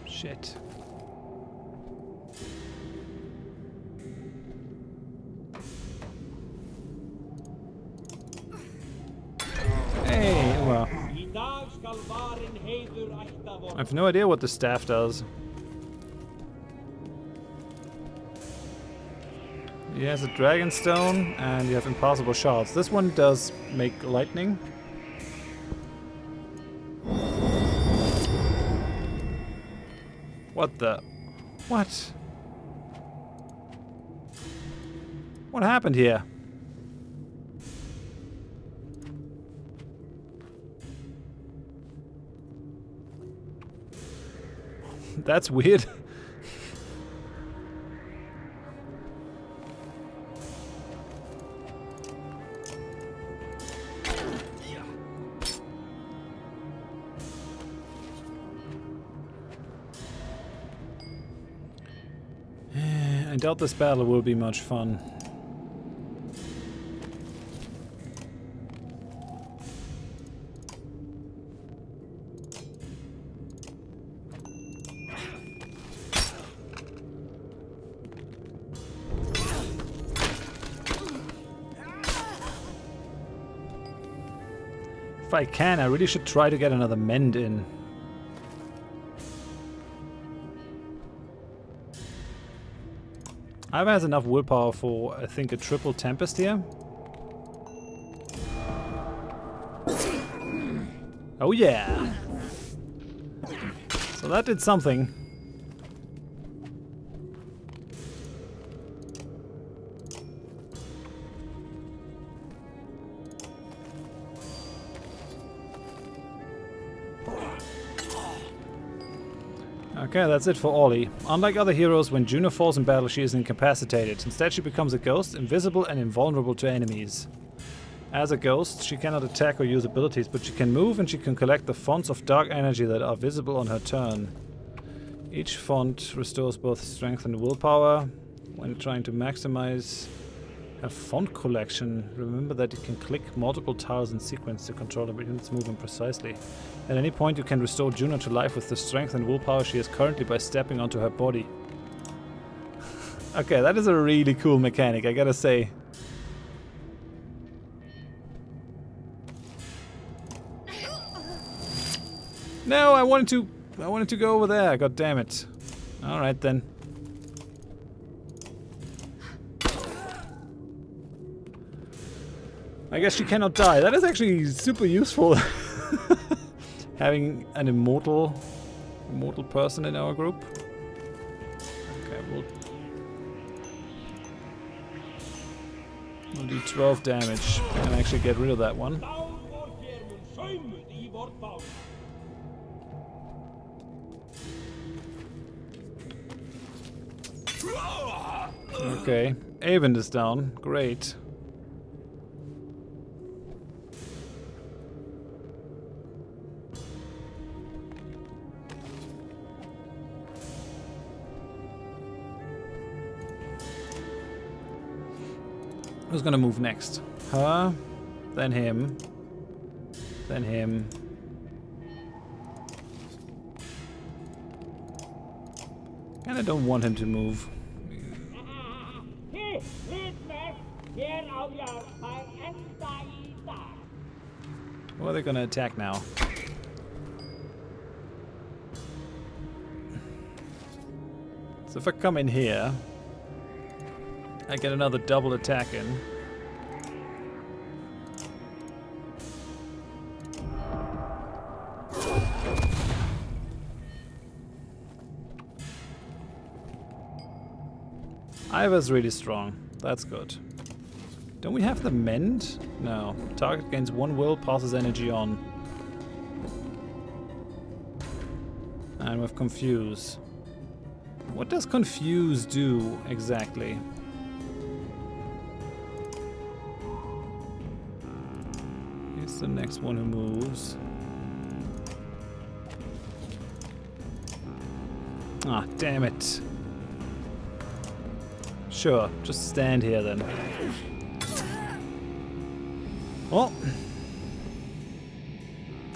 Shit. Hey, well. I have no idea what the staff does. He has a dragon stone and you have impossible shards. This one does make lightning. What the? What? What happened here? That's weird. I doubt this battle will be much fun. If I can, I really should try to get another mend in. Iva has enough willpower for, I think, a triple Tempest here. Oh yeah! So that did something. Okay, that's it for Ollie. Unlike other heroes, when Juno falls in battle, she is incapacitated. Instead, she becomes a ghost, invisible and invulnerable to enemies. As a ghost, she cannot attack or use abilities, but she can move and she can collect the fonts of dark energy that are visible on her turn. Each font restores both strength and willpower. When trying to maximize her font collection, remember that you can click multiple tiles in sequence to control the unit's movement precisely. At any point you can restore Juno to life with the strength and willpower she has currently by stepping onto her body. Okay, that is a really cool mechanic, I gotta say. No, I wanted to go over there. God damn it. All right then. I guess she cannot die. That is actually super useful. Having an immortal person in our group. Okay, we'll do 12 damage and actually get rid of that one. Okay, Avon is down. Great. Who's gonna move next? Her, then him, then him. Kinda don't want him to move. What are they gonna attack now? So if I come in here, I get another double attack in. Ivar's really strong. That's good. Don't we have the mend? No. Target gains 1 will, passes energy on. And with confuse. What does confuse do exactly? Here's the next one who moves. Ah, damn it. Sure, just stand here then. Well,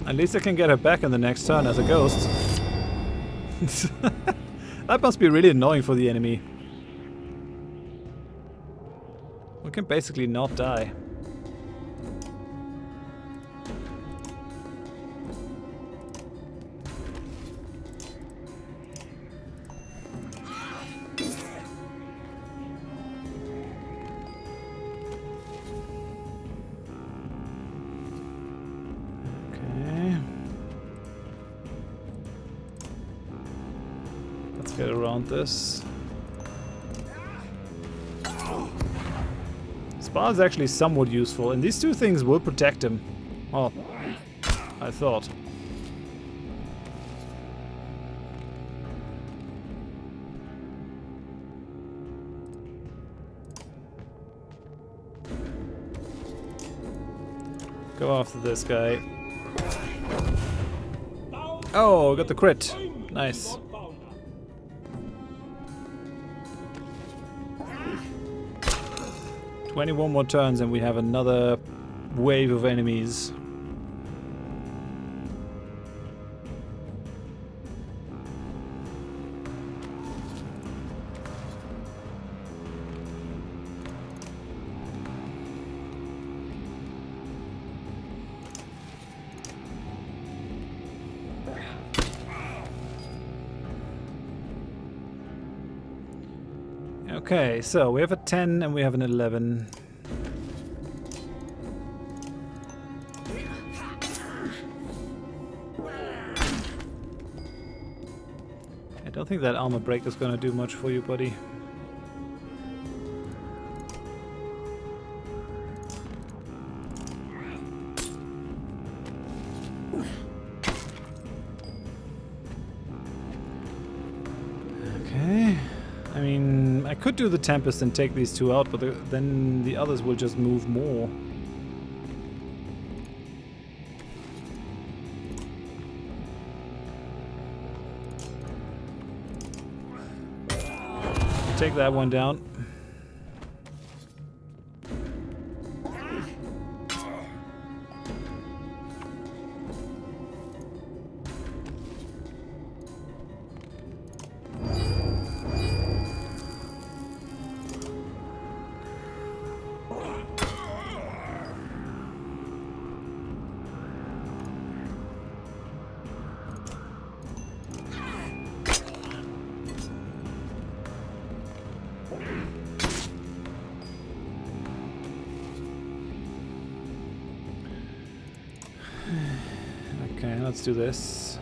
at least I can get her back in the next turn as a ghost. That must be really annoying for the enemy. We can basically not die. Get around this. Spar is actually somewhat useful, and these two things will protect him. Well, I thought. Go after this guy. Oh, got the crit. Nice. 21 more turns and we have another wave of enemies. Okay, so we have a 10 and we have an 11. I don't think that armor break is gonna do much for you, buddy. Okay. I mean, I could do the Tempest and take these two out, but then the others will just move more. Take that one down. Okay, let's do this.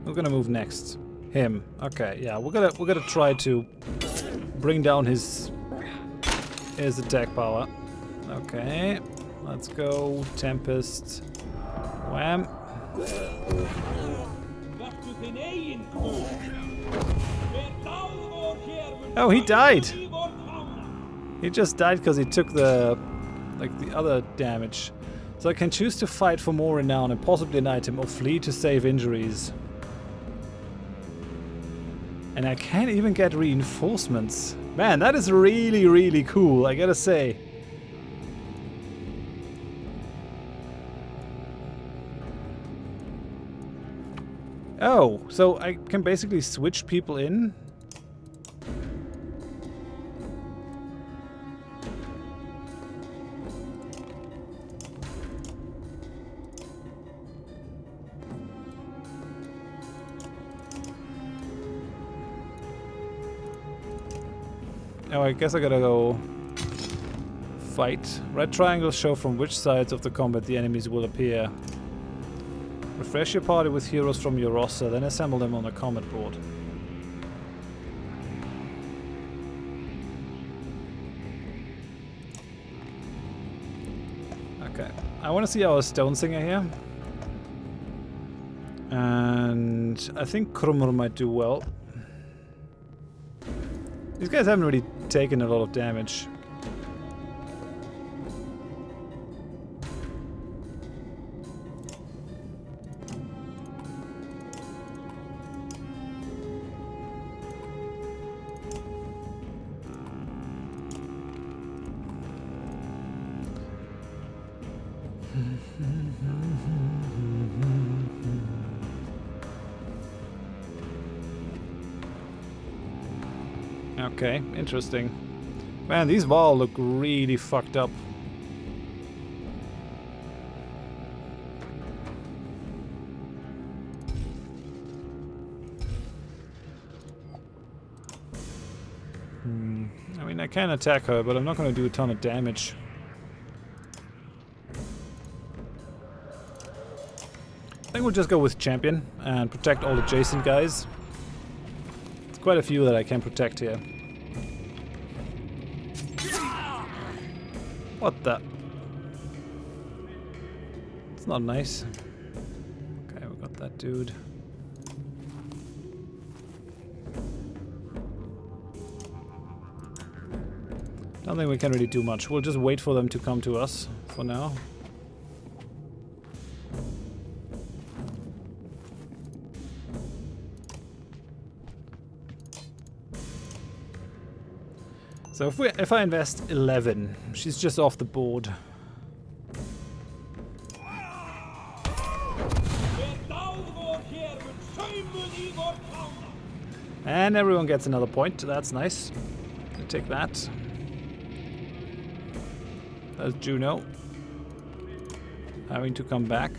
We're gonna move next. Him. Okay, yeah, we're gonna try to bring down his attack power. Okay, let's go. Tempest. Wham. Oh, he died. He just died because he took the other damage. So I can choose to fight for more renown and possibly an item, or flee to save injuries. And I can't even get reinforcements. Man, that is really, really cool, I gotta say. Oh, so I can basically switch people in? Oh, I guess I gotta go fight. Red triangles show from which sides of the combat the enemies will appear. Refresh your party with heroes from your roster, then assemble them on a combat board. Okay, I want to see our Stone Singer here. And I think Krumr might do well. These guys haven't really taken a lot of damage. Okay, interesting. Man, these Val look really fucked up. I mean, I can attack her, but I'm not going to do a ton of damage. I think we'll just go with Champion and protect all adjacent guys. There's quite a few that I can protect here. What the? It's not nice. Okay, we got that dude. Don't think we can really do much. We'll just wait for them to come to us for now. So if I invest 11, she's just off the board. And everyone gets another point. That's nice. I'll take that. That's Juno having to come back.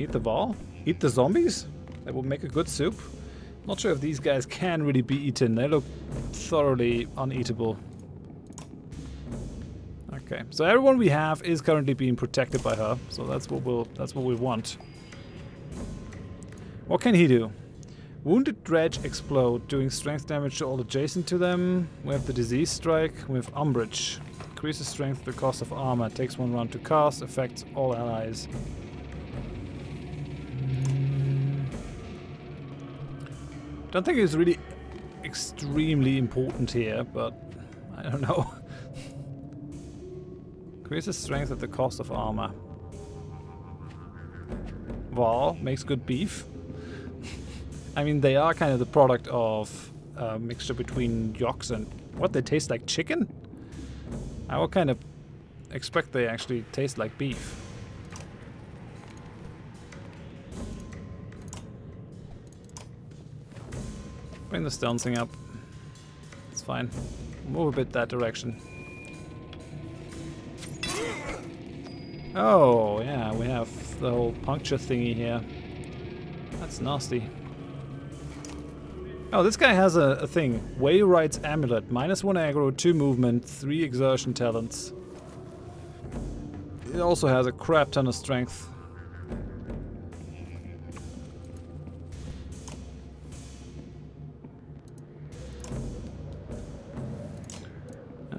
Eat the Val? Eat the zombies? That would make a good soup. Not sure if these guys can really be eaten. They look thoroughly uneatable. Okay, so everyone we have is currently being protected by her, so that's what we want. What can he do? Wounded Dredge explode, doing strength damage to all adjacent to them. We have the Disease Strike. We have Umbrage. Increases strength at the cost of armor. Takes 1 round to cast. Affects all allies. Don't think it's really extremely important here, but I don't know. Increases strength at the cost of armor. Well, makes good beef. I mean, they are kind of the product of a mixture between yolks and... What, they taste like chicken? I would kind of expect they actually taste like beef. Bring the stone thing up. It's fine. Move a bit that direction. Oh, yeah, we have the whole puncture thingy here. That's nasty. Oh, this guy has a thing. Wayright's Amulet. -1 aggro, 2 movement, 3 exertion talents. It also has a crap ton of strength.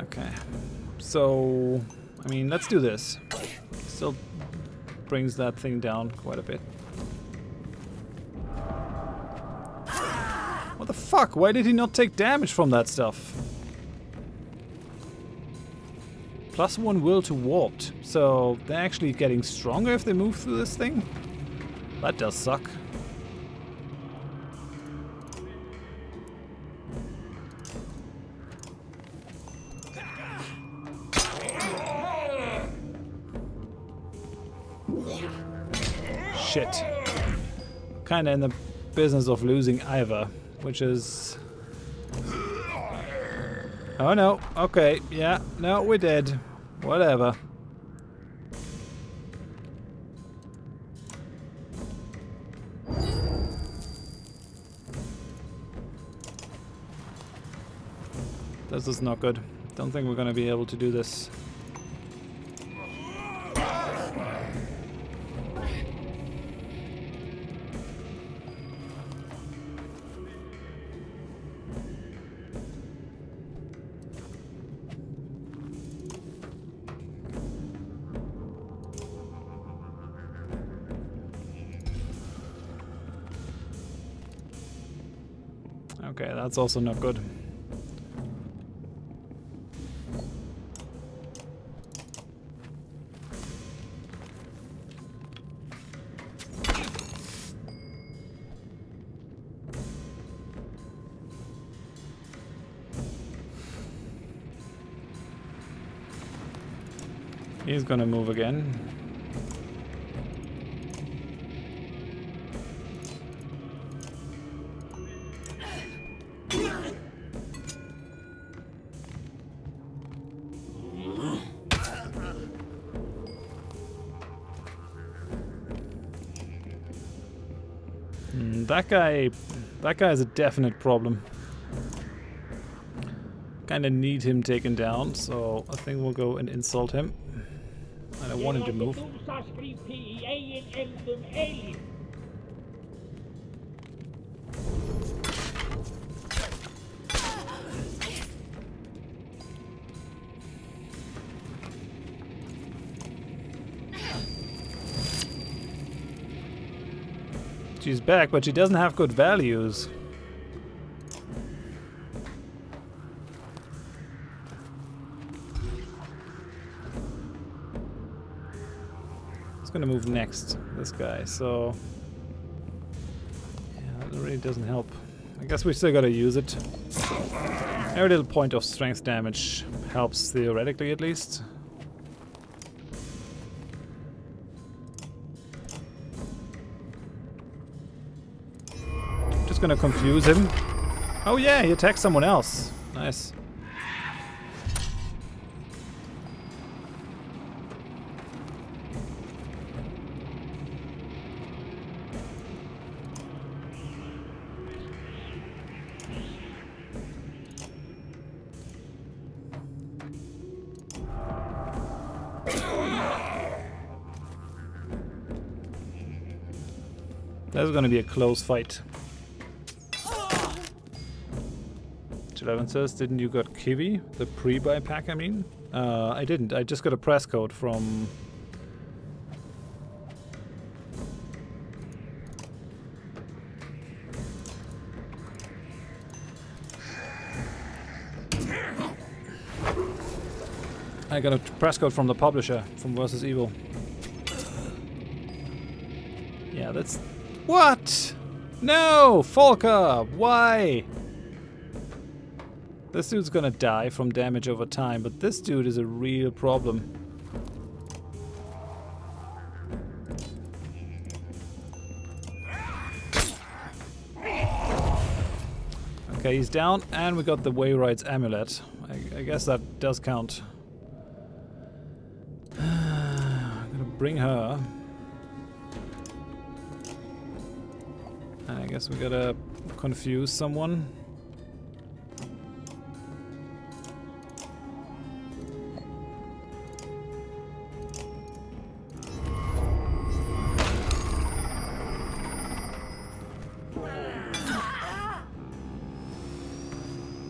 Okay. So, I mean, let's do this. Still brings that thing down quite a bit. What the fuck? Why did he not take damage from that stuff? +1 will to warped. So they're actually getting stronger if they move through this thing? That does suck. Shit. Kinda in the business of losing either, which is... Oh no, okay, yeah, no, we're dead. Whatever. This is not good. Don't think we're gonna be able to do this. Okay, that's also not good. He's gonna move again. That guy is a definite problem. Kinda need him taken down, so I think we'll go and insult him. I don't want him to move. She's back, but she doesn't have good values. It's gonna move next, this guy, so... Yeah, that really doesn't help. I guess we still gotta use it. Every little point of strength damage helps, theoretically at least. Gonna confuse him. Oh yeah, he attacked someone else. Nice. That's gonna be a close fight. 11 says, didn't you got Kiwi? The pre-buy pack, I mean? I didn't. I just got a press code from... I got a press code from the publisher, from Versus Evil. Yeah, that's... What? No! Volker! Why? This dude's gonna die from damage over time, but this dude is a real problem. Okay, he's down, and we got the Wayright's amulet. I guess that does count. I'm gonna bring her. I guess we gotta confuse someone.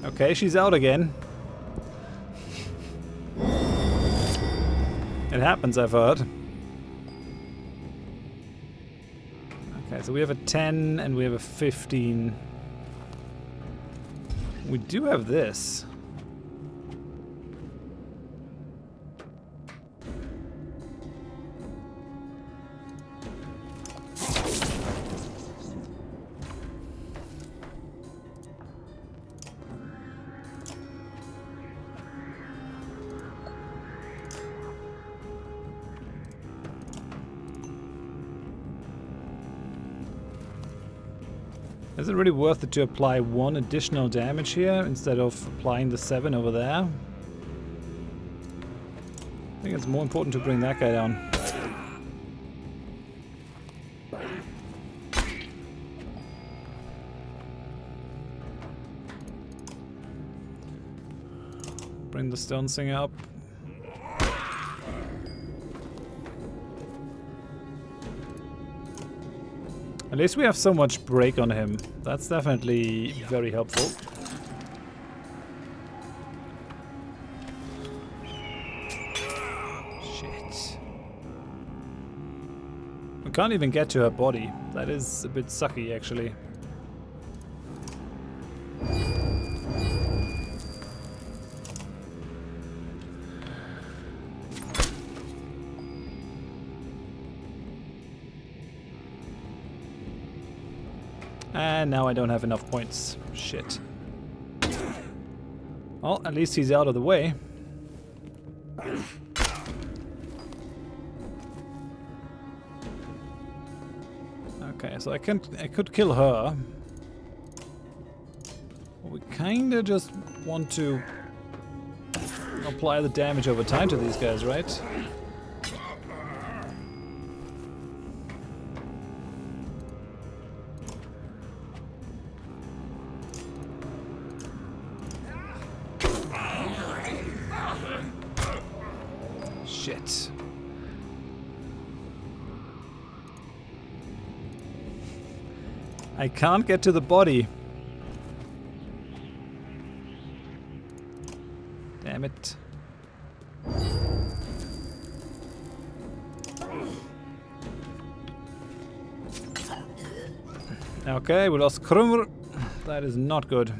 Okay, she's out again. It happens, I've heard. Okay, so we have a 10 and we have a 15. We do have this. Is it really worth it to apply 1 additional damage here instead of applying the 7 over there? I think it's more important to bring that guy down. Bring the Stone Singer up. At least we have so much break on him. That's definitely very helpful. Shit. We can't even get to her body. That is a bit sucky, actually. And now I don't have enough points. Shit. Well, at least he's out of the way. Okay, so I could kill her. But we kinda just want to apply the damage over time to these guys, right? Shit. I can't get to the body. Damn it. Okay, we lost Krumr. That is not good.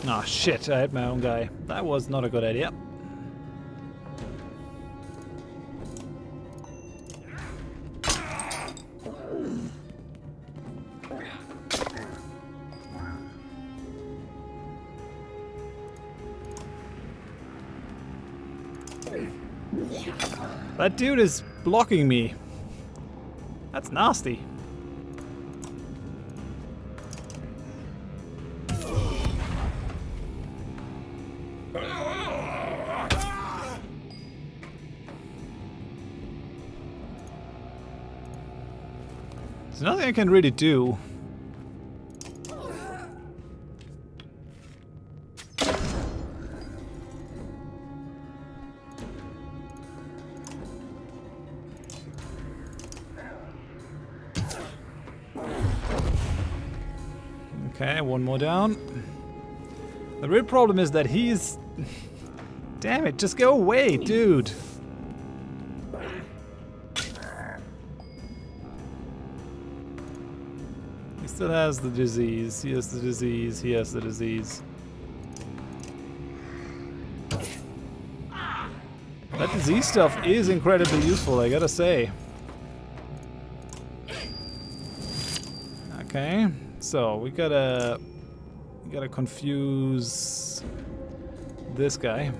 Ah, shit, I hit my own guy. That was not a good idea. That dude is blocking me. That's nasty. There's nothing I can really do. Okay, one more down. The real problem is that he's... Damn it, just go away, dude. He still has the disease. He has the disease. He has the disease. That disease stuff is incredibly useful, I gotta say. Okay, so we gotta confuse this guy.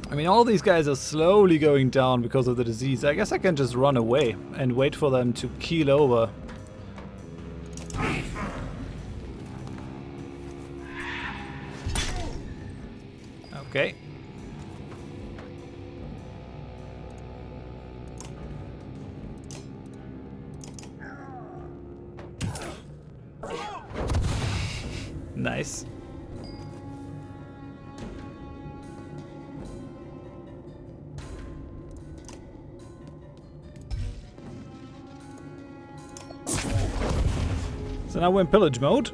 I mean, all these guys are slowly going down because of the disease. I guess I can just run away and wait for them to keel over. Okay. Nice. So now we're in pillage mode.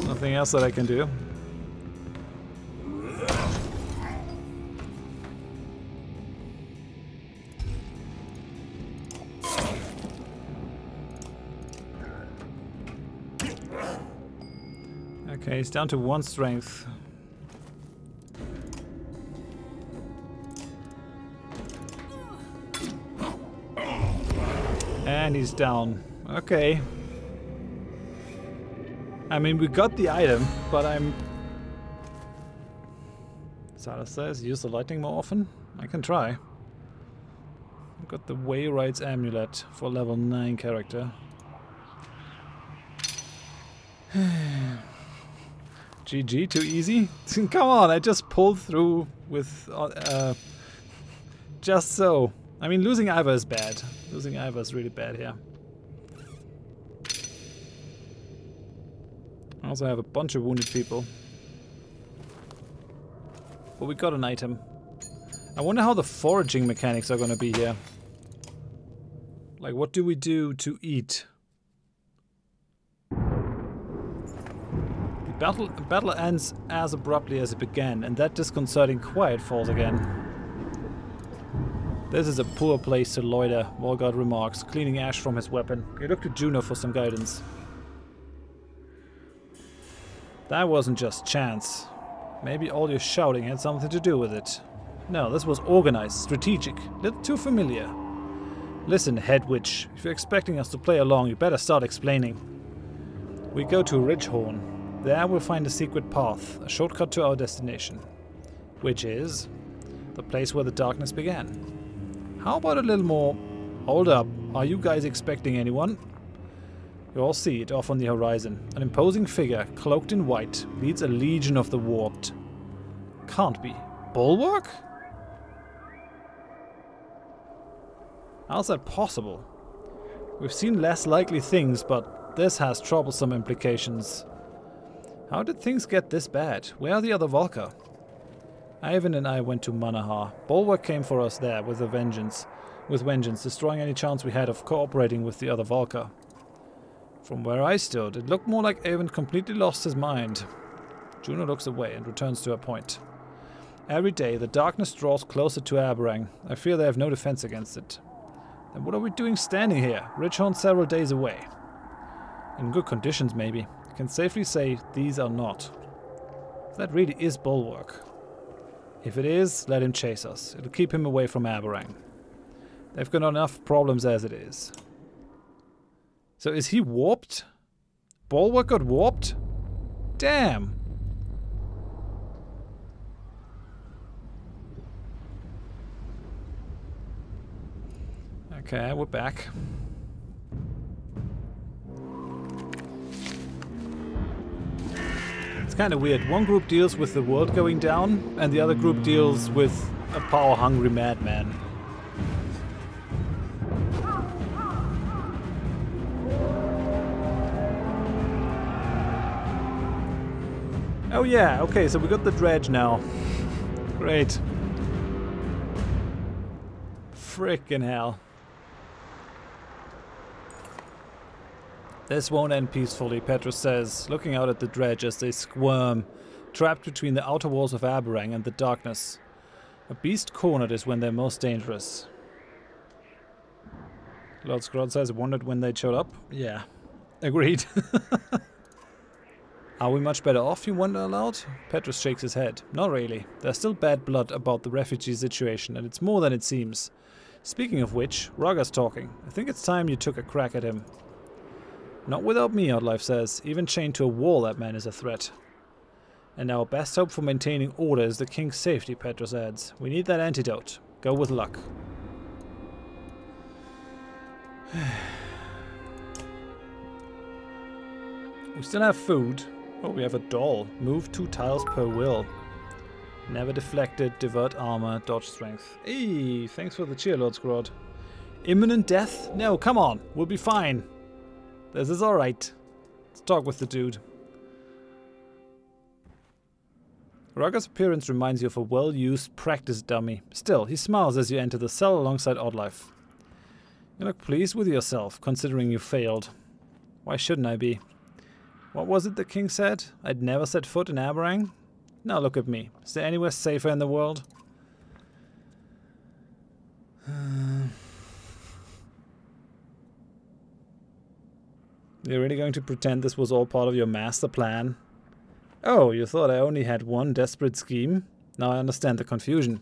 Nothing else that I can do. Okay, he's down to 1 strength. And he's down. Okay. I mean, we got the item, but I'm... Sada says, use the lightning more often? I can try. I've got the Wayright's amulet for level 9 character. GG, too easy? Come on, I just pulled through with... just so. I mean, losing Ivor is bad. Losing Ivor is really bad here. I also have a bunch of wounded people. But we got an item. I wonder how the foraging mechanics are gonna be here. Like, what do we do to eat? The battle ends as abruptly as it began, and that disconcerting quiet falls again. This is a poor place to loiter, Volgard remarks, cleaning ash from his weapon. He looked to Juno for some guidance. That wasn't just chance. Maybe all your shouting had something to do with it. No, this was organized, strategic, a little too familiar. Listen, Head Witch, if you're expecting us to play along, you better start explaining. We go to Ridgehorn. There we'll find a secret path, a shortcut to our destination. Which is the place where the darkness began. How about a little more... Hold up, are you guys expecting anyone? You all see it off on the horizon. An imposing figure, cloaked in white, leads a legion of the warped. Can't be. Bulwark? How's that possible? We've seen less likely things, but this has troublesome implications. How did things get this bad? Where are the other Valka? Ivan and I went to Manahar. Bulwark came for us there with vengeance, destroying any chance we had of cooperating with the other Valka. From where I stood, it looked more like Ivan completely lost his mind. Juno looks away and returns to her point. Every day, the darkness draws closer to Aberrang. I fear they have no defense against it. Then what are we doing standing here? Ridgehorn several days away. In good conditions, maybe. I can safely say these are not. That really is Bulwark. If it is, let him chase us. It'll keep him away from Aberrang. They've got enough problems as it is. So is he warped? Bulwark got warped? Damn! Okay, we're back. It's kind of weird. One group deals with the world going down, and the other group deals with a power-hungry madman. Oh yeah, okay, so we got the dredge now. Great. Frickin' hell. This won't end peacefully, Petrus says, looking out at the dredge as they squirm, trapped between the outer walls of Aberrang and the darkness. A beast cornered is when they're most dangerous. Lord Scrod says, wondered when they showed up? Yeah, agreed. Are we much better off, you wonder aloud? Petrus shakes his head. Not really. There's still bad blood about the refugee situation, and it's more than it seems. Speaking of which, Raggar's talking. I think it's time you took a crack at him. Not without me, Oddlife says. Even chained to a wall, that man is a threat. And our best hope for maintaining order is the king's safety, Petrus adds. We need that antidote. Go with luck. We still have food. Oh, we have a doll. Move 2 tiles per will. Never deflected, divert armor, dodge strength. Hey, thanks for the cheer, Lord Scrod. Imminent death? No, come on. We'll be fine. This is alright. Let's talk with the dude. Raggar's appearance reminds you of a well-used practice dummy. Still, he smiles as you enter the cell alongside Oddlife. You look pleased with yourself, considering you failed. Why shouldn't I be? What was it the king said? I'd never set foot in Aberrang? Now look at me. Is there anywhere safer in the world? You're really going to pretend this was all part of your master plan? Oh, you thought I only had one desperate scheme? Now I understand the confusion.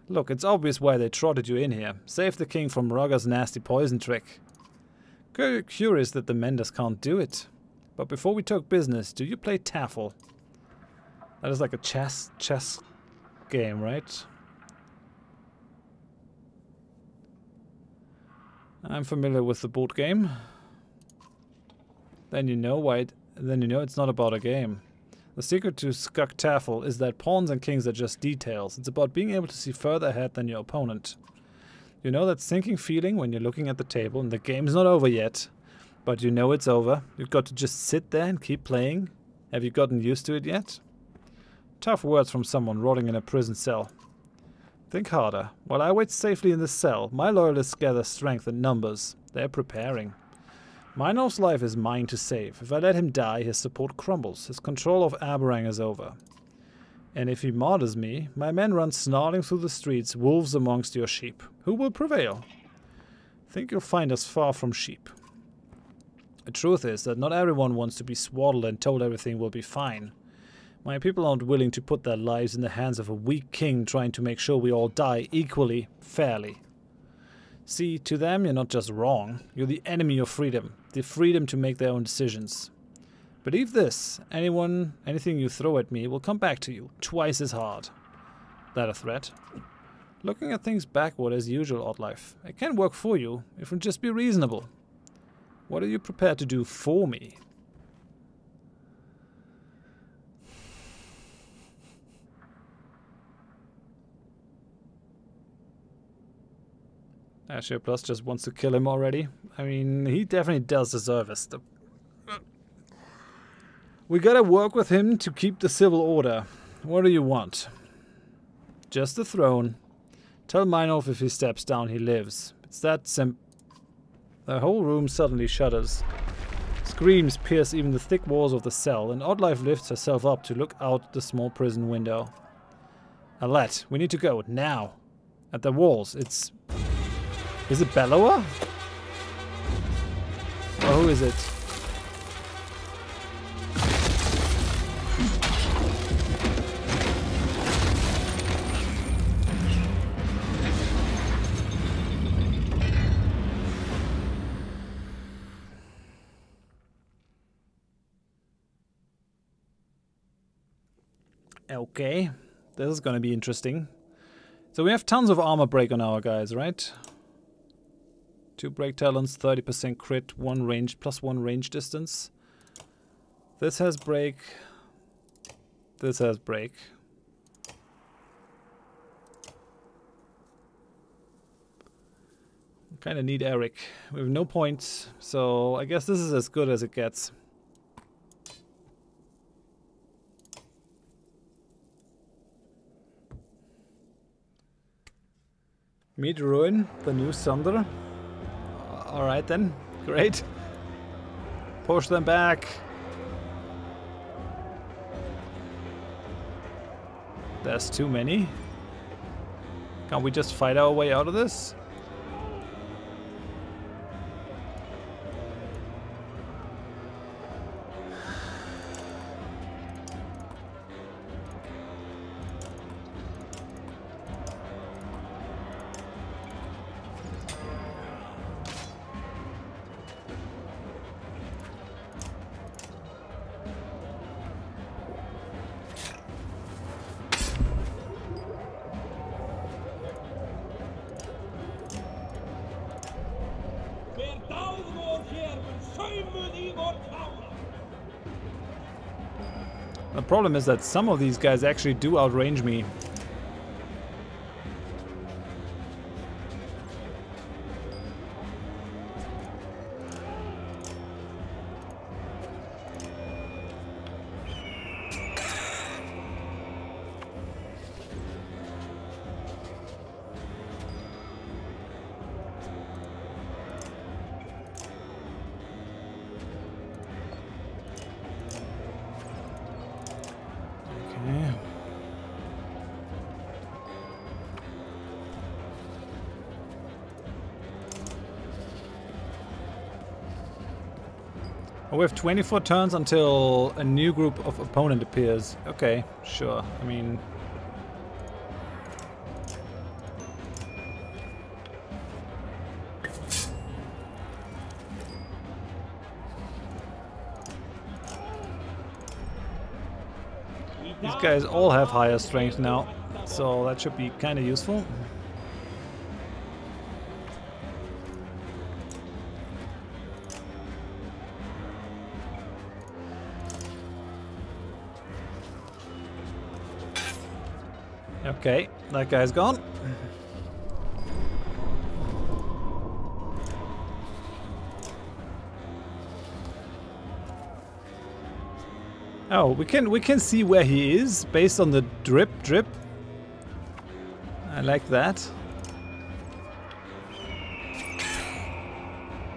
Look, it's obvious why they trotted you in here. Save the king from Raggar's nasty poison trick. Curious that the Menders can't do it. But before we talk business, do you play Taffel? That is like a chess game, right? I'm familiar with the board game. Then you know why. Then you know it's not about a game. The secret to Skuk Taffel is that pawns and kings are just details. It's about being able to see further ahead than your opponent. You know that sinking feeling when you're looking at the table and the game's not over yet, but you know it's over. You've got to just sit there and keep playing. Have you gotten used to it yet? Tough words from someone rotting in a prison cell. Think harder. While I wait safely in this cell, my loyalists gather strength in numbers. They're preparing. Mynolf's life is mine to save. If I let him die, his support crumbles. His control of Aberrang is over. And if he martyrs me, my men run snarling through the streets, wolves amongst your sheep. Who will prevail? Think you'll find us far from sheep. The truth is that not everyone wants to be swaddled and told everything will be fine. My people aren't willing to put their lives in the hands of a weak king trying to make sure we all die equally, fairly. See, to them you're not just wrong, you're the enemy of freedom, the freedom to make their own decisions. Believe this, anything you throw at me will come back to you, twice as hard. That a threat? Looking at things backward as usual, Oddlife. It can work for you, if you'll just be reasonable. What are you prepared to do for me? Asher Plus just wants to kill him already. I mean, he definitely does deserve us. We gotta work with him to keep the civil order. What do you want? Just the throne. Tell Mynolf if he steps down, he lives. It's that simple. The whole room suddenly shudders. Screams pierce even the thick walls of the cell, and Oddlife lifts herself up to look out the small prison window. Alette, we need to go, now. At the walls, it's... Is it Bellower? Or who is it? Okay, this is gonna be interesting. So we have tons of armor break on our guys, right? 2 break talents, 30% crit, 1 range plus 1 range distance. This has break. This has break. Kind of need Eric. We have no points, so I guess this is as good as it gets. Meet Ruin, the new Thunder. Alright then, great. Push them back. There's too many. Can't we just fight our way out of this? The problem is that some of these guys actually do outrange me. We have 24 turns until a new group of opponent appears. Okay, sure. I mean... These guys all have higher strength now, so that should be kind of useful. Okay, that guy's gone. Oh, we can see where he is based on the drip. I like that.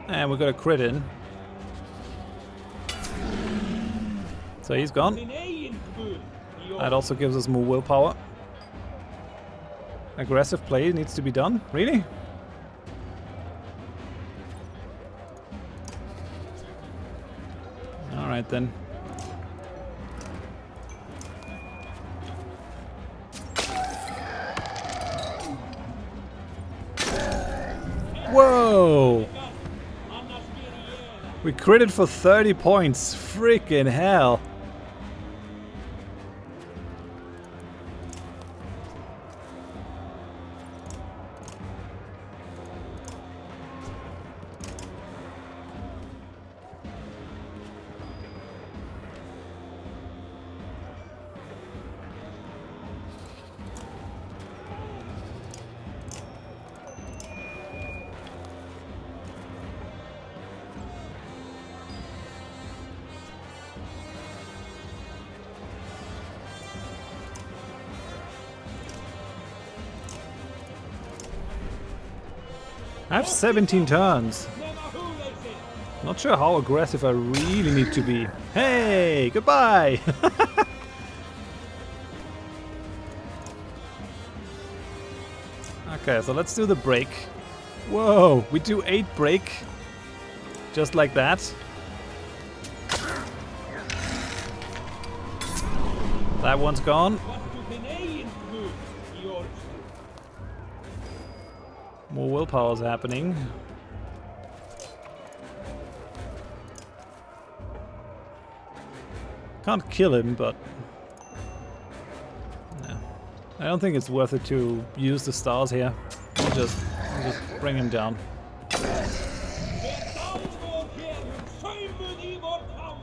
And we got a crit in. So he's gone. That also gives us more willpower. Aggressive play needs to be done. Really? Alright then. Whoa! We critted for 30 points. Freaking hell. I have 17 turns. Not sure how aggressive I really need to be. Hey, goodbye! Okay, so let's do the break. Whoa, we do 8 break. Just like that. That one's gone. More willpower is happening. Can't kill him, but no. I don't think it's worth it to use the stars here. We'll just bring him down.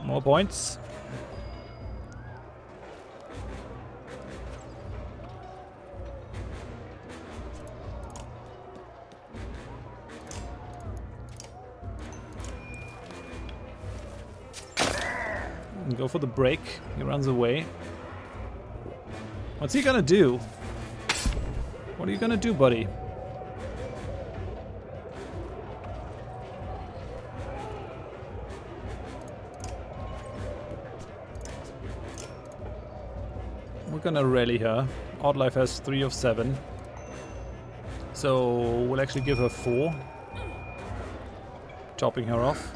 More points. Go for the break. He runs away. What's he gonna do? What are you gonna do, buddy? We're gonna rally her. Oddlife has 3 of 7. So we'll actually give her 4. Chopping her off.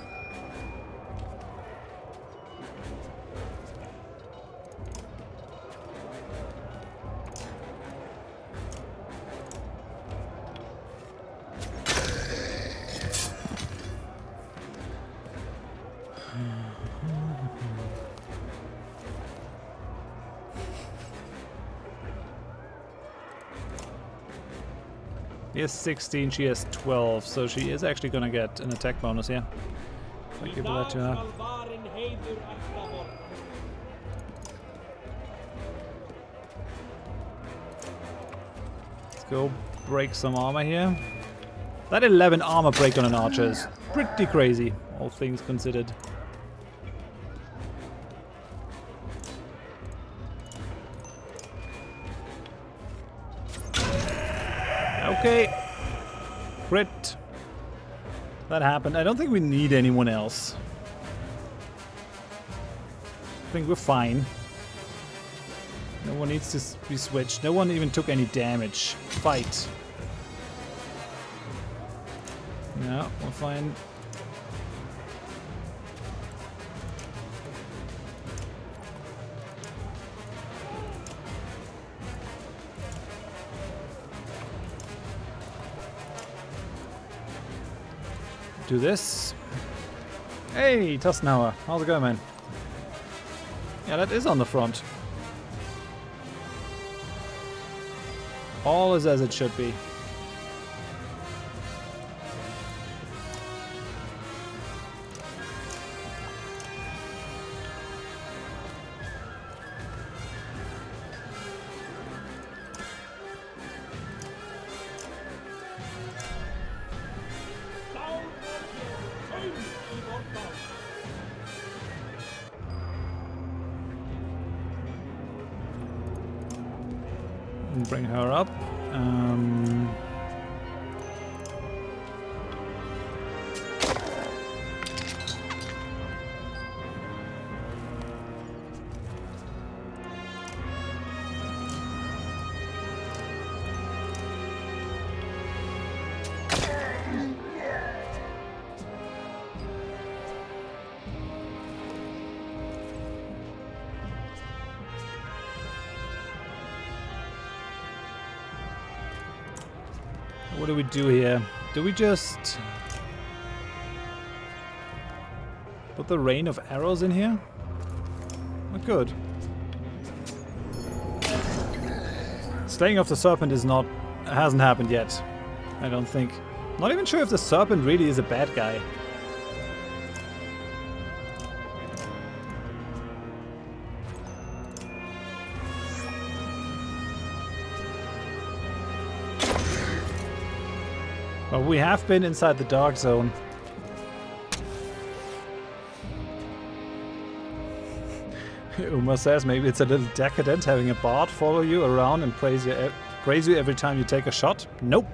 He has 16, she has 12, so she is actually gonna get an attack bonus here. I'll give that to her. Let's go break some armor here. That 11 armor break on an archer is pretty crazy, all things considered. Okay. Crit. That happened. I don't think we need anyone else. I think we're fine. No one needs to be switched. No one even took any damage. Fight. No, we're fine. Do this. Hey, Tusnauer. How's it going, man? Yeah, that is on the front. All is as it should be. Bring her up. What do we do here? Do we just put the rain of arrows in here? Not good. Slaying of the serpent hasn't happened yet. I don't think. Not even sure if the serpent really is a bad guy. Well, we have been inside the dark zone. Uma says maybe it's a little decadent having a bard follow you around and praise you every time you take a shot. Nope.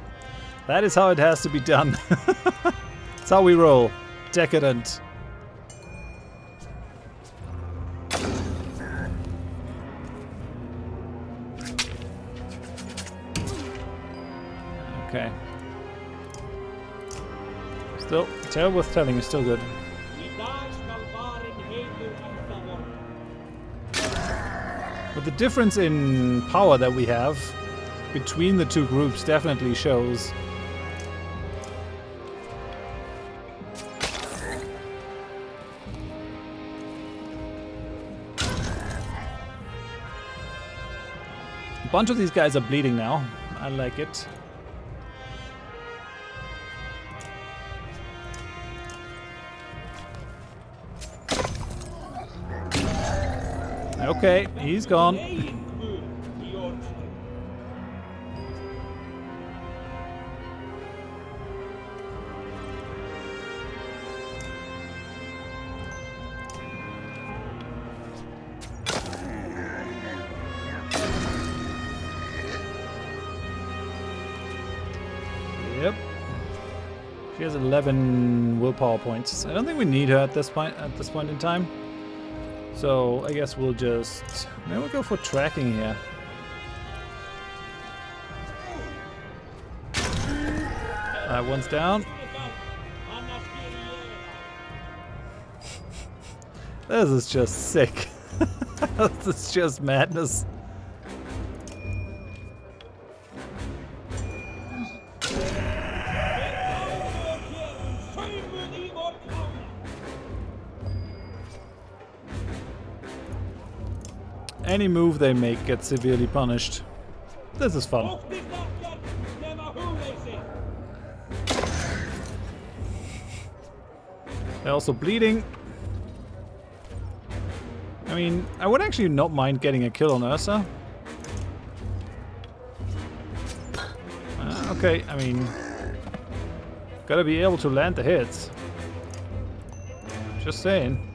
That is how it has to be done. That's how we roll. Decadent. Okay. Still, Tale with Telling is still good. But the difference in power that we have between the two groups definitely shows. A bunch of these guys are bleeding now. I like it. Okay, he's gone. She has 11 willpower points. I don't think we need her at this point in time. So I guess we'll just maybe we'll go for tracking here. That one's down. This is just sick. This is just madness. Any move they make gets severely punished. This is fun. They're also bleeding. I mean, I would actually not mind getting a kill on Ursa. Okay, I mean, gotta be able to land the hits. Just saying.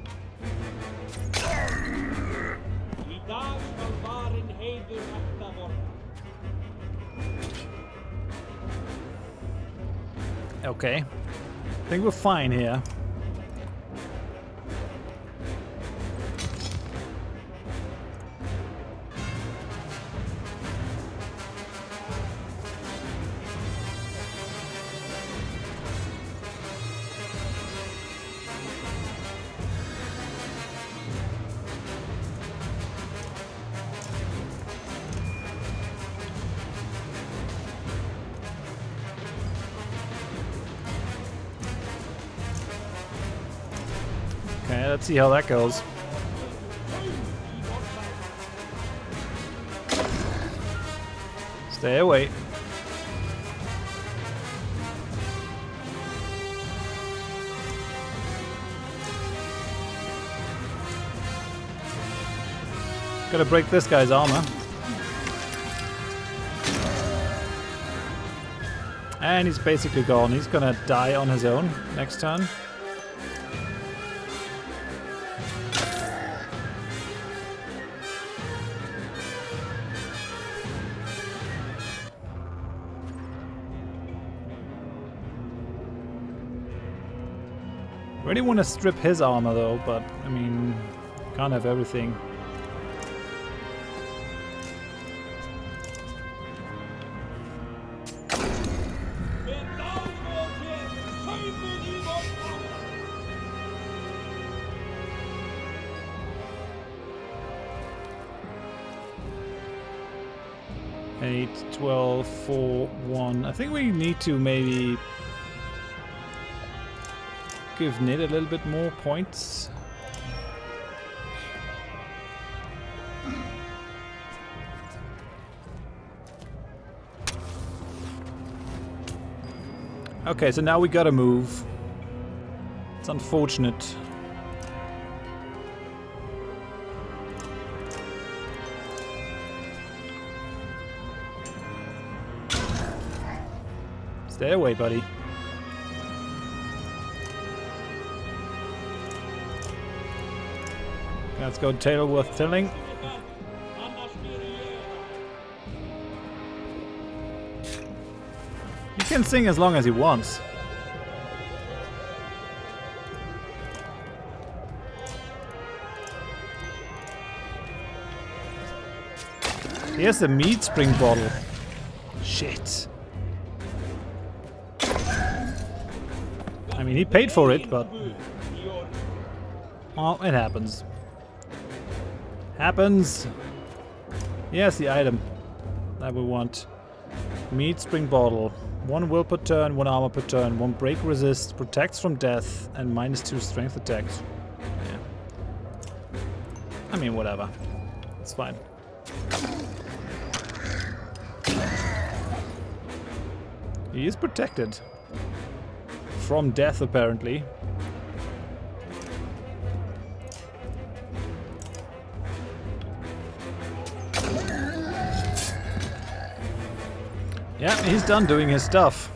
Okay, I think we're fine here. Okay, let's see how that goes. Stay away. Gotta break this guy's armor. And he's basically gone. He's gonna die on his own next turn. Really want to strip his armor though, but I mean, can't have everything. Eight, 12, 4, 1. I think we need to maybe give Nid a little bit more points. Okay, so now we gotta move. It's unfortunate. Stay away, buddy. Let's go tail worth telling. He can sing as long as he wants. Here's the meat spring bottle. Shit. I mean, he paid for it, but... well, it happens. Happens. Yes, the item that we want. Meat spring bottle. 1 will per turn, 1 armor per turn, 1 break resist, protects from death, and -2 strength attacks. Yeah. I mean, whatever. It's fine. He is protected. From death, apparently. Yeah, he's done doing his stuff.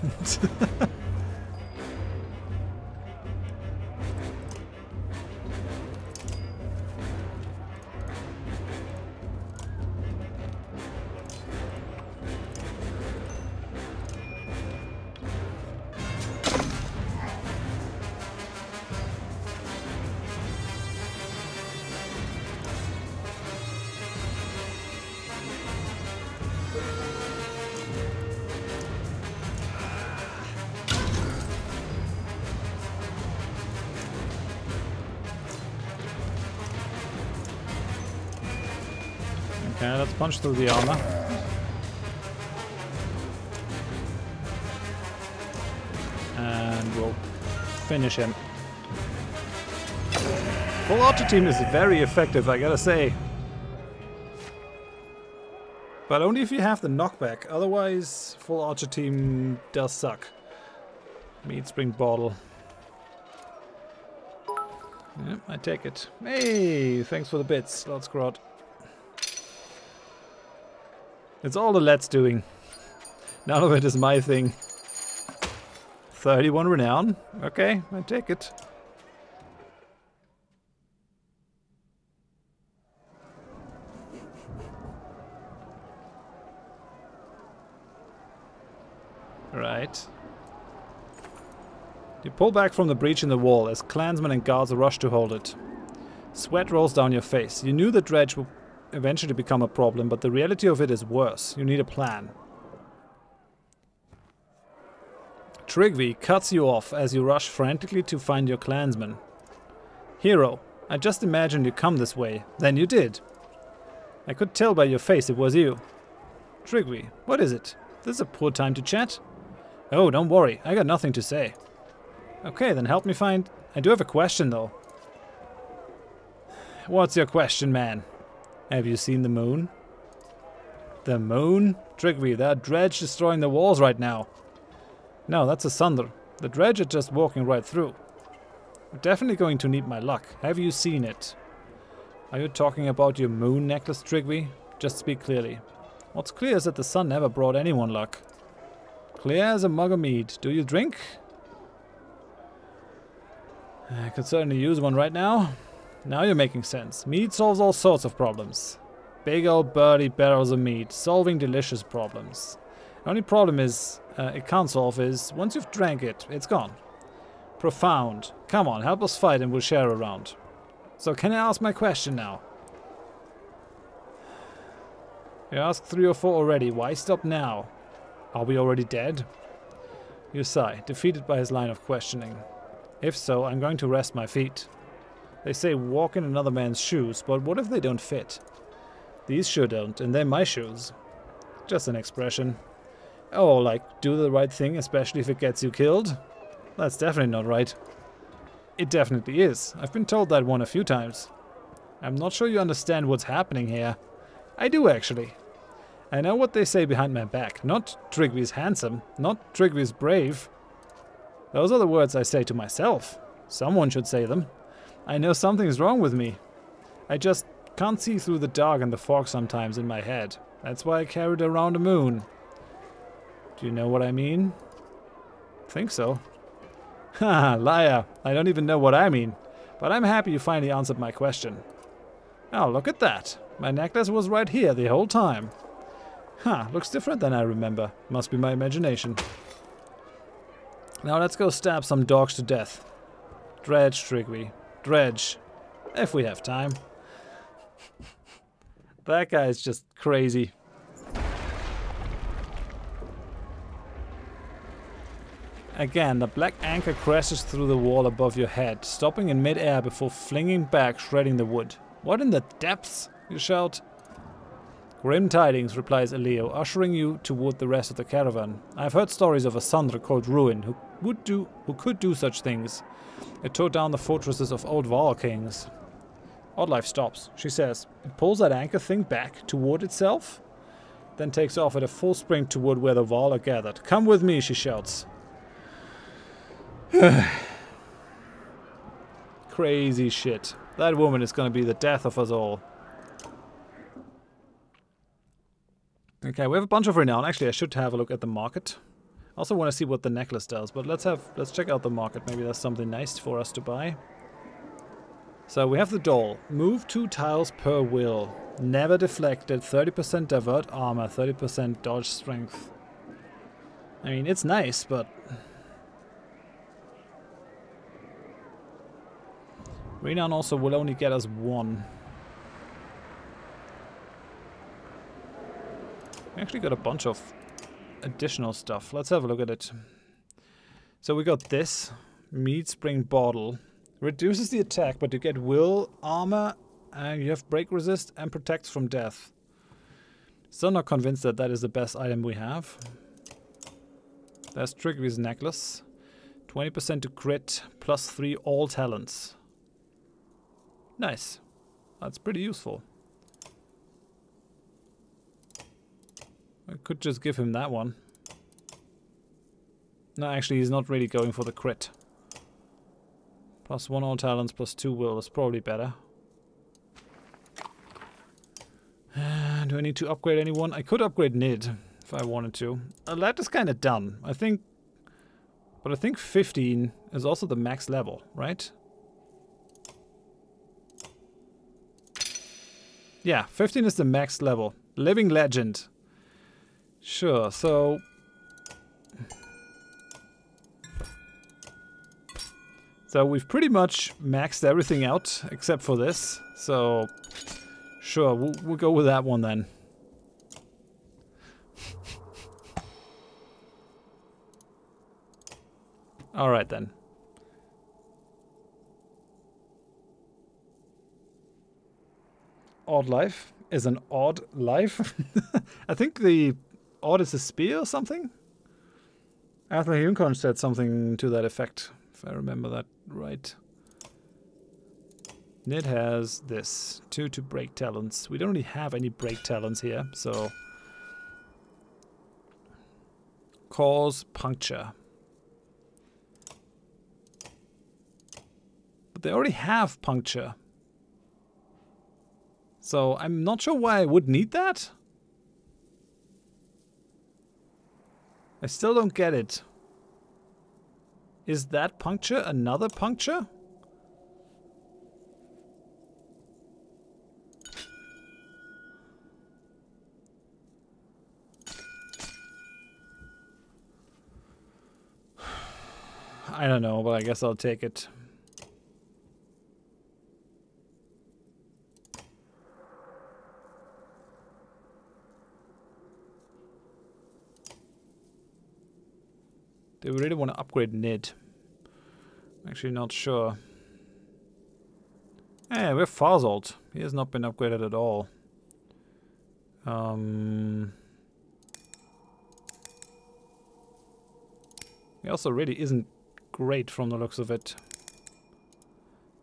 Okay, let's punch through the armor. And we'll finish him. Full Archer Team is very effective, I gotta say. But only if you have the knockback, otherwise Full Archer Team does suck. Meat Spring Bottle. Yep, I take it. Hey, thanks for the bits, Lord Scrod. It's all the Let's doing. None of it is my thing. 31 renown. Okay, I take it. Right. You pull back from the breach in the wall as clansmen and guards rush to hold it. Sweat rolls down your face. You knew the dredge would eventually become a problem, but the reality of it is worse. You need a plan. Trygve cuts you off as you rush frantically to find your clansmen. Hero, I just imagined you come this way. Then you did. I could tell by your face it was you. Trygve, what is it? This is a poor time to chat. Oh, don't worry. I got nothing to say. Okay, then help me find... I do have a question, though. What's your question, man? Have you seen the moon? The moon? Trygve, that dredge destroying the walls right now. No, that's a Sunder. The dredge is just walking right through. We're definitely going to need my luck. Have you seen it? Are you talking about your moon necklace, Trygve? Just speak clearly. What's clear is that the sun never brought anyone luck. Clear as a mug of mead. Do you drink? I could certainly use one right now. Now you're making sense. Mead solves all sorts of problems. Big old burly barrels of mead, solving delicious problems. The only problem is, it can't solve is, once you've drank it, it's gone. Profound. Come on, help us fight and we'll share around. So can I ask my question now? You asked 3 or 4 already, why stop now? Are we already dead? You sigh, defeated by his line of questioning. If so, I'm going to rest my feet. They say walk in another man's shoes, but what if they don't fit? These sure don't, and they're my shoes. Just an expression. Oh, like, do the right thing, especially if it gets you killed? That's definitely not right. It definitely is. I've been told that one a few times. I'm not sure you understand what's happening here. I do, actually. I know what they say behind my back. Not Trygve's handsome, not Trygve's brave. Those are the words I say to myself. Someone should say them. I know something's wrong with me. I just can't see through the dark and the fog sometimes in my head. That's why I carried around a moon. Do you know what I mean? Think so. Haha, liar. I don't even know what I mean. But I'm happy you finally answered my question. Oh, look at that. My necklace was right here the whole time. Huh, looks different than I remember. Must be my imagination. Now let's go stab some dogs to death. Dredge, Trygve. Dredge. If we have time. That guy is just crazy. Again, the black anchor crashes through the wall above your head, stopping in mid-air before flinging back, shredding the wood. What in the depths? You shout. Grim tidings, replies Elio, ushering you toward the rest of the caravan. I've heard stories of a Sandra called Ruin who could do such things. It tore down the fortresses of old Vaal kings. Oddlife stops. She says, it pulls that anchor thing back toward itself, then takes off at a full sprint toward where the Vaal are gathered. Come with me, she shouts. Crazy shit. That woman is going to be the death of us all. Okay, we have a bunch of renown. Actually, I should have a look at the market. I also want to see what the necklace does, but let's check out the market. Maybe there's something nice for us to buy. So we have the doll. Move 2 tiles per will. Never deflected. 30% divert armor. 30% dodge strength. I mean, it's nice, but... Renown also will only get us 1. We actually got a bunch of additional stuff. Let's have a look at it. So we got this. Mead Spring Bottle. Reduces the attack, but you get will, armor, and you have break resist and protects from death. Still not convinced that that is the best item we have. There's Trickery's necklace. 20% to crit, +3 all talents. Nice. That's pretty useful. I could just give him that one. No, actually, he's not really going for the crit. +1 all talents, +2 will is probably better. Do I need to upgrade anyone? I could upgrade Nid if I wanted to. That is kind of done, I think. But I think 15 is also the max level, right? Yeah, 15 is the max level. Living legend. Sure, so... So we've pretty much maxed everything out except for this. So, sure, we'll go with that one then. Alright then. Odd life is an odd life. I think the odd is a spear or something? Arthur Huncon said something to that effect, if I remember that right. Nid has this. 2 to break talents. We don't really have any break talents here, so... Cause puncture. But they already have puncture. So I'm not sure why I would need that. I still don't get it. Is that puncture another puncture? I don't know, but I guess I'll take it. Do we really want to upgrade Nid? I'm actually not sure. Hey, we're Farzold. He has not been upgraded at all. He also really isn't great from the looks of it.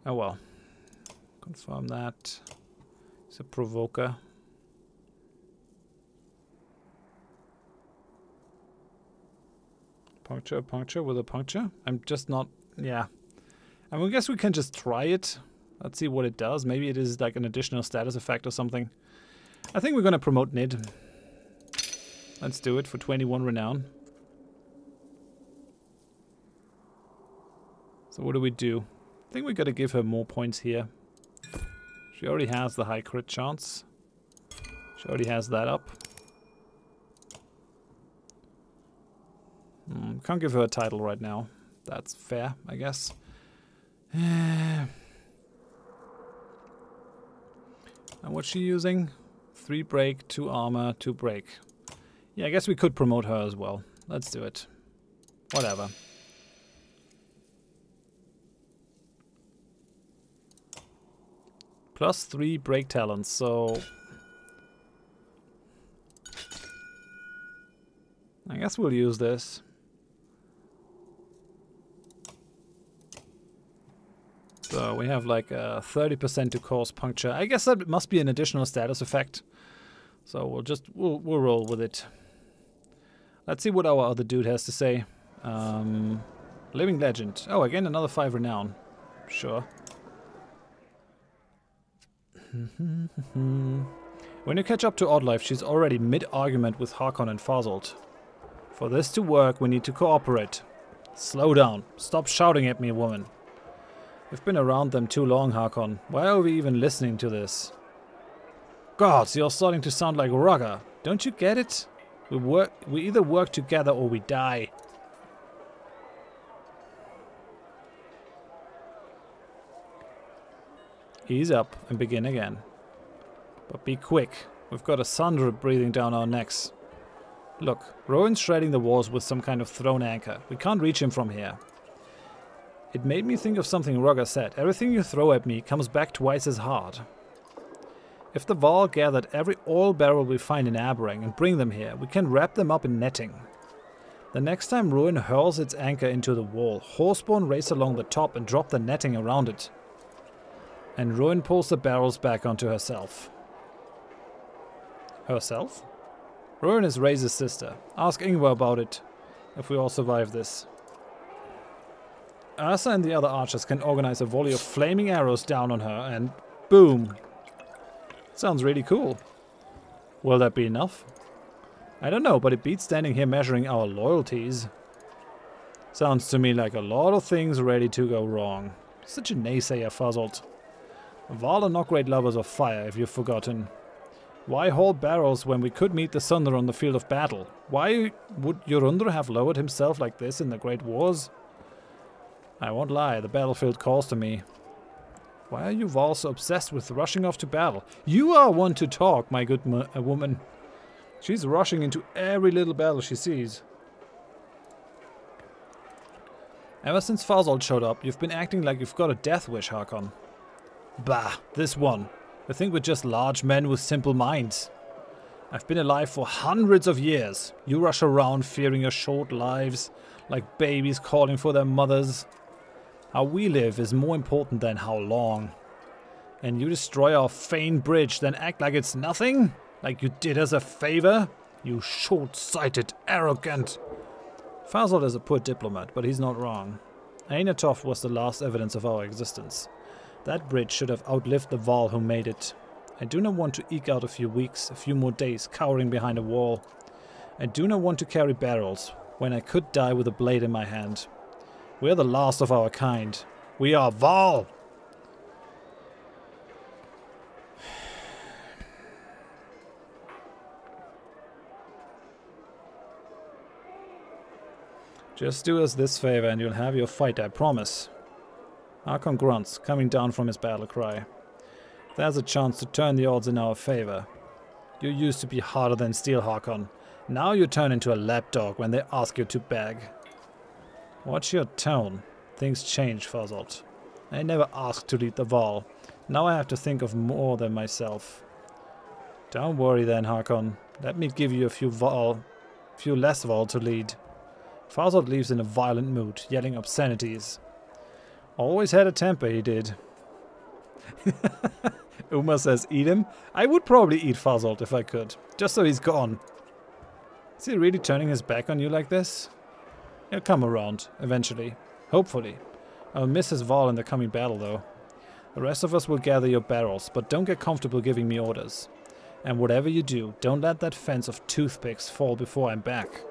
Oh well. Confirm that. He's a provoker. Puncture with a puncture? I'm just not... Yeah. I mean, I guess we can just try it. Let's see what it does. Maybe it is like an additional status effect or something. I think we're going to promote Nid. Let's do it for 21 renown. So what do we do? I think we got to give her more points here. She already has the high crit chance. She already has that up. Can't give her a title right now. That's fair, I guess. And what's she using? 3 break, 2 armor, 2 break. Yeah, I guess we could promote her as well. Let's do it. Whatever. +3 break talents, so... I guess we'll use this. So we have like a 30% to cause puncture. I guess that must be an additional status effect. So we'll roll with it. Let's see what our other dude has to say. Living legend. Oh, again another 5 renown. Sure. When you catch up to Oddlife, she's already mid-argument with Harkon and Farzold. For this to work, we need to cooperate. Slow down. Stop shouting at me, woman. We've been around them too long, Harkon. Why are we even listening to this? Gods, you're starting to sound like Rugger. Don't you get it? We either work together or we die. Ease up and begin again. But be quick. We've got a Sandra breathing down our necks. Look, Rowan's shredding the walls with some kind of thrown anchor. We can't reach him from here. It made me think of something Rugger said. Everything you throw at me comes back twice as hard. If the Val gathered every oil barrel we find in Aberang and bring them here, we can wrap them up in netting. The next time Ruin hurls its anchor into the wall, Horseborn race along the top and drop the netting around it. And Ruin pulls the barrels back onto herself. Herself? Ruin is Ray's sister. Ask Ingvar about it, if we all survive this. Ursa and the other archers can organize a volley of flaming arrows down on her and boom! Sounds really cool. Will that be enough? I don't know, but it beats standing here measuring our loyalties. Sounds to me like a lot of things ready to go wrong. Such a naysayer, Fazult. Val are not great lovers of fire, if you've forgotten. Why hold barrels when we could meet the Sunder on the field of battle? Why would Jorundr have lowered himself like this in the Great Wars? I won't lie, the battlefield calls to me. Why are you Val so obsessed with rushing off to battle? You are one to talk, my good woman. She's rushing into every little battle she sees. Ever since Fazult showed up, you've been acting like you've got a death wish, Hakon. Bah, this one. I think we're just large men with simple minds. I've been alive for hundreds of years. You rush around fearing your short lives, like babies calling for their mothers. How we live is more important than how long. And you destroy our famed bridge, then act like it's nothing? Like you did us a favor? You short-sighted, arrogant. Fazult is a poor diplomat, but he's not wrong. Einatov was the last evidence of our existence. That bridge should have outlived the Val who made it. I do not want to eke out a few weeks, a few more days, cowering behind a wall. I do not want to carry barrels, when I could die with a blade in my hand. We are the last of our kind. We are Val! Just do us this favor and you'll have your fight, I promise. Hakon grunts, coming down from his battle cry. There's a chance to turn the odds in our favor. You used to be harder than steel, Hakon. Now you turn into a lapdog when they ask you to beg. Watch your tone. Things change, Fazult. I never asked to lead the Val. Now I have to think of more than myself. Don't worry then, Hakon. Let me give you a few less Val to lead. Fazult leaves in a violent mood, yelling obscenities. Always had a temper, he did. Uma says, eat him? I would probably eat Fazult if I could, just so he's gone. Is he really turning his back on you like this? He'll come around, eventually. Hopefully. I'll miss his Val in the coming battle, though. The rest of us will gather your barrels, but don't get comfortable giving me orders. And whatever you do, don't let that fence of toothpicks fall before I'm back.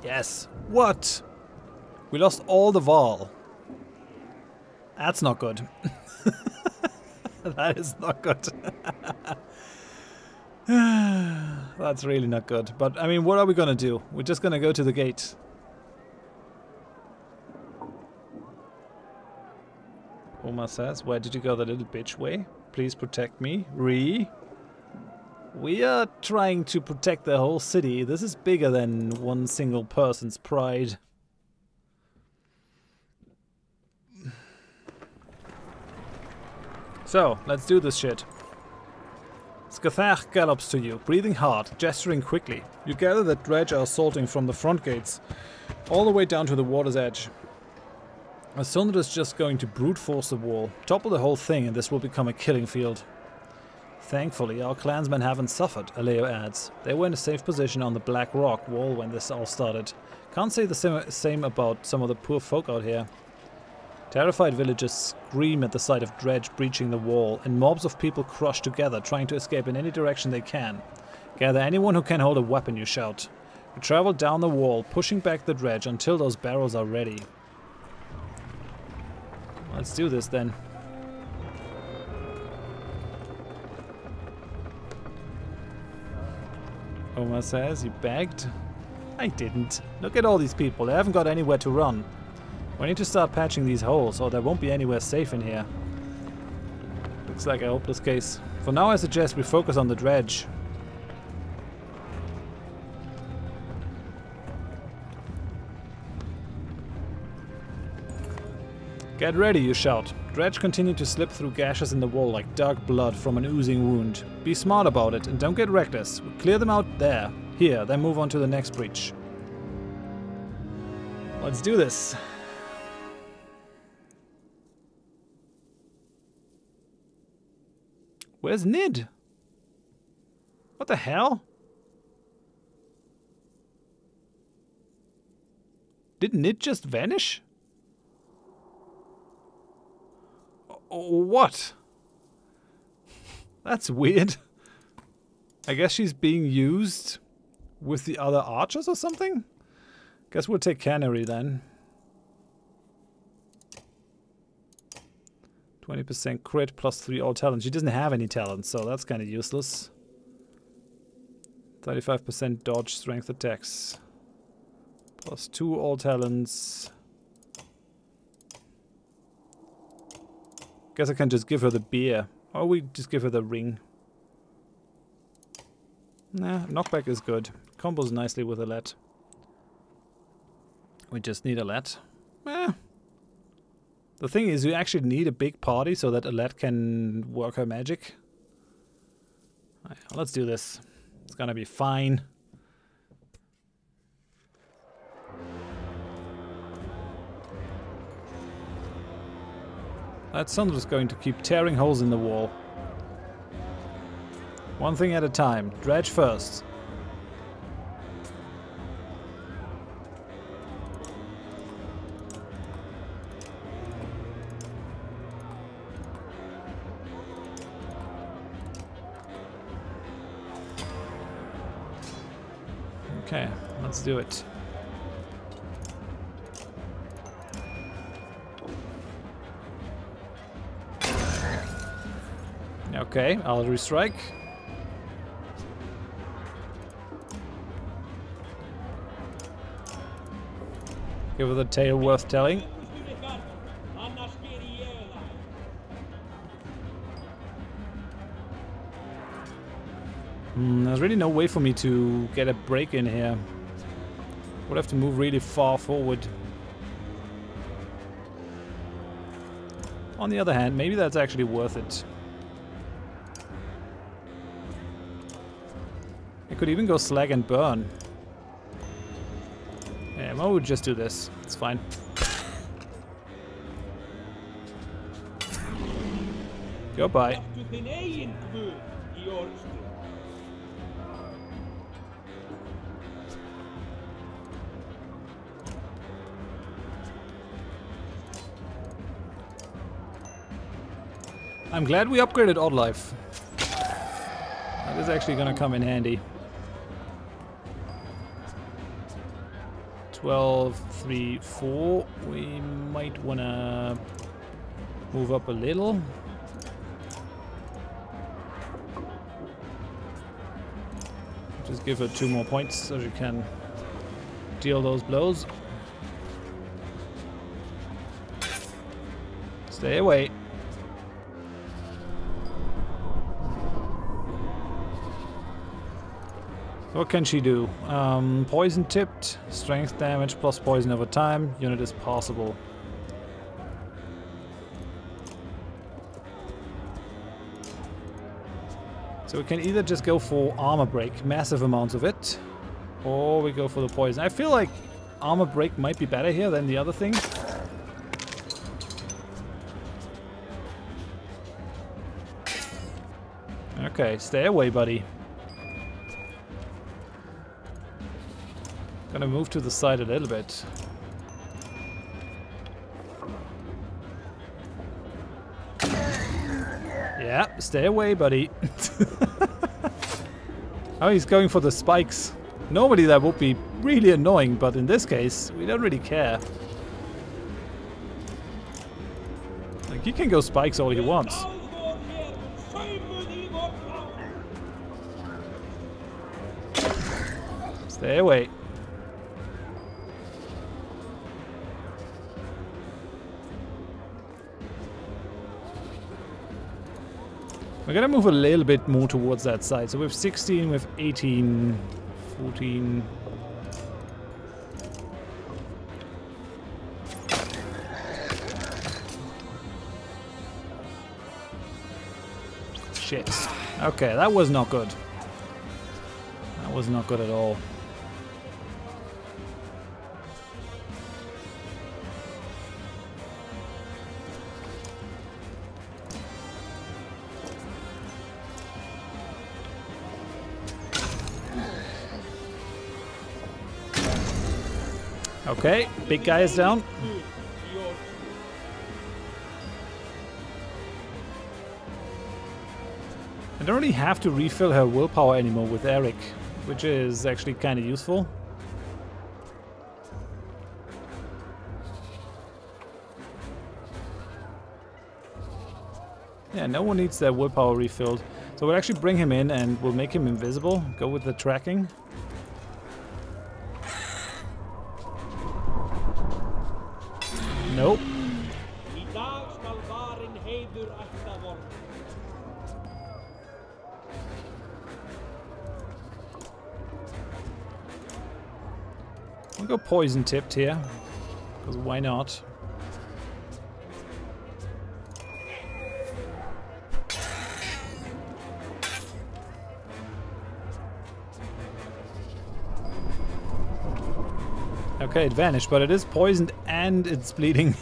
Yes. What? We lost all the Val. That's not good. That is not good. That's really not good. But, I mean, what are we gonna do? We're just gonna go to the gate. Oma says, where did you go the little bitch way? Please protect me. We are trying to protect the whole city. This is bigger than one single person's pride. So, let's do this shit. Skathach gallops to you, breathing hard, gesturing quickly. You gather that dredge are assaulting from the front gates, all the way down to the water's edge. Asundra is just going to brute force the wall, topple the whole thing, and this will become a killing field. Thankfully, our clansmen haven't suffered, Aleo adds. They were in a safe position on the Black Rock wall when this all started. Can't say the same about some of the poor folk out here. Terrified villagers scream at the sight of dredge breaching the wall, and mobs of people crush together, trying to escape in any direction they can. Gather anyone who can hold a weapon, you shout. You travel down the wall, pushing back the dredge until those barrels are ready. Let's do this then. Oma says, you begged? I didn't. Look at all these people, they haven't got anywhere to run. We need to start patching these holes, or there won't be anywhere safe in here. Looks like a hopeless case. For now I suggest we focus on the dredge. Get ready, you shout. Dredge continued to slip through gashes in the wall like dark blood from an oozing wound. Be smart about it and don't get reckless. We'll clear them out there. Here, then move on to the next breach. Let's do this. Where's Nid? What the hell? Did Nid just vanish? What? That's weird. I guess she's being used with the other archers or something? Guess we'll take Canary then. 20% crit plus 3 all talents. She doesn't have any talents, so that's kind of useless. 35% dodge strength attacks. Plus 2 all talents. Guess I can just give her the beer. Or we just give her the ring. Nah, knockback is good. Combos nicely with Alette. We just need Alette. The thing is, you actually need a big party so that Alette can work her magic. Right, let's do this. It's gonna be fine. That Sandra's going to keep tearing holes in the wall. One thing at a time. Dredge first. Okay, let's do it. Okay, I'll restrike. Give her the tale worth telling. There's really no way for me to get a break in here. Would have to move really far forward. On the other hand, maybe that's actually worth it. I could even go slag and burn. Yeah, well, we'll just do this. It's fine. Goodbye. I'm glad we upgraded Odd Life. That is actually gonna come in handy. 12, 3, 4. We might wanna move up a little. Just give her 2 more points so she can deal those blows. Stay away. What can she do? Poison tipped, strength damage plus poison over time. Unit is possible. So we can either just go for armor break, massive amounts of it, or we go for the poison. I feel like armor break might be better here than the other thing. Okay, stay away, buddy. Gonna move to the side a little bit. Yeah, stay away, buddy. Oh, he's going for the spikes. Normally that would be really annoying, but in this case, we don't really care. Like, he can go spikes all he wants. Stay away. We're gonna move a little bit more towards that side. So we have 16, we have 18, 14. Shit. Okay, that was not good. That was not good at all. Okay, big guy is down. I don't really have to refill her willpower anymore with Eric, which is actually kind of useful. Yeah, no one needs their willpower refilled. So we'll actually bring him in and we'll make him invisible. Go with the tracking. Nope. We'll go poison tipped here, because why not? Okay, it vanished, but it is poisoned and it's bleeding.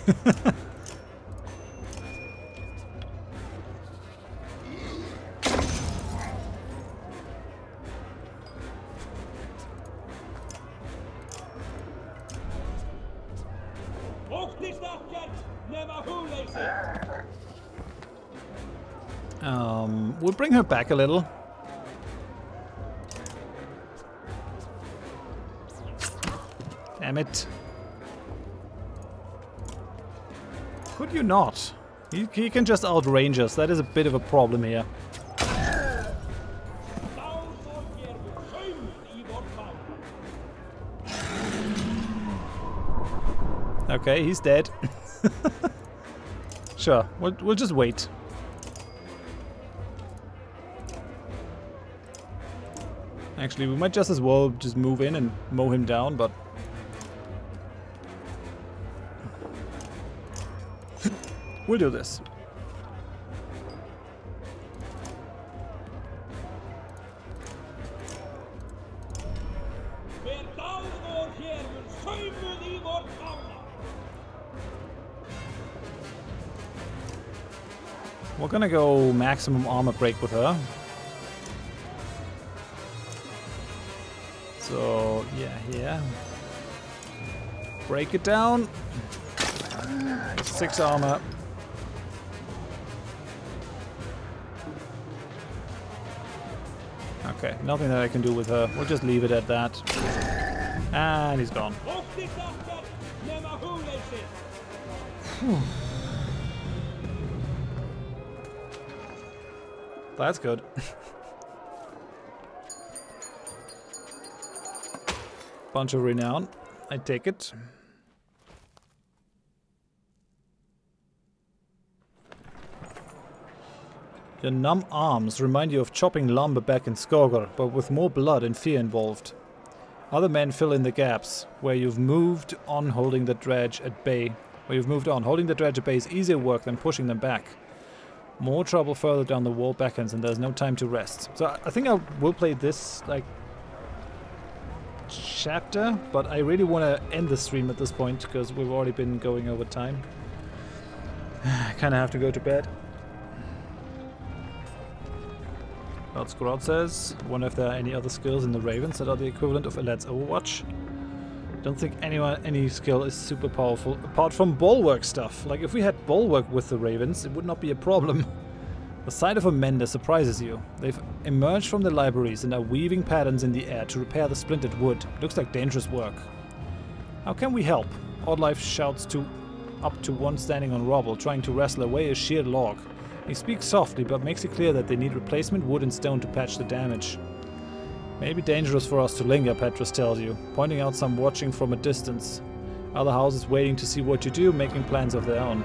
We'll bring her back a little. Damn it. Could you not? He can just outrange us. That is a bit of a problem here. Okay, he's dead. Sure, we'll just wait. Actually, we might just as well just move in and mow him down, but... we'll do this. We're gonna go maximum armor break with her. So, yeah, here. Break it down. 6 armor. Okay, nothing that I can do with her. We'll just leave it at that. And he's gone. That's good. Bunch of renown. I take it. Your numb arms remind you of chopping lumber back in Skogr, but with more blood and fear involved. Other men fill in the gaps, where you've moved on holding the dredge at bay. Holding the dredge at bay is easier work than pushing them back. More trouble further down the wall beckons and there's no time to rest. So I think I will play this, like, chapter, but I really want to end the stream at this point because we've already been going over time. I kind of have to go to bed. Lord says, wonder if there are any other skills in the Ravens that are the equivalent of Alad's Overwatch. Don't think any skill is super powerful apart from bulwark stuff. Like if we had bulwark with the Ravens, it would not be a problem. The sight of a mender surprises you. They've emerged from the libraries and are weaving patterns in the air to repair the splintered wood. Looks like dangerous work. How can we help? Oddlife shouts up to one standing on rubble, trying to wrestle away a sheared log. He speaks softly, but makes it clear that they need replacement wood and stone to patch the damage. Maybe dangerous for us to linger, Petrus tells you, pointing out some watching from a distance. Other houses waiting to see what you do, making plans of their own.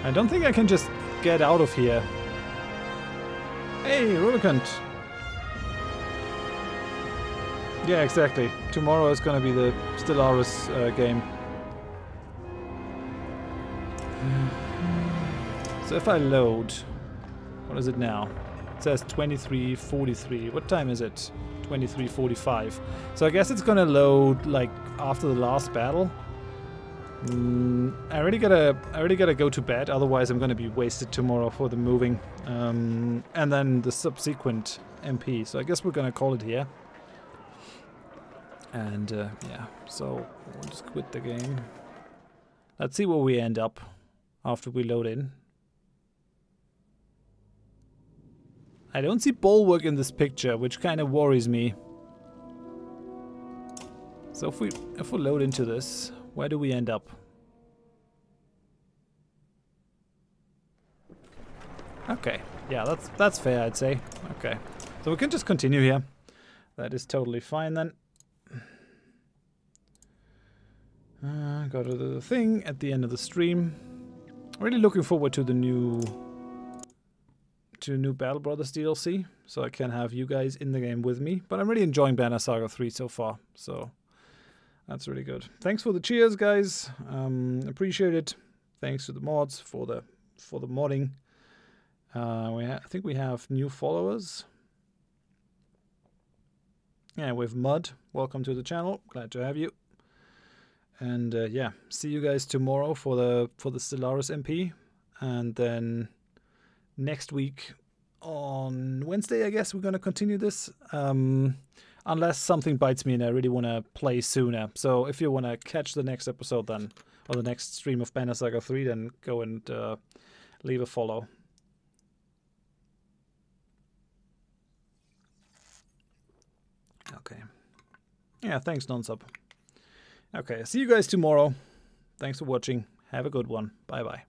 I don't think I can just get out of here Hey, Rubicant. Yeah, exactly. Tomorrow is gonna be the Stellaris game. So if I load, what is it now? It says 23:43. What time is it? 23:45. So I guess it's gonna load like after the last battle. I already gotta go to bed. Otherwise, I'm gonna be wasted tomorrow for the moving, and then the subsequent MP. So I guess we're gonna call it here. And yeah, so we'll just quit the game. Let's see where we end up after we load in. I don't see bulwark in this picture, which kind of worries me. So if we load into this, where do we end up? Okay, yeah, that's fair, I'd say. Okay, so we can just continue here. That is totally fine then. Go to the thing at the end of the stream. Really looking forward to the new Battle Brothers DLC, so I can have you guys in the game with me. But I'm really enjoying Banner Saga 3 so far, so that's really good. Thanks for the cheers, guys. Appreciate it. Thanks to the mods for the modding. I think we have new followers. Yeah, with Mud. Welcome to the channel. Glad to have you. And yeah, see you guys tomorrow for the Stellaris MP, and then next week on Wednesday, I guess we're gonna continue this, unless something bites me and I really want to play sooner. So if you want to catch the next episode, then or the next stream of Banner Saga 3, then go and leave a follow. Okay. Yeah, thanks, Nonsub. Okay, see you guys tomorrow. Thanks for watching. Have a good one. Bye-bye.